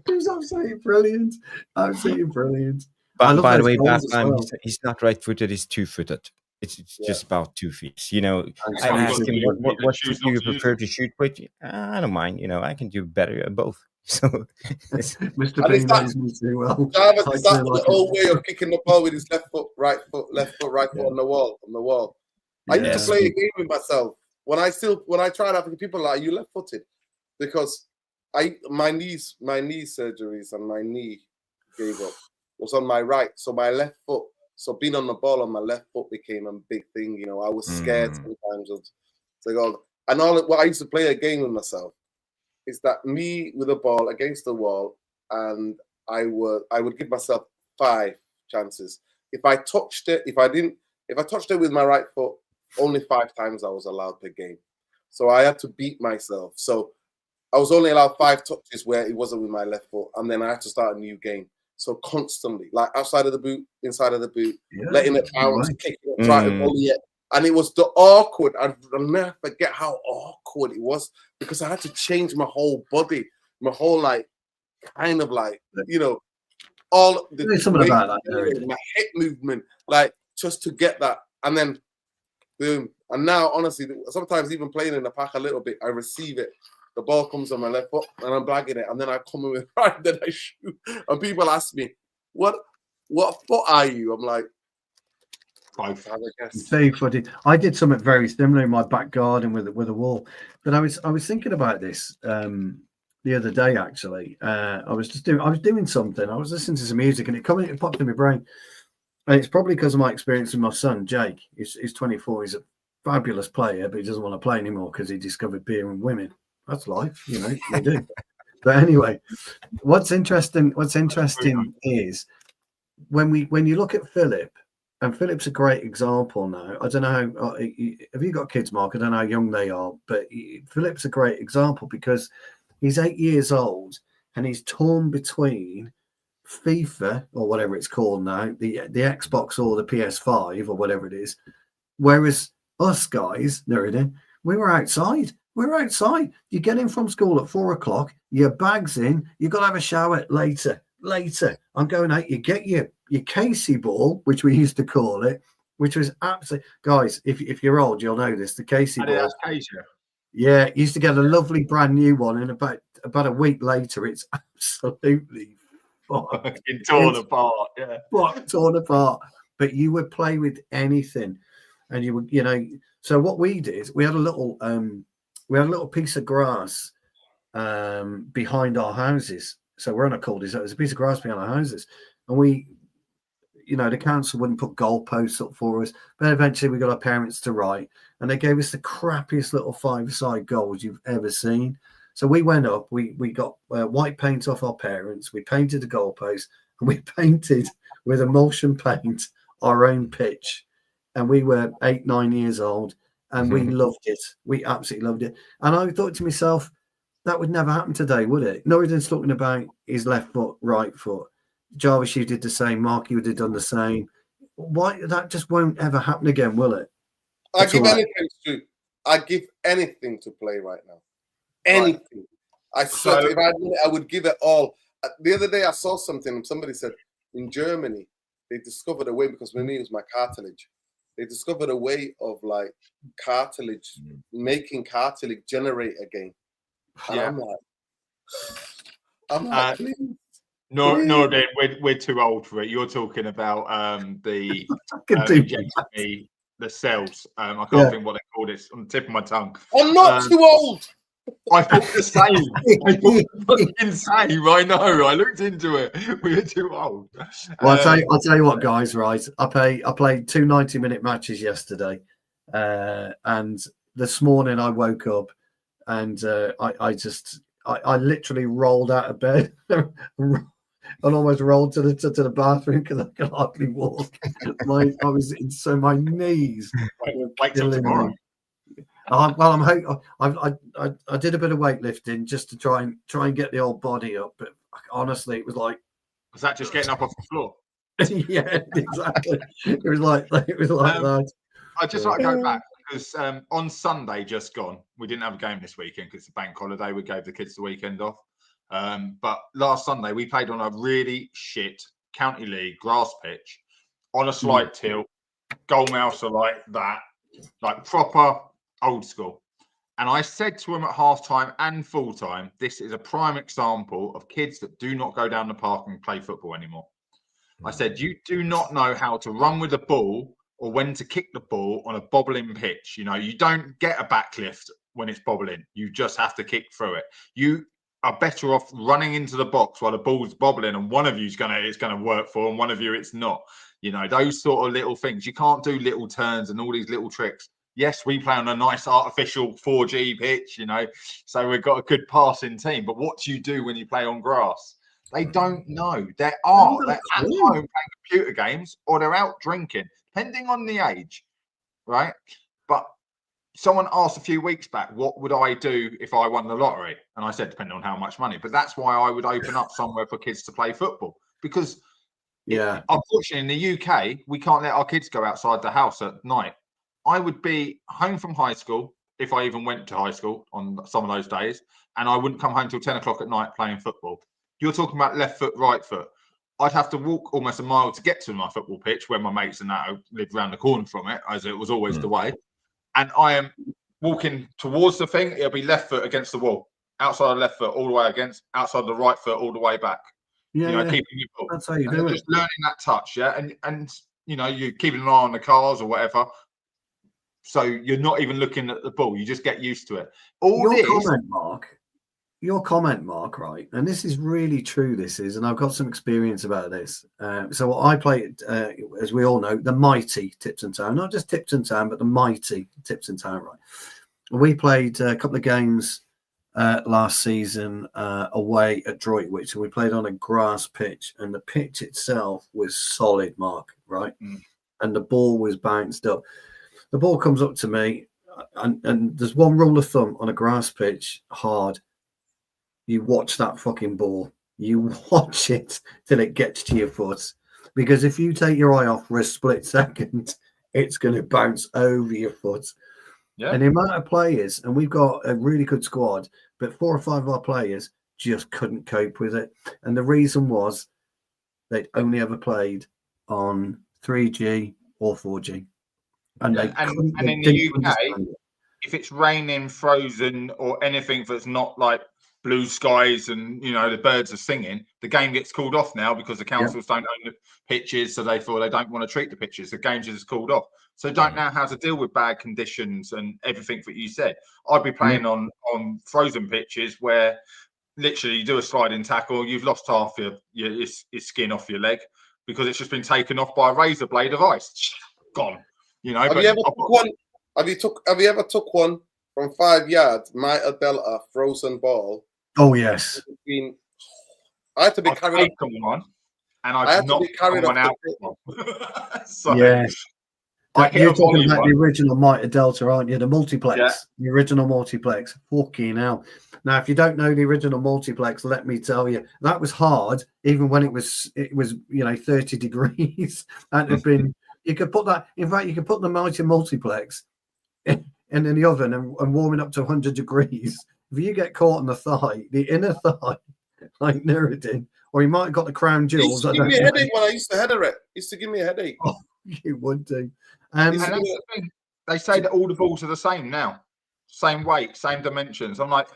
It was absolutely brilliant. Absolutely brilliant. But by the way, Batman, he's not right-footed, he's two-footed. It's just about 2 feet. You know, I asked him, what do you prefer to shoot with? I don't mind. You know, I can do better at both. So, Mr. Bean knows me too well. Jarvis, is that the old way of kicking the ball with his left foot, right foot, right foot on the wall? I used to play a game with myself. When I tried out, people are like, are you left-footed? Because my knee surgeries and my knee gave up was on my right. So my left foot, so being on the ball on my left foot became a big thing. You know, I was scared sometimes of and what I used to play a game with myself is that me with a ball against the wall, and I would give myself 5 chances. If I touched it, if I touched it with my right foot, only 5 times I was allowed per game. So I had to beat myself. So I was only allowed 5 touches where it wasn't with my left foot, and then I had to start a new game. So constantly, like outside of the boot, inside of the boot, letting it bounce, kicking it, trying to volley it. And it was the awkward. I'll never forget how awkward it was because I had to change my whole body, my whole kind of all the something about that, my hip movement, just to get that. And then boom. And now, honestly, sometimes even playing in the pack a little bit, I receive it. The ball comes on my left foot and I'm blagging it. And then I come in with right, then I shoot. And people ask me, what foot are you? I'm like, 5, I guess. Footed. I did something very similar in my back garden with a wall. But I was thinking about this the other day, actually. I was doing something. I was listening to some music and it popped in my brain. And it's probably because of my experience with my son, Jake. He's 24. He's a fabulous player, but he doesn't want to play anymore because he discovered beer and women. That's life, you know, you do. But anyway, what's interesting is when you look at Philip, and Philip's a great example now. I don't know how, have you got kids, Mark? I don't know how young they are, but Philip's a great example because he's 8 years old and he's torn between FIFA or whatever it's called now, the Xbox or the PS5 or whatever it is. Whereas us guys, we were outside. We're outside. You get in from school at 4 o'clock, your bag's in, you've got to have a shower later. I'm going out, you get your Casey ball, which we used to call it, which was absolutely, guys, if you're old, you'll know this, the Casey ball. Yeah, you used to get a lovely brand new one, and about a week later, it's absolutely torn apart. Yeah. Torn apart. But you would play with anything. And you would, so what we did, we had a little piece of grass behind our houses. So we're on a cul-de-sac. There's a piece of grass behind our houses. And we, the council wouldn't put goalposts up for us. But eventually we got our parents to write. And they gave us the crappiest little 5-a-side goals you've ever seen. So we went up. We got white paint off our parents. We painted the goalposts. And we painted with emulsion paint our own pitch. And we were 8-9 years old. And we loved it. We absolutely loved it. And I thought to myself, that would never happen today, would it? Norridon's talking about his left foot, right foot. Jarvis, you did the same. Mark, you would have done the same. Why? That just won't ever happen again, will it? I give anything to play right now. Anything. Right. If I did it, I would give it all. The other day I saw something. Somebody said in Germany, they discovered a way, because for me it was my cartilage. They discovered a way of cartilage, making cartilage generate again. And yeah. I'm like, please. No, then we're too old for it. You're talking about the cells. I can't think what they called it. It's on the tip of my tongue. I'm not too old. I thought the same. I thought the fucking same. I know. I looked into it. We were too old. Well, I'll tell you what, guys. Right, I played 2 90-minute matches yesterday, and this morning I woke up and I literally rolled out of bed and almost rolled to the bathroom because I could hardly walk. My knees were Wait till killing tomorrow. me. I did a bit of weightlifting just to try and get the old body up, but honestly, it was like, Was that just getting up off the floor? yeah, exactly. It was like that. I just like to go back because on Sunday just gone, we didn't have a game this weekend because it's a bank holiday. We gave the kids the weekend off. But last Sunday we played on a really shit county league grass pitch on a slight tilt. Goal mouse are like that, like proper old school. And I said to him at halftime and full time, this is a prime example of kids that do not go down the park and play football anymore. I said, you do not know how to run with the ball or when to kick the ball on a bobbling pitch. You know, you don't get a backlift when it's bobbling. You just have to kick through it. You are better off running into the box while the ball's bobbling and one of you it's going to work for and one of you it's not. You know, those sort of little things. You can't do little turns and all these little tricks. Yes, we play on a nice artificial 4G pitch, you know, so we've got a good passing team. But what do you do when you play on grass? They don't know. They're at home playing computer games or they're out drinking, depending on the age, right? But someone asked a few weeks back, what would I do if I won the lottery? And I said, depending on how much money. But that's why I would open up somewhere for kids to play football. Because, unfortunately, in the UK, we can't let our kids go outside the house at night. I would be home from high school, if I even went to high school on some of those days, and I wouldn't come home till 10 o'clock at night playing football. You're talking about left foot, right foot. I'd have to walk almost a mile to get to my football pitch where my mates and that lived around the corner from it, as it was always the way. And I am walking towards the thing. It'll be left foot against the wall, outside the left foot all the way against, outside the right foot all the way back. Yeah, keeping your ball. That's how you do it. Just learning that touch, and you know, you're keeping an eye on the cars or whatever. So you're not even looking at the ball. You just get used to it. Your comment, Mark, right? And this is really true. This is, and I've got some experience about this. So I played, as we all know, the mighty Tipton Town, not just Tipton Town, but the mighty Tipton Town, right? We played a couple of games last season away at Droitwich. So we played on a grass pitch, and the pitch itself was solid, Mark, right? And the ball was bounced up. The ball comes up to me, and there's one rule of thumb on a grass pitch, hard. You watch that fucking ball. You watch it till it gets to your foot. Because if you take your eye off for a split second, it's going to bounce over your foot. Yeah. And the amount of players, and we've got a really good squad, but 4 or 5 of our players just couldn't cope with it. And the reason was they'd only ever played on 3G or 4G. And in the UK, if it's raining, frozen, or anything that's not like blue skies and, you know, the birds are singing, the game gets called off now because the councils don't own the pitches, so therefore they don't want to treat the pitches. The game's just called off. So don't know how to deal with bad conditions and everything that you said. I'd be playing on frozen pitches where literally you do a sliding tackle, you've lost half your skin off your leg because it's just been taken off by a razor blade of ice. Gone. You know, have you ever took one from 5 yards, Mitre Delta, frozen ball? Oh yes. I had to be carried up one, and I had not to be carried one out. So, yeah. You're talking about the original Mitre Delta, aren't you? The multiplex, the original multiplex. Fucking hell. Now, if you don't know the original multiplex, let me tell you, that was hard, even when it was 30 degrees. And it'd been. You could put that. In fact, you could put the mighty multiplex in the oven and warm it up to 100 degrees. If you get caught on the thigh, the inner thigh, like Nuruddin, or you might have got the crown jewels. It used to give me a headache when I used to header it. It used to give me a headache. Oh, you would do. And that's the thing. They say that all the balls are the same now, same weight, same dimensions. I'm like,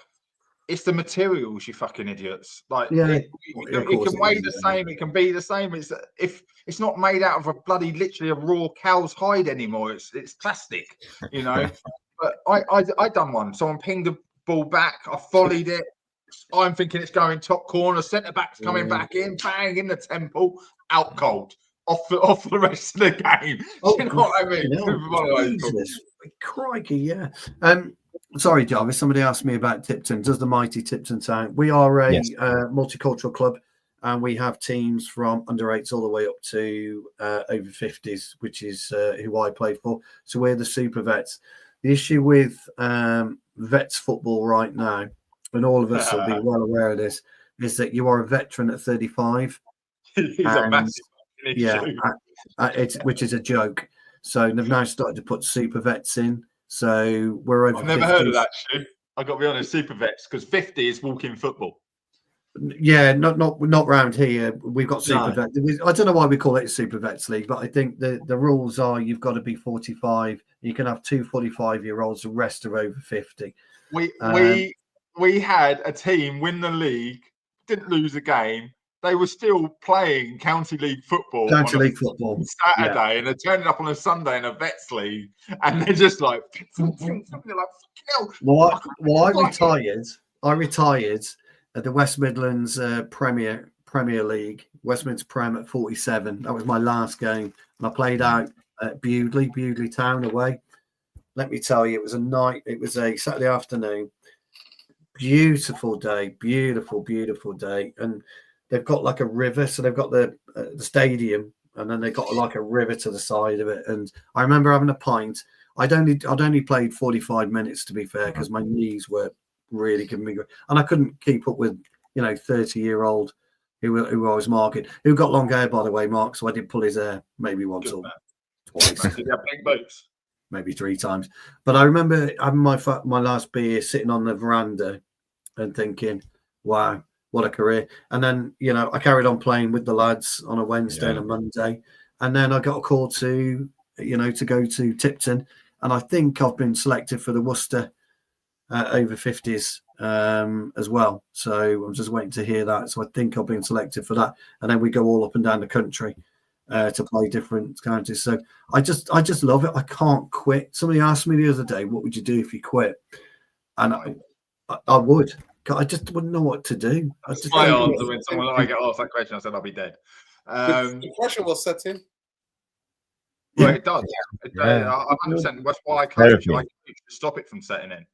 it's the materials, you fucking idiots. Like, it can weigh the same, it can be the same. If it's not made out of literally a raw cow's hide anymore. It's plastic, you know. But I done one. Someone pinged ball back. I volleyed it. I'm thinking it's going top corner. Centre back's coming back in, bang in the temple, out cold. Off the rest of the game. You know what I mean? Jesus, crikey, yeah. Sorry, Jarvis. Somebody asked me about Tipton. Does the mighty Tipton Town? We are a multicultural club, and we have teams from under 8s all the way up to over 50s, which is who I play for. So we're the super vets. The issue with vets football right now, and all of us will be well aware of this, is that you are a veteran at 35. He's a massive issue. Which is a joke. So they've now started to put super vets in. So we're over. I've never heard of that, Stu. I got to be honest, super vets, because 50 is walking football. Yeah, not round here. We've got super vets. I don't know why we call it a super vets league, but I think the rules are you've got to be 45. You can have 2 45-year-olds. The rest are over 50. We had a team win the league, didn't lose a game. They were still playing county league football. Saturday, and they're turning up on a Sunday in a vets league, and they're just like, they're like, hell. Well, I retired at the West Midlands Premier League, West Midlands Prem at 47. That was my last game, and I played out at Bewdley Town away. Let me tell you, it was a Saturday afternoon. Beautiful day, beautiful day, and they've got like a river, so they've got the stadium, and then they've got like a river to the side of it. And I remember having a pint. I'd only played 45 minutes, to be fair, because my knees were really giving me, and I couldn't keep up with 30-year-old who I was marking. Who got long hair, by the way, Mark? So I did pull his hair maybe once or twice. Did you have pink boots? Maybe 3 times. But I remember having my last beer, sitting on the veranda, and thinking, "Wow, what a career!" And then I carried on playing with the lads on a Wednesday and a Monday, and then I got a call to go to Tipton, and I think I've been selected for the Worcester over 50s as well. So I'm just waiting to hear that. So I think I've been selected for that, and then we go all up and down the country to play different counties. So I just love it. I can't quit. Somebody asked me the other day, "What would you do if you quit?" And I would. I just wouldn't know what to do. My answer when someone I get asked that question, I said I'll be dead. Depression will set in. Well, it does. I understand. That's why I coach you. I stop it from setting in.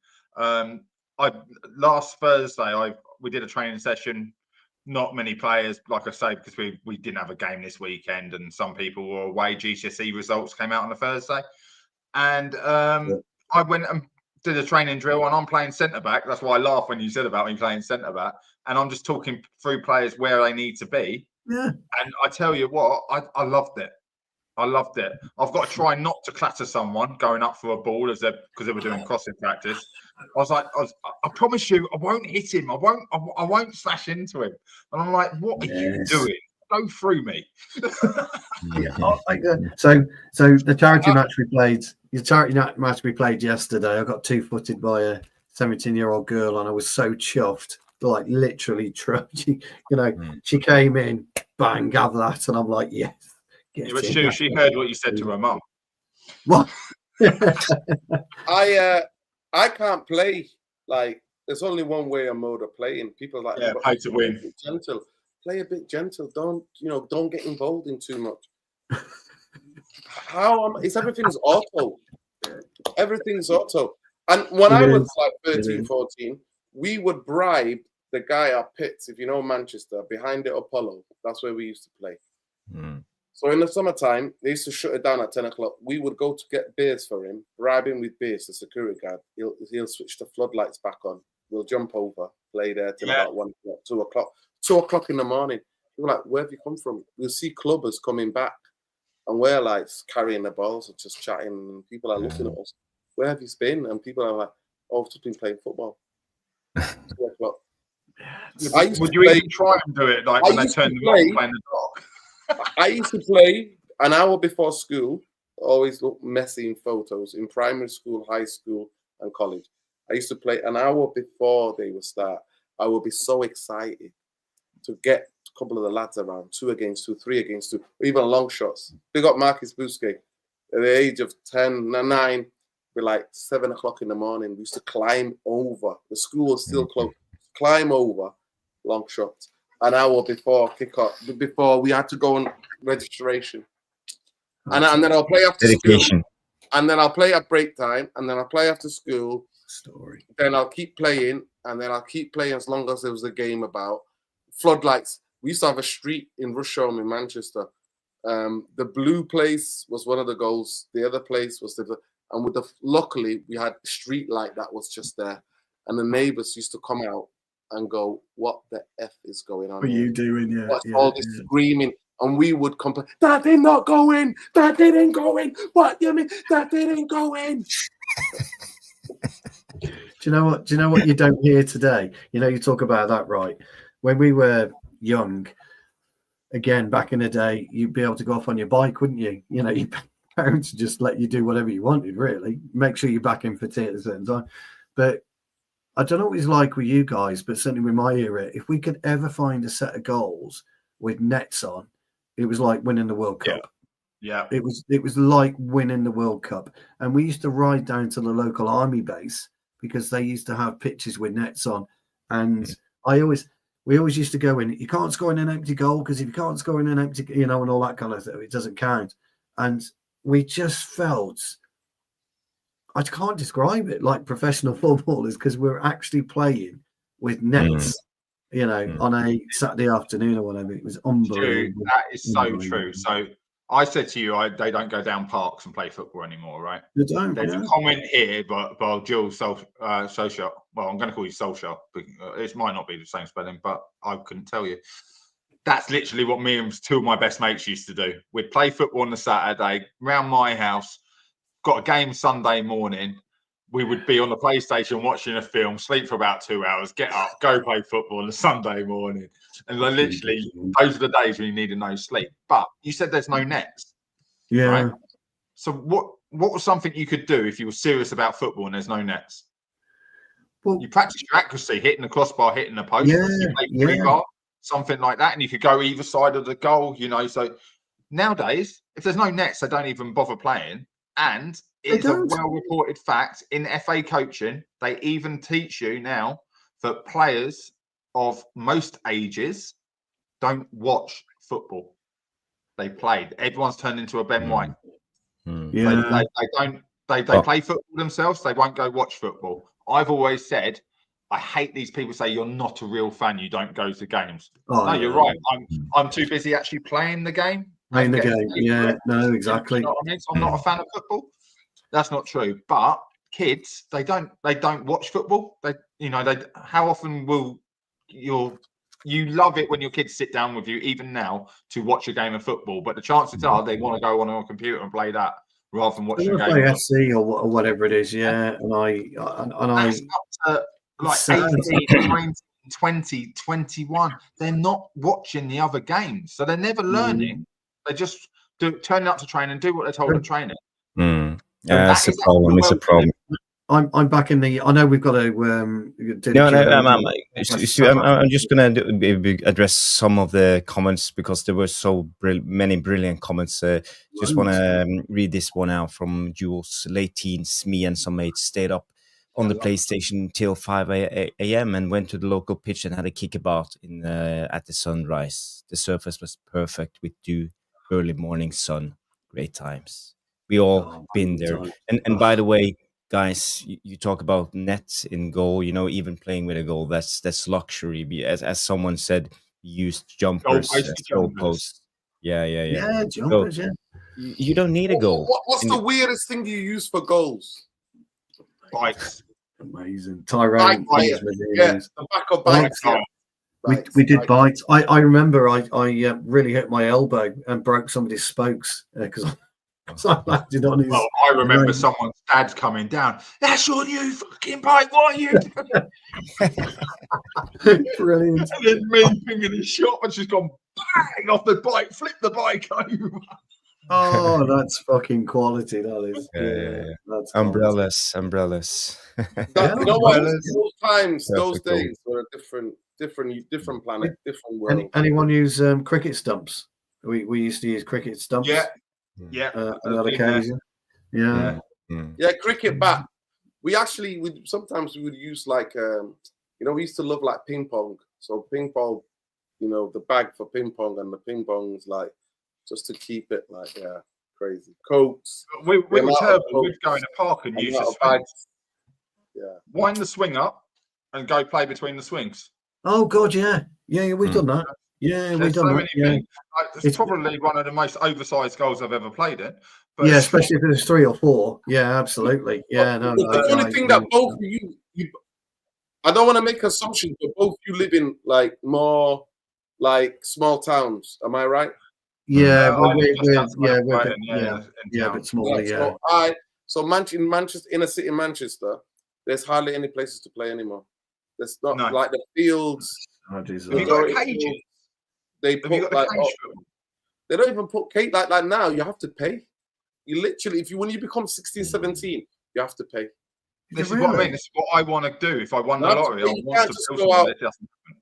Last Thursday, we did a training session. Not many players, like I say, because we didn't have a game this weekend, and some people were away. GCSE results came out on a Thursday, and I went and did a training drill, and I'm playing centre back. That's why I laugh when you said about me playing centre back, and I'm just talking through players where they need to be. Yeah. And I tell you what, I loved it. I loved it. I've got to try not to clatter someone going up for a ball because they were doing crossing practice. I was like, I promise you, I won't hit him. I won't slash into him. And I'm like, what are you doing? Go through me. So the charity match we played. The charity match we played yesterday, I got 2-footed by a 17-year-old girl, and I was so chuffed, like literally chuffed. She came in, bang, have that, and I'm like, yes. But she heard what you said to her mum. What? I can't play like. There's only one way or mode of playing. People are like, play to win. Gentle, play a bit gentle. Don't get involved in too much. Everything's auto. Everything's auto. And when I was like 13, 14, we would bribe the guy at Pitts, if you know Manchester, behind the Apollo. That's where we used to play. So in the summertime, they used to shut it down at 10 o'clock. We would go to get beers for him, bribe him with beers, the security guard. He'll switch the floodlights back on. We'll jump over, play there till about 1 o'clock, 2 o'clock. 2 o'clock in the morning. People are like, where have you come from? We'll see clubbers coming back, and we're like carrying the balls and just chatting, and people are looking at us. Where have you been? And people are like, I've just been playing football. 2 o'clock. Would you even try and do it like when they turn them on playing the dark? I used to play an hour before school. Always look messy in photos in primary school, high school, and college. I used to play an hour before they would start. I would be so excited to get a couple of the lads around, 2 against 2, 3 against 2, or even long shots. Big up Marcus Bousquet at the age of 10, 9. be like 7 o'clock in the morning. We used to climb over. The school was still closed. Climb over, long shot, an hour before kickoff, before we had to go on registration. And then I'll play after Dedication. school. And then I'll play at break time. And then I'll play after school. Story. Then I'll keep playing. And then I'll keep playing as long as there was a game about. Floodlights. We used to have a street in Rusholme in Manchester. The blue place was one of the goals. The other place was luckily we had a street light that was just there. And the neighbours used to come out and go, what the F is going on? What are you doing? Yeah. What's all this screaming? And we would complain, that did not go in. That didn't go in. What do you mean? That didn't go in. Do you know what? Do you know what you don't hear today? You know, you talk about that, right? When we were young, again, back in the day, you'd be able to go off on your bike, wouldn't you? You know, your parents would just let you do whatever you wanted, really. Make sure you're back in for tea at a certain time. But I don't know what it's like with you guys, but certainly with my era, if we could ever find a set of goals with nets on, it was like winning the World Cup. Yeah. It was like winning the World Cup. And we used to ride down to the local army base because they used to have pitches with nets on. And we always used to go in, you can't score in an empty goal because if you can't score in an empty, you know, and all that kind of stuff, it doesn't count. And we just felt, I can't describe it, like professional footballers because we're actually playing with nets. You know, on a Saturday afternoon or whatever. It was unbelievable. Dude, that is so true. So I said to you, they don't go down parks and play football anymore, right? They don't. There's a comment here, but Jules Solskjaer. Well, I'm going to call you Solskjaer. It might not be the same spelling, but I couldn't tell you. That's literally what me and two of my best mates used to do. We'd play football on the Saturday round my house. Got a game Sunday morning. We would be on the PlayStation watching a film, sleep for about 2 hours, get up, go play football on a Sunday morning. And literally, those are the days when you need no sleep. But you said there's no nets. Yeah. Right? So what was something you could do if you were serious about football and there's no nets? Well, you practice your accuracy, hitting the crossbar, hitting the post, you play free bar, something like that, and you could go either side of the goal, you know. So nowadays, if there's no nets, they don't even bother playing. And it's a well-reported fact in FA coaching, they even teach you now that players of most ages don't watch football. They play. Everyone's turned into a Ben White. Yeah. They play football themselves. They won't go watch football. I've always said, I hate these people say you're not a real fan. You don't go to games. No, you're right. I'm too busy actually playing the game. Playing the game. Yeah. No, exactly. You know what I mean? So I'm not a fan of football. That's not true. But kids, they don't watch football. How often will you love it when your kids sit down with you, even now, to watch a game of football? But the chances are they want to go on a computer and play that rather than watching a game. Play SC or whatever it is, yeah. That's up to like 18, 19, 20, 21. They're not watching the other games, so they're never learning. They just turn up to train and do what they're told to train it. Yeah, that's a problem. It's a problem. I'm back in the. I know we've got to. I'm just going to address some of the comments because there were so many brilliant comments. Just want to read this one out from Jules. Late teens, me and some mates stayed up on the PlayStation till 5 a.m. and went to the local pitch and had a kickabout at the sunrise. The surface was perfect with dew, early morning sun. Great times. We all been there. And by the way, guys, you talk about nets in goal, you know, even playing with a goal, that's luxury. As someone said, used jumpers as goal posts. Yeah, jumpers, You don't need a goal. What's the weirdest thing you use for goals? Bikes. Amazing. Tyrone. The back of bikes. We did bites. I remember I really hurt my elbow and broke somebody's spokes because I landed on his. Well, I remember someone's dad's coming down. That's your new fucking bike. What are you doing? Brilliant. And then me thinking his shot and she's gone bang off the bike, flip the bike over. Oh, that's fucking quality. That is. Yeah. That's umbrellas. You know what? Those days were a different planet, different world. Anyone use cricket stumps? We used to use cricket stumps. Yeah. On that occasion. Yeah. Yeah, cricket bat. We actually sometimes we would use like we used to love like ping pong. So ping pong, the bag for ping pong and the ping pongs like just to keep it like crazy. Coats. We were terrible. We'd go in a park and use the swing. bags. Wind the swing up and go play between the swings. Oh God, yeah, we've done that. Yeah, we've done that. Yeah. It's probably one of the most oversized goals I've ever played in. But yeah, especially if there's 3 or 4. Yeah, absolutely. Yeah, the only thing that both of you, I don't want to make assumptions, but both you live in like more like small towns. Am I right? Yeah, we're a bit smaller. Yeah. So in Manchester, inner city Manchester, there's hardly any places to play anymore. There's not like the fields. Oh, Jesus. Have you got cages? They put like they don't even put cage like now. You have to pay. You literally, when you become 16, 17, you have to pay. This is what I mean. This is what I want to do. If I won the lottery, I want to go out.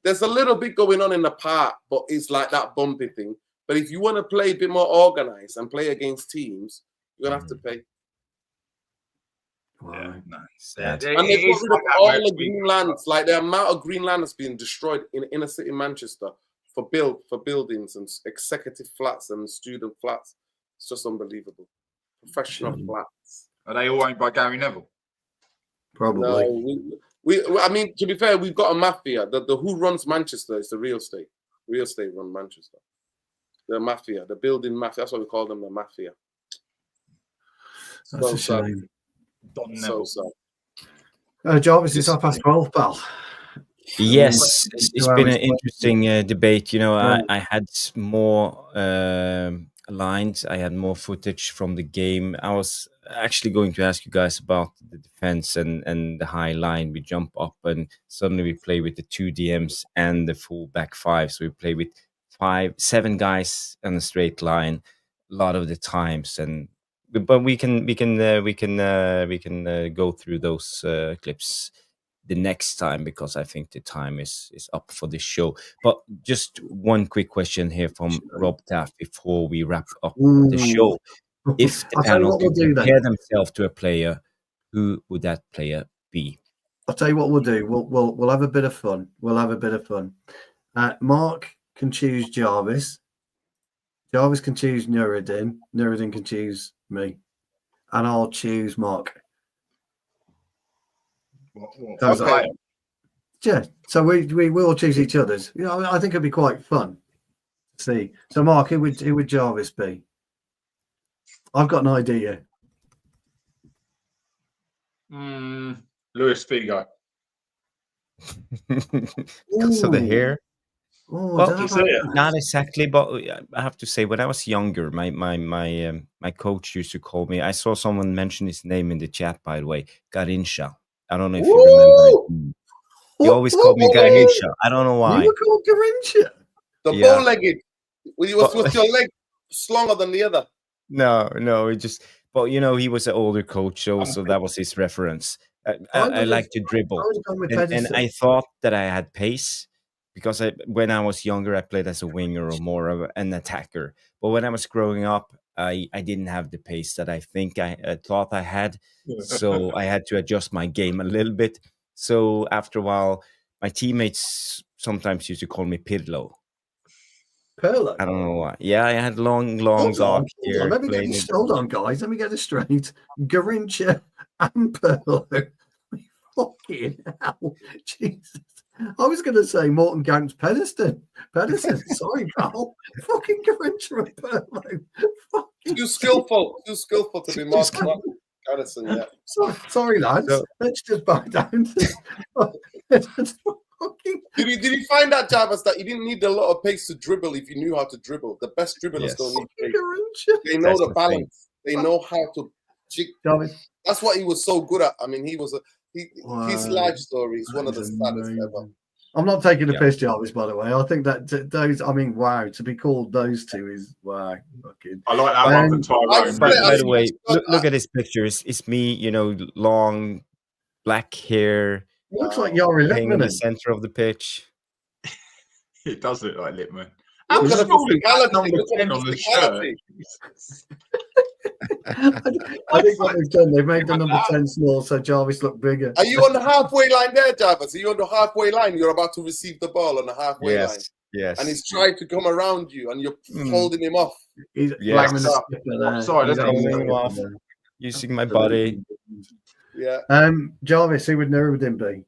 There's a little bit going on in the park, but it's like that bumpy thing. But if you want to play a bit more organized and play against teams, you're gonna have to pay. Wow. Yeah, nice. And they've got rid of all the green lands. Like the amount of green land that's been destroyed in inner city Manchester for buildings and executive flats and student flats. It's just unbelievable. Professional flats. Are they all owned by Gary Neville? Probably. No, I mean, to be fair, we've got a mafia. The who runs Manchester is the real estate. Real estate run Manchester. The mafia, the building mafia. That's what we call them, the mafia. That's a shame. Don Neville. Jarvis, it's 12:30, pal. Yes, it's been an interesting debate. I had more lines. I had more footage from the game. I was actually going to ask you guys about the defense and the high line. We jump up and suddenly we play with the 2 DMs and the full back 5. So we play with 7 guys on a straight line a lot of the times. But we can go through those clips the next time, because I think the time is up for this show. But just one quick question here from Rob Taff before we wrap up the show. If the panel could compare themselves to a player, who would that player be? I'll tell you what we'll do. We'll have a bit of fun. Mark can choose Jarvis. Jarvis can choose Nuruddin. Nuruddin can choose me. And I'll choose Mark. Okay. Yeah, so we will choose each other's. I think it'd be quite fun. See, so Mark, who would Jarvis be? I've got an idea. Luis Figo. Because of the hair. Oh, well, not exactly, but I have to say, when I was younger, my coach used to call me. I saw someone mention his name in the chat, by the way, Garincha. I don't know if you remember it. He always called me Garincha. I don't know why. You were called Garincha? The bow-legged. Was your leg longer than the other? No, it just. But he was an older coach, so that was his reference. I like to dribble, and I thought that I had pace. Because when I was younger, I played as a winger or more of an attacker. But when I was growing up, I didn't have the pace that I think I thought I had. So I had to adjust my game a little bit. So after a while, my teammates sometimes used to call me Pirlo. Pirlo? I don't know why. Yeah, I had long dark hair. Hold on, guys. Let me get this straight. Garincha and Pirlo. Fucking hell. Jesus. I was going to say Morton Gantz Pedersen. Sorry, pal. Fucking Garincha and Pirlo. Too skillful to be Morton Pedersen, yeah. Sorry, lads. Let's just back down. Did you find out, Jarvis, that you didn't need a lot of pace to dribble if you knew how to dribble? The best dribblers don't need pace. They know the balance. They know how to jig. That's what he was so good at. I mean, his life story is one of the saddest ever. I'm not taking the piss, Jarvis, by the way. I think that those, wow, to be called those two is wow. Fucking. I like that one from Tyrone. By the way, look at his picture. It's me, long black hair. It looks like Yari Lippman in the center of the pitch. It does look like Lippman. Look at the physicality on the shirt. I think what they've done, they've made the number 10 small so Jarvis look bigger. Are you on the halfway line there, Jarvis? Are you on the halfway line? You're about to receive the ball on the halfway line. Yes. And he's trying to come around you and you're holding him off. He's Yes. slamming the skipper there. Sorry, He's that's having holding him a off. skipper there. Using my body. Yeah. Jarvis, who would Nuruddin be?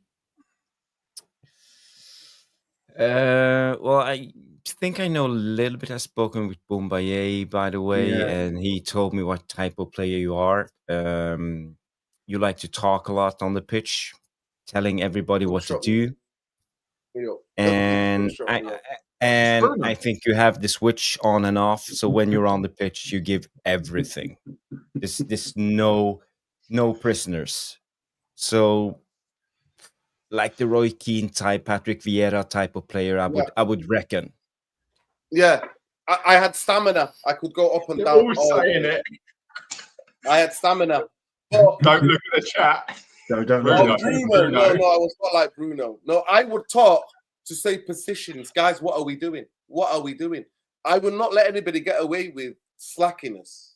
Well, I think I know a little bit. I've spoken with Bombaye, by the way, Yeah. and he told me what type of player you are. You like to talk a lot on the pitch, telling everybody what to do. And I think you have the switch on and off. So when you're on the pitch, you give everything. There's no prisoners. So like the Roy Keane type, Patrick Vieira type of player, I would reckon. Yeah, I had stamina. I could go up and You're down. always saying it. I had stamina. Don't look at the chat. Don't No, know. Bruno. No, I was not like Bruno. No, I would talk to say positions. Guys, what are we doing? What are we doing? I would not let anybody get away with slackiness.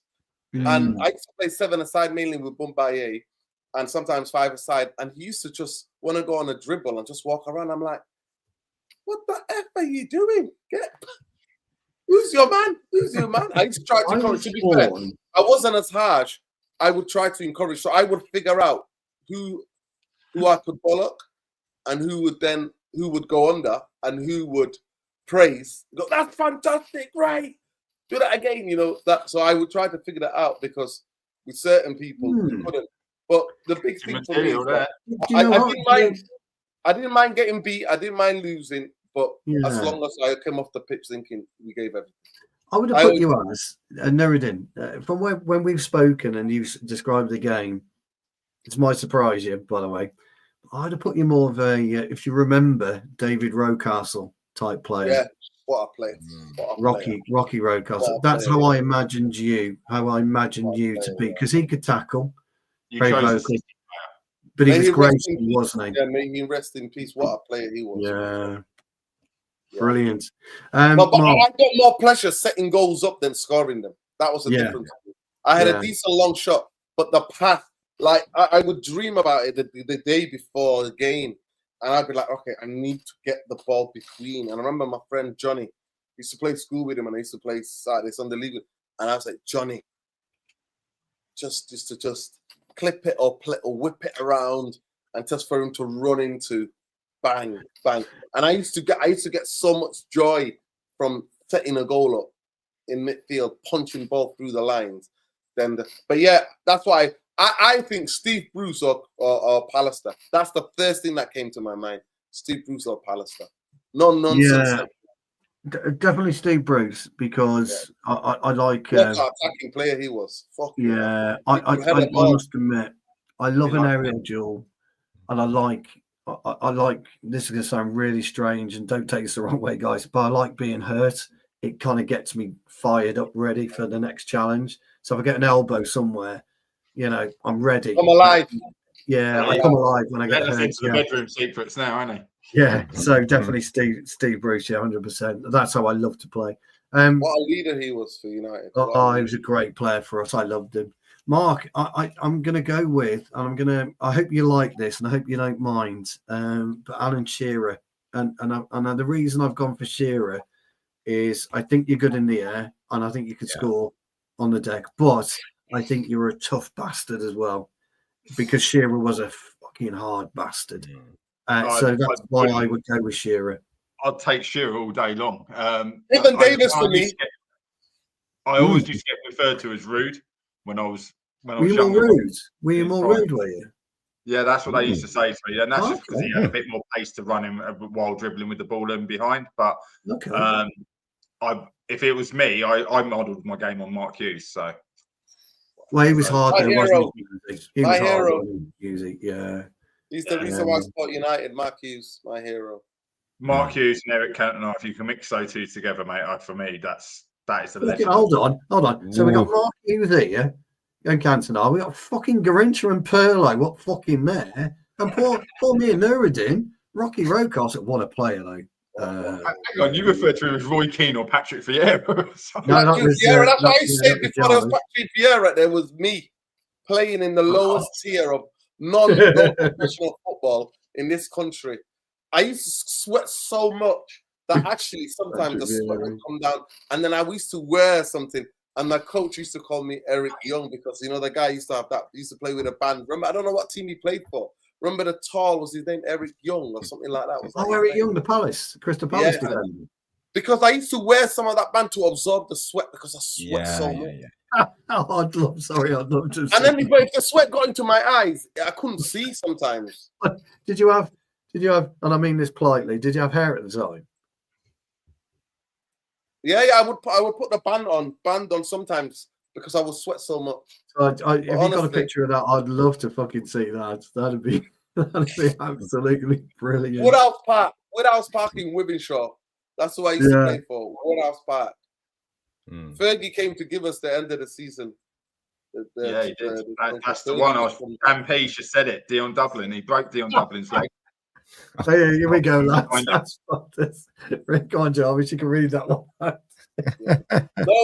And I used to play 7-a-side mainly with Bombaye and sometimes 5-a-side. And he used to just want to go on a dribble and just walk around. I'm like, what the F are you doing? Who's your man? Who's your man? I used to try to encourage. To be fair, I wasn't as harsh. I would try to encourage. So I would figure out who I could bollock and who would go under and who would praise. Go, that's fantastic, right? Do that again, that. So I would try to figure that out because with certain people you couldn't. But the big thing for me is that I didn't mind getting beat. I didn't mind losing. But as long as I came off the pitch thinking we gave everything. I would have put you as Nuruddin. From when we've spoken and you've described the game, it's my surprise, by the way. I'd have put you more of a, if you remember, David Rocastle type player. Yeah, what a player. Rocky Rocastle. That's how I imagined you. To be, because he could tackle very closely. But he was great, wasn't he? Yeah, may he rest in peace. What a player he was. Yeah. Brilliant. But I got more pleasure setting goals up than scoring them. That was the difference. I had a decent long shot, but the path, like I would dream about it the day before the game, and I'd be like, okay, I need to get the ball between. And I remember my friend Johnny used to play school with him, and I used to play Saturday Sunday league, and I was like, Johnny, just clip it or whip it around, and just for him to run into. Bang, bang. And I used to get so much joy from setting a goal up in midfield, punching ball through the lines. But yeah, that's why I think Steve Bruce or Pallister. That's the first thing that came to my mind. Steve Bruce or Pallister. No nonsense. Yeah, definitely Steve Bruce, because I like what an attacking player he was. Fuck yeah. I must admit, I love an aerial duel, and I like, this is going to sound really strange, and don't take this the wrong way, guys, but I like being hurt. It kind of gets me fired up, ready for the next challenge. So if I get an elbow somewhere, I'm ready. I'm alive. Yeah, I come alive when I get hurt. Into the bedroom secrets now, aren't he? Yeah, so definitely Steve Bruce, 100%. That's how I love to play. What a leader he was for United. He was a great player for us. I loved him. Mark, I'm going to go with, and I hope you like this, and I hope you don't mind, but Alan Shearer. And the reason I've gone for Shearer is I think you're good in the air, and I think you could score on the deck, but I think you're a tough bastard as well, because Shearer was a fucking hard bastard. So that's why I would go with Shearer. I'd take Shearer all day long. Even Davis for me. I always used to get referred to as rude when I was Were you more rude? Were you? Yeah, that's what they used to say to me. And that's just because he had a bit more pace to run him while dribbling with the ball and behind. But if it was me, I modelled my game on Mark Hughes. So, well, he was hard though, wasn't he? He was hard, yeah. He's the reason why I support United. Mark Hughes, my hero. Mark Hughes and Eric Cantona. If you can mix those two together, mate, for me, that is the legend. Hold on. So we got Mark Hughes here. And Cantona, we got fucking Garincha and Perlo. What fucking there? And poor me and Nuruddin, Rocky Rocastle. What a player, though. Hang on, you referred to him as Roy Keane or Patrick Vieira. No, that was, Vieira. That's what I that said was before. There was Patrick Vieira. There was me playing in the lowest tier of non-professional football in this country. I used to sweat so much that actually sometimes the sweat would come down, and then I used to wear something. And my coach used to call me Eric Young because, you know, the guy used to have that, used to play with a band. Remember, I don't know what team he played for. Remember the tall, was his name Eric Young or something like that? Eric Young, the Palace, Crystal Palace defender. Because I used to wear some of that band to absorb the sweat because I sweat so much. I'd love to. And then if the sweat got into my eyes, I couldn't see sometimes. Did you have, and I mean this politely, did you have hair at the time? Yeah, I would put the band on sometimes because I would sweat so much. If you got a picture of that, I'd love to fucking see that. That'd be absolutely brilliant. Woodhouse Park in Wivenshaw. That's who I used to play for. Woodhouse Park. Fergie came to give us the end of the season. He did. That's the one. Dan Page just said it. Dion Dublin. He broke Dion Dublin's leg. Oh, yeah, here we go, lads. Go on, Jarvis. You can read that one. No,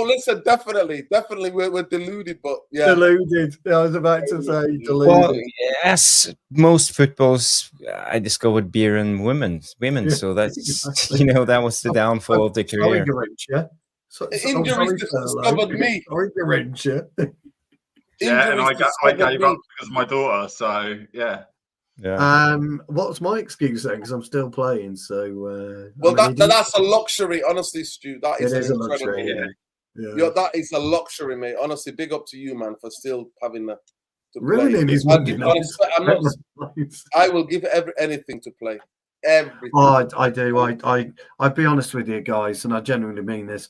listen, definitely, we're deluded, but deluded. I was about to say deluded. Well, as most footballs, I discovered beer and women. So that's that was the downfall of the career. Injuries discovered me. Yeah, and I gave up because of my daughter. So yeah. Yeah. What's my excuse then? Because I'm still playing. So that's a luxury, honestly, Stu. That is a luxury. Yeah, that is a luxury, mate. Honestly, big up to you, man, for still having that. Really, I will give anything to play. Everything. Oh, I do. I'd be honest with you guys, and I genuinely mean this.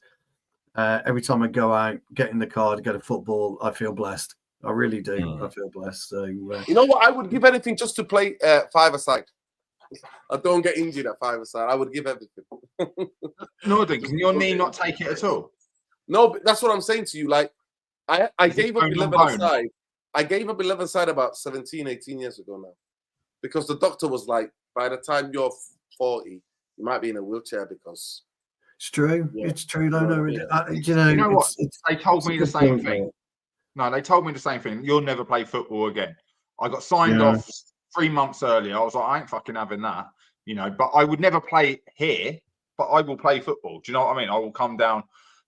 Every time I go out, get in the car to go to football, I feel blessed. I really do. I feel blessed. So you know what? I would give anything just to play five-a-side. I don't get injured at five-a-side. I would give everything. Northern, can your knee not take it at all? No, but that's what I'm saying to you. Like, I gave up 11-a-side. I gave up 11-a-side about 17, 18 years ago now. Because the doctor was like, by the time you're 40, you might be in a wheelchair because... It's true. Yeah. It's true. No. You know what? They told me the same thing. No, they told me the same thing. You'll never play football again. I got signed off 3 months earlier. I was like, I ain't fucking having that, but I would never play here, but I will play football. Do you know what I mean? I will come down.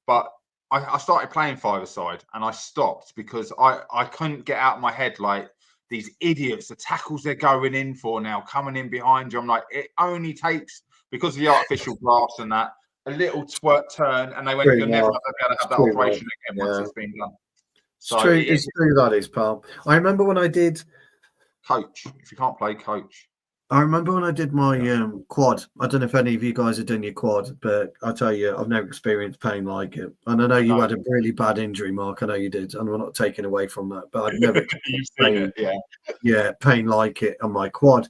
But I started playing five-a-side and I stopped because I couldn't get out of my head, like, these idiots, the tackles they're going in for now, coming in behind you. I'm like, it only takes, because of the artificial grass and that, a little twerk turn, and they went, you're never going to have that operation again once it's been done. So it's true that is, pal. I remember when I did coach. If you can't play, coach. I remember when I did my quad. I don't know if any of you guys have done your quad, but I tell you, I've never experienced pain like it. And I know you had a really bad injury, Mark. I know you did, and we're not taking away from that. But I've never pain like it on my quad.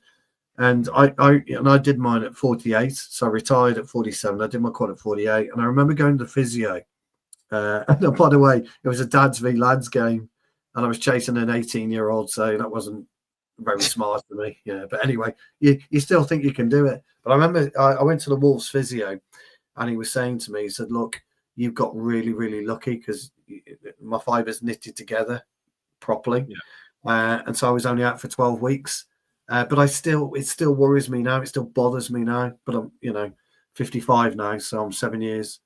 And I did mine at 48, so I retired at 47. I did my quad at 48, and I remember going to the physio. And by the way, it was a dads v lads game, and I was chasing an 18-year-old, so that wasn't very smart for me. Yeah, but anyway, you still think you can do it. But I remember I went to the Wolves physio, and he was saying to me, he said, "Look, you've got really, really lucky because my fibers knitted together properly, and so I was only out for 12 weeks." But it still worries me now. It still bothers me now. But I'm, 55 now, so I'm 7 years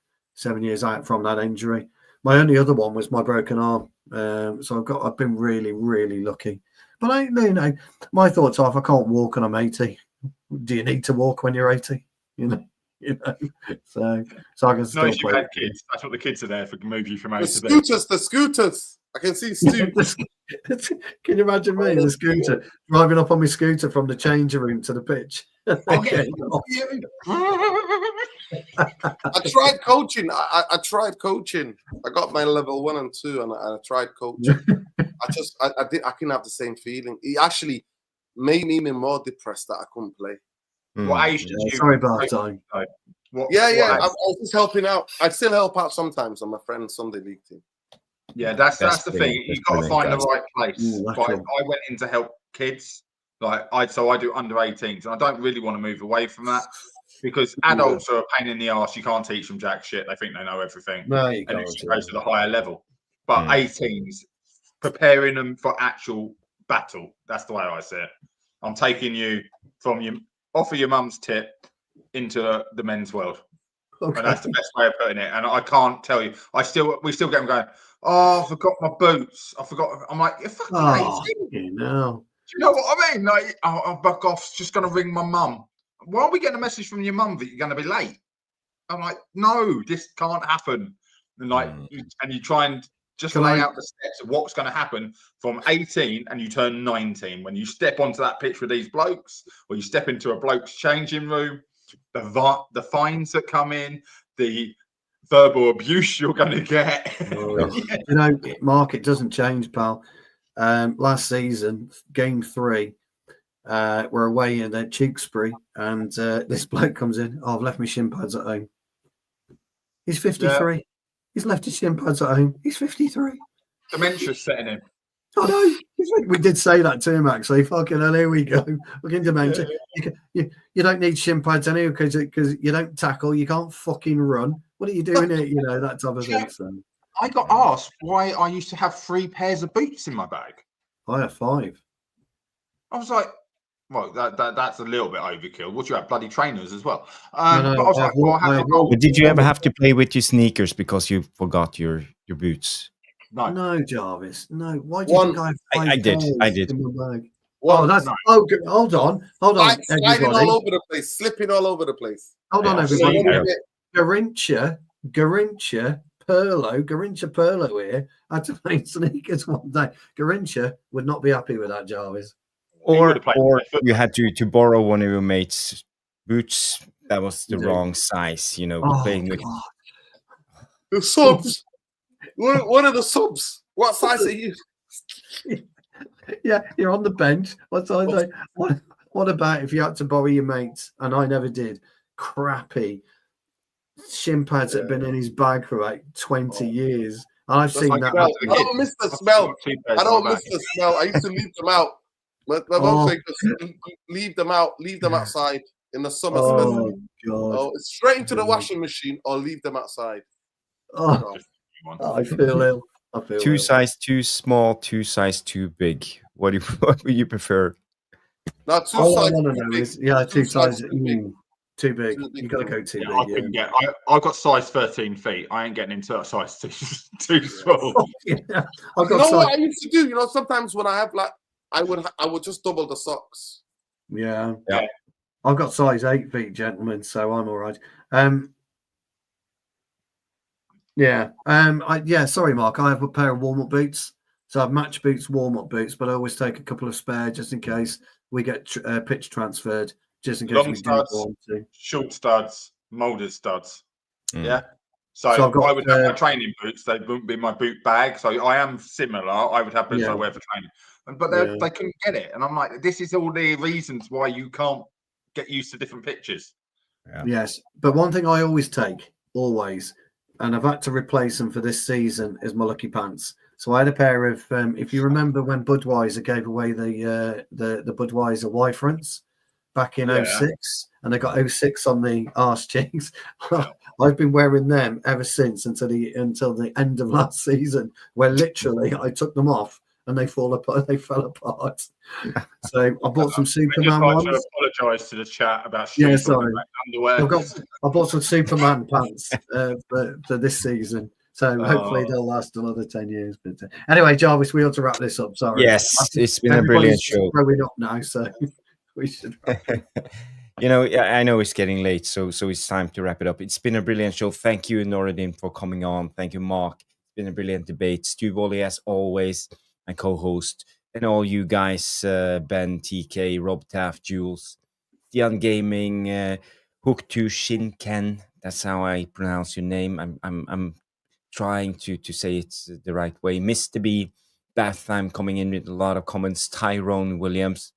out from that injury. My only other one was my broken arm. So I've been really, really lucky. But my thoughts are, if I can't walk and I'm 80, do you need to walk when you're 80? So I can still play. Had kids. That's what the kids are there for. Move you from A to B. The scooters. I can see Stu. Can you imagine me, the scooter, driving up on my scooter from the changing room to the pitch? I tried coaching. I tried coaching. I got my level 1 and 2, and I tried coaching. I couldn't have the same feeling. It actually made me even more depressed that I couldn't play. What age did you? Sorry about time. I was just helping out. I still help out sometimes on my friend's Sunday league team. Yeah, that's the thing. You've got to find the right place. I went in to help kids. I do under 18s, and I don't really want to move away from that. because adults are a pain in the arse. You can't teach them jack shit. They think they know everything. No, you and can't. it goes to the higher level. But 18s, preparing them for actual battle. That's the way I see it. I'm taking you from off of your mum's tip into the men's world. Okay. And that's the best way of putting it. And I can't tell you. We still get them going, oh, I forgot my boots. I forgot. I'm like, you're fucking 18. No. Do you know what I mean? Like, I'm back off. Just going to ring my mum. Why are we getting a message from your mum that you're going to be late? I'm like, no, this can't happen. And and you try and just lay out the steps of what's going to happen from 18 and you turn 19. When you step onto that pitch with these blokes, or you step into a bloke's changing room, the fines that come in, the verbal abuse you're going to get. You know, Mark, it doesn't change, pal. Last season, game 3, we're away in Tewkesbury, and this bloke comes in. Oh, I've left my shin pads at home. He's 53. Yeah. He's left his shin pads at home. He's 53. Dementia's setting in. Oh no, we did say that to him actually. Fucking hell, here we go. We're getting dementia. Yeah. You don't need shin pads anyway because you don't tackle. You can't fucking run. What are you doing here? You know, that type of thing. So. I got asked why I used to have 3 pairs of boots in my bag. I have 5. I was like, well, that's a little bit overkill. What, you have bloody trainers as well? No, but I was like, well, did you ever have to play with your sneakers because you forgot your boots? No, Jarvis. No. Why do you think I have 5 I did. in my bag? Well, oh, that's oh, good. Hold on, sliding all over the place, slipping all over the place. Hold on, everybody. Garincha Perlo here had to play sneakers one day. Garincha would not be happy with that, Jarvis. Or you had to borrow one of your mates' boots that was the wrong size, you know, playing with the subs. What are the subs? What size are you? Yeah, you're on the bench. What size? What about if you had to borrow your mates? And I never did. Crappy shin pads that have been in his bag for like 20 years. And I've seen that. I don't miss the smell. I don't miss the smell. I used to leave them out. My mom said, leave them out. Leave them outside in the summer. Oh, God. Oh, it's straight into the washing machine or leave them outside. Oh, I feel ill. Two size too small, 2 size too big. What would you prefer? No, 2 size two sizes too big. You got to go too big. I've got size 13 feet. I ain't getting into a size too small. What I used to do? You know, sometimes when I have like, I would just double the socks. Yeah. I've got size 8 feet, gentlemen, so I'm all right. Sorry, Mark. I have a pair of warm-up boots. So I have match boots, warm-up boots, but I always take a couple of spare just in case we get pitch transferred, just in case long we studs, do want to. Short studs, molded studs. Yeah. So I would have my training boots. They wouldn't be my boot bag. So I am similar. I would have boots I wear for training. But they couldn't get it. And I'm like, this is all the reasons why you can't get used to different pitches. Yeah. Yes. But one thing I always take, and I've had to replace them for this season, is my lucky pants. So I had a pair of, if you remember when Budweiser gave away the Budweiser Y fronts back in 06, and they got 06 on the arse cheeks. I've been wearing them ever since until the end of last season, where literally I took them off and they fell apart. So I bought some Superman ones. I apologise to the chat about sorry. Underwear. I bought some Superman pants for this season. So hopefully they'll last another 10 years. But anyway, Jarvis, we ought to wrap this up. Sorry. Yes, it's been a brilliant show. Growing up now, so we should. You know, I know it's getting late, so it's time to wrap it up. It's been a brilliant show. Thank you, Noradin, for coming on. Thank you, Mark. It's been a brilliant debate. Stu Volley, as always, my co-host, and all you guys, Ben, TK, Rob Taft, Jules, Dian Gaming, Hook to Shinken. That's how I pronounce your name. I'm trying to say it the right way. Mr. B, Bath Time coming in with a lot of comments. Tyrone Williams,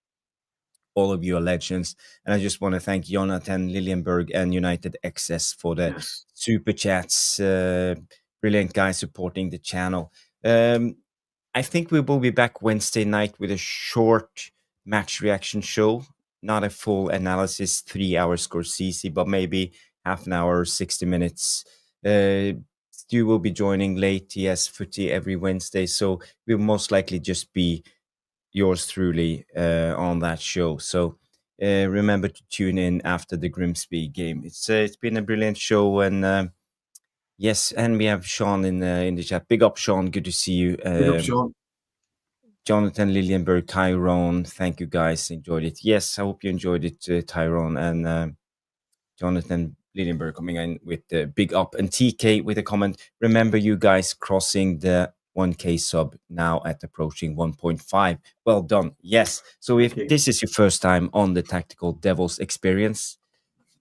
all of you are legends. And I just want to thank Jonathan Lilienberg and United XS for the super chats. Brilliant guys supporting the channel. I think we will be back Wednesday night with a short match reaction show. not a full analysis, 3 hours Scorsese, but maybe half an hour, 60 minutes. Stu will be joining late. He has footy every Wednesday, so we'll most likely just be yours truly on that show. So remember to tune in after the Grimsby game. It's been a brilliant show, and yes, and we have Sean in the chat. Big up, Sean. Good to see you. Big up, Sean. Jonathan Lilienberg, Tyrone. Thank you, guys. Enjoyed it. Yes, I hope you enjoyed it, Tyrone and Jonathan Lilienberg coming in with the big up, and TK with a comment. Remember, you guys crossing the 1K sub now at approaching 1.5. Well done. Yes. So if this is your first time on the Tactical Devils experience,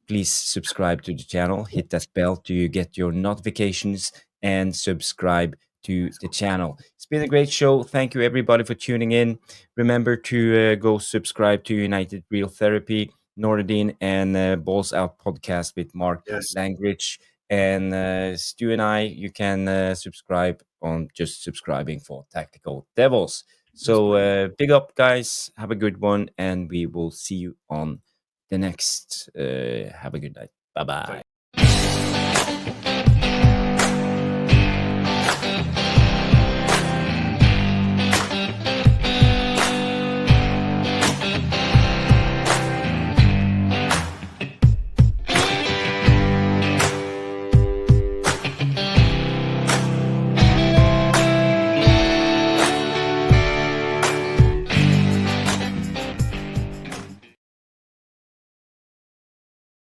please subscribe to the channel, hit that bell to get your notifications, and subscribe to the channel. It's been a great show. Thank you, everybody, for tuning in. Remember to go subscribe to United Real Therapy, Nordin, and Balls Out podcast with Mark Langridge. And Stu and I, you can subscribe on just subscribing for Tactical Devils. So big up, guys. Have a good one, and we will see you on the next. Have a good night. Bye-bye.